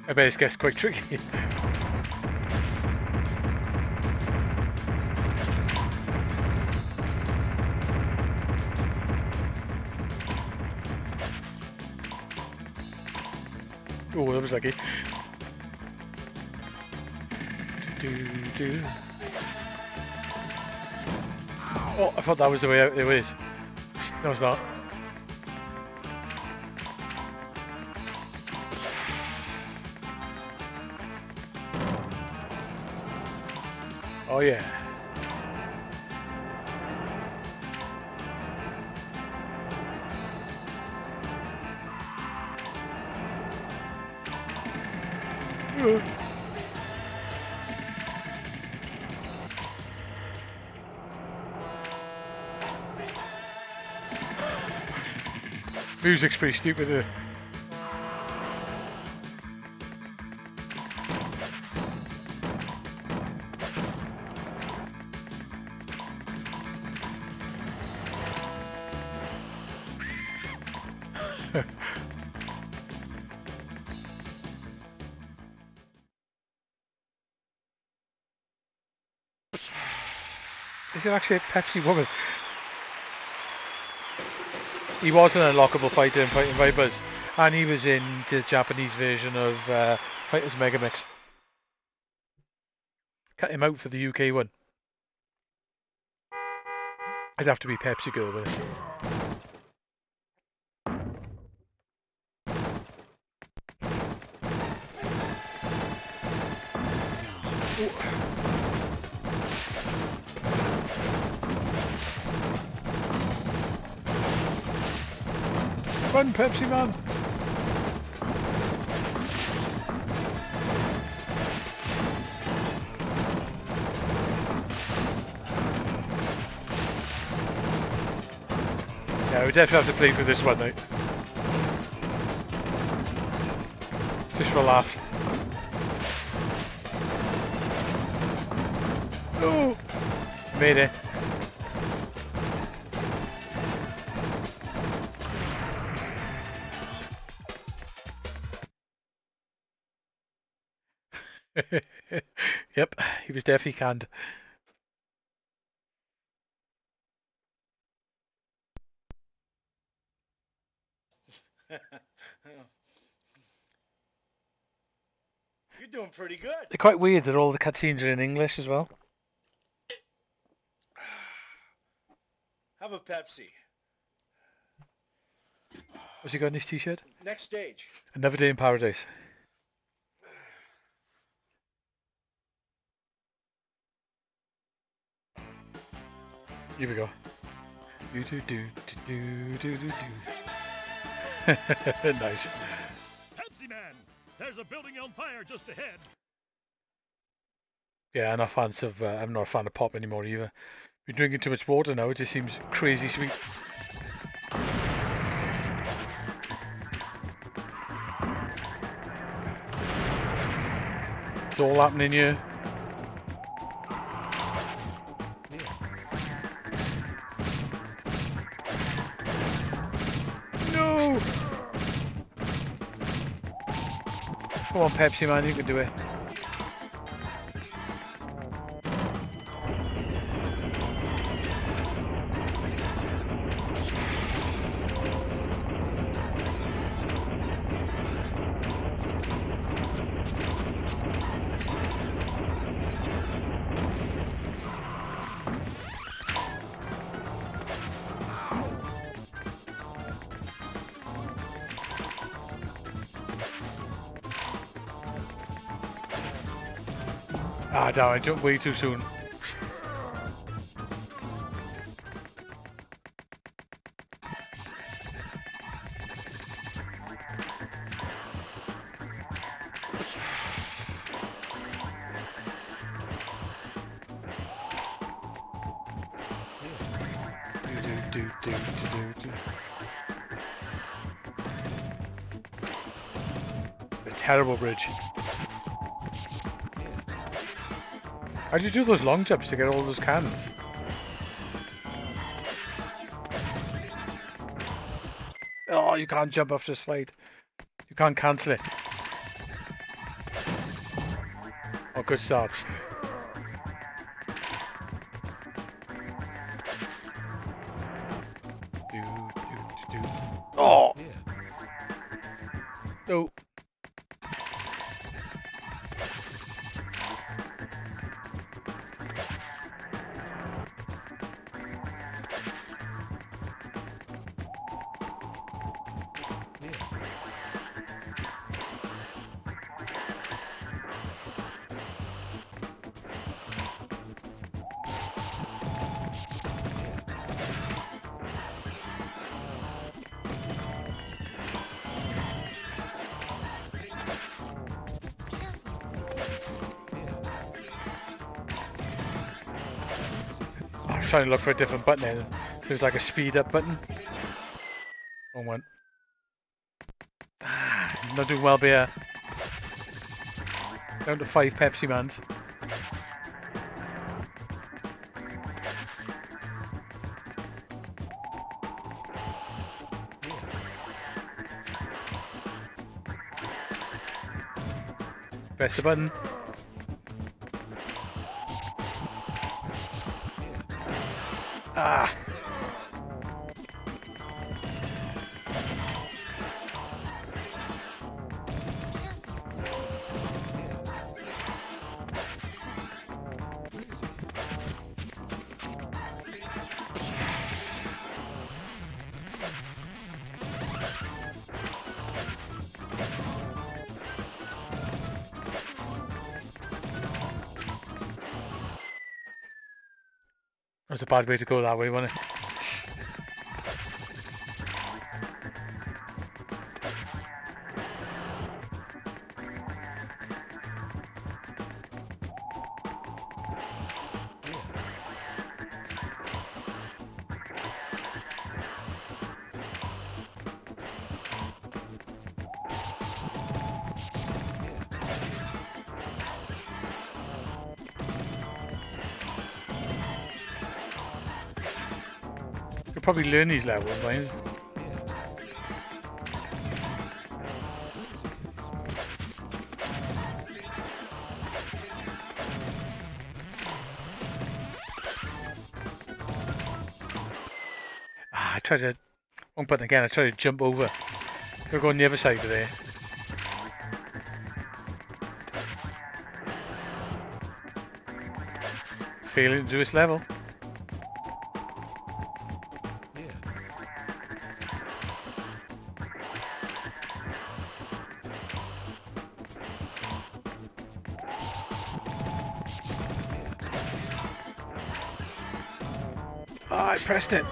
I bet it gets quite tricky. Oh, that was lucky. Oh, I thought that was the way out. It was. No, it's not. Oh yeah. Music's pretty stupid. Is it actually a Pepsi woman? He was an unlockable fighter in Fighting Vipers, and he was in the Japanese version of Fighters Megamix. Cut him out for the UK one. I'd have to be Pepsi Girl with it. Run, Pepsi Man! Yeah, we definitely have to play through this one now. Just for a laugh. Oh! Made it. Yep, he was definitely canned. You're doing pretty good. They're quite weird that all the cutscenes are in English as well. Have a Pepsi. What's he got in his t-shirt? Next stage. Another Day in Paradise. Here we go. Do do do do do do do. Nice. Pepsi Man, there's a building on fire just ahead. Yeah, I'm not fans of. I'm not a fan of pop anymore either. You're drinking too much water now. It just seems crazy sweet. It's all happening here. No! Come on, Pepsi Man, you can do it. Ah, damn, I jumped way too soon. A terrible bridge. How'd you do those long jumps to get all those cans? Oh, you can't jump off the slide. You can't cancel it. Oh, good start. Oh! No. I was trying to look for a different button there. It was like a speed up button. Wrong one. Not doing well, beer. Down to 5 Pepsi Mans. Press the button. Ah! That was a bad way to go that way, wasn't it? Could probably learn these levels, right? I tried to, wrong button again, I tried to jump over. We'll go on the other side of there. Failing to do this level. I pressed it.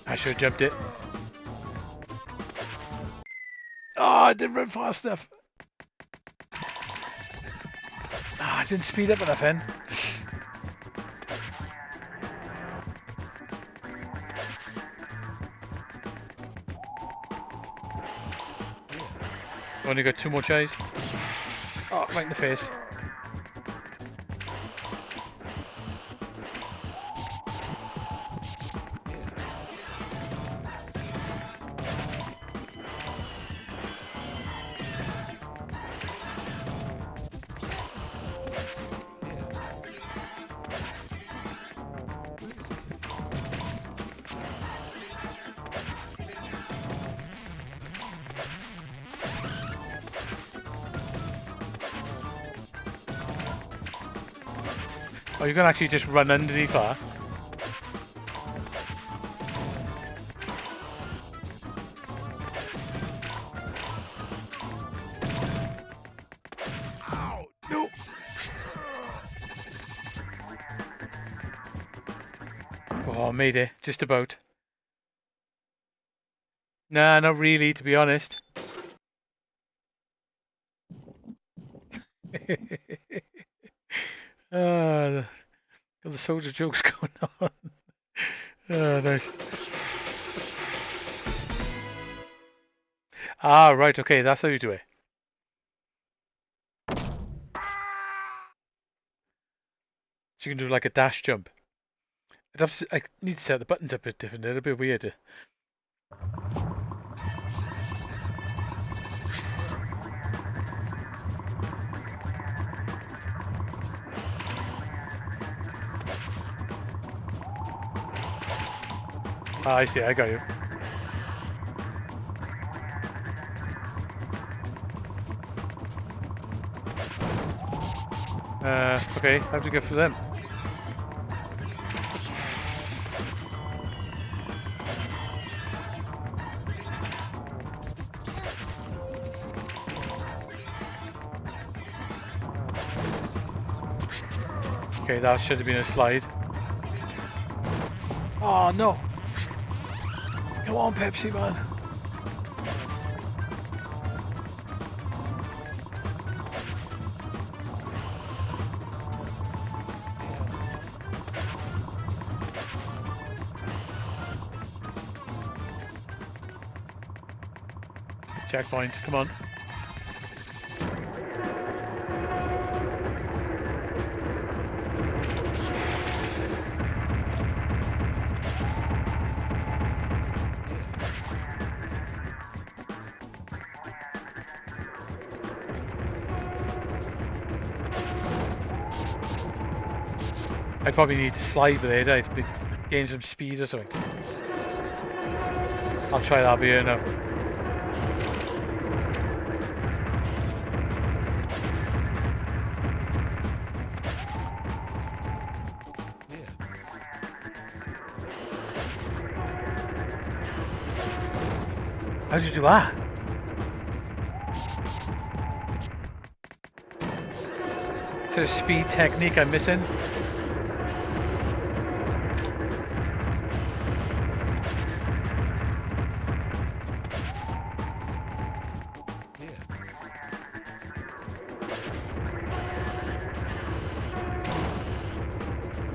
I should have jumped it. Oh, I didn't run fast enough. I didn't speed up enough then. Only got 2 more tries. Oh, right in the face. Oh, you can actually just run underneath that. Ow! No! Oh, made it. Just about. Nah, not really, to be honest. Got the soldier jokes going on. Oh, nice. Ah, right, okay, that's how you do it. So you can do like a dash jump. I need to set the buttons up a bit different. They're a bit weird. Ah, I see, I got you. Okay, how to get through them? Okay, that should have been a slide. Oh no! Come on, Pepsi man! Checkpoint, come on. I probably need to slide with it, to gain some speed or something. I'll try that here now. How'd you do that? Is there a speed technique I'm missing?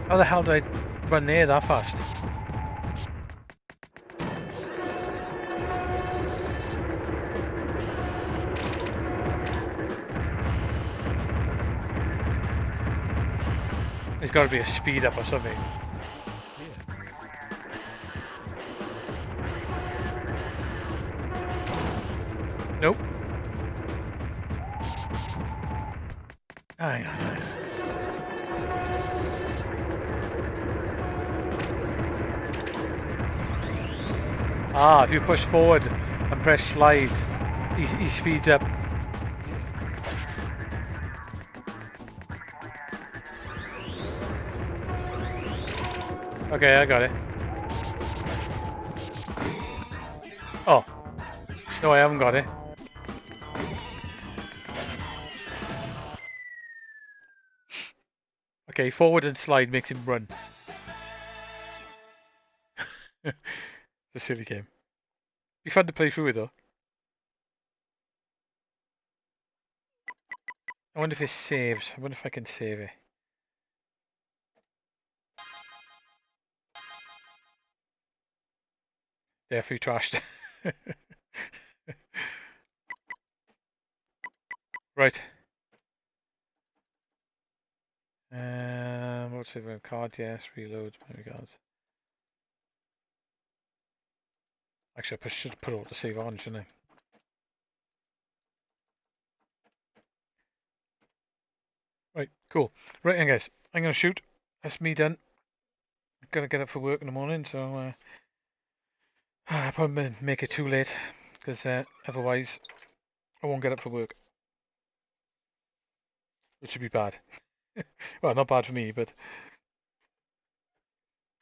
How the hell did I run there that fast? There's got to be a speed up or something. Nope. Hang on. Ah, if you push forward and press slide, he speeds up. Okay, I got it. Oh. No, I haven't got it. Okay, forward and slide makes him run. It's a silly game. Be fun to play through it though. I wonder if it saves. I wonder if I can save it. Definitely trashed. Right. What's it? Card, yes. Reload. There we go. Actually, I should put all the save on, shouldn't I? Right, cool. Right then, guys. I'm going to shoot. That's me done. Got to get up for work in the morning, so I probably make it too late, because otherwise I won't get up for work, which would be bad. Well, not bad for me, but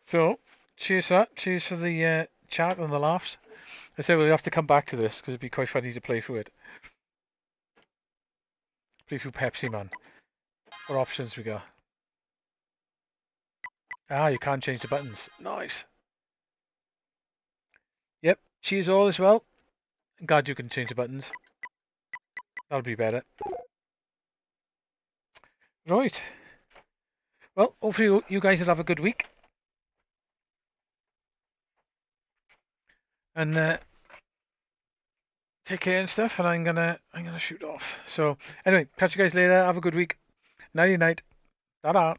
so cheers for that. Cheers for the chat and the laughs. I say we'll have to come back to this because it'd be quite funny to play through it. Play through Pepsi Man. What options we got? Ah, you can't change the buttons. Nice. Yep. Cheers all as well. Glad you can change the buttons. That'll be better. Right. Well, hopefully you guys will have a good week. And take care and stuff. And I'm gonna shoot off. So anyway, catch you guys later. Have a good week. Nighty night. Ta-da.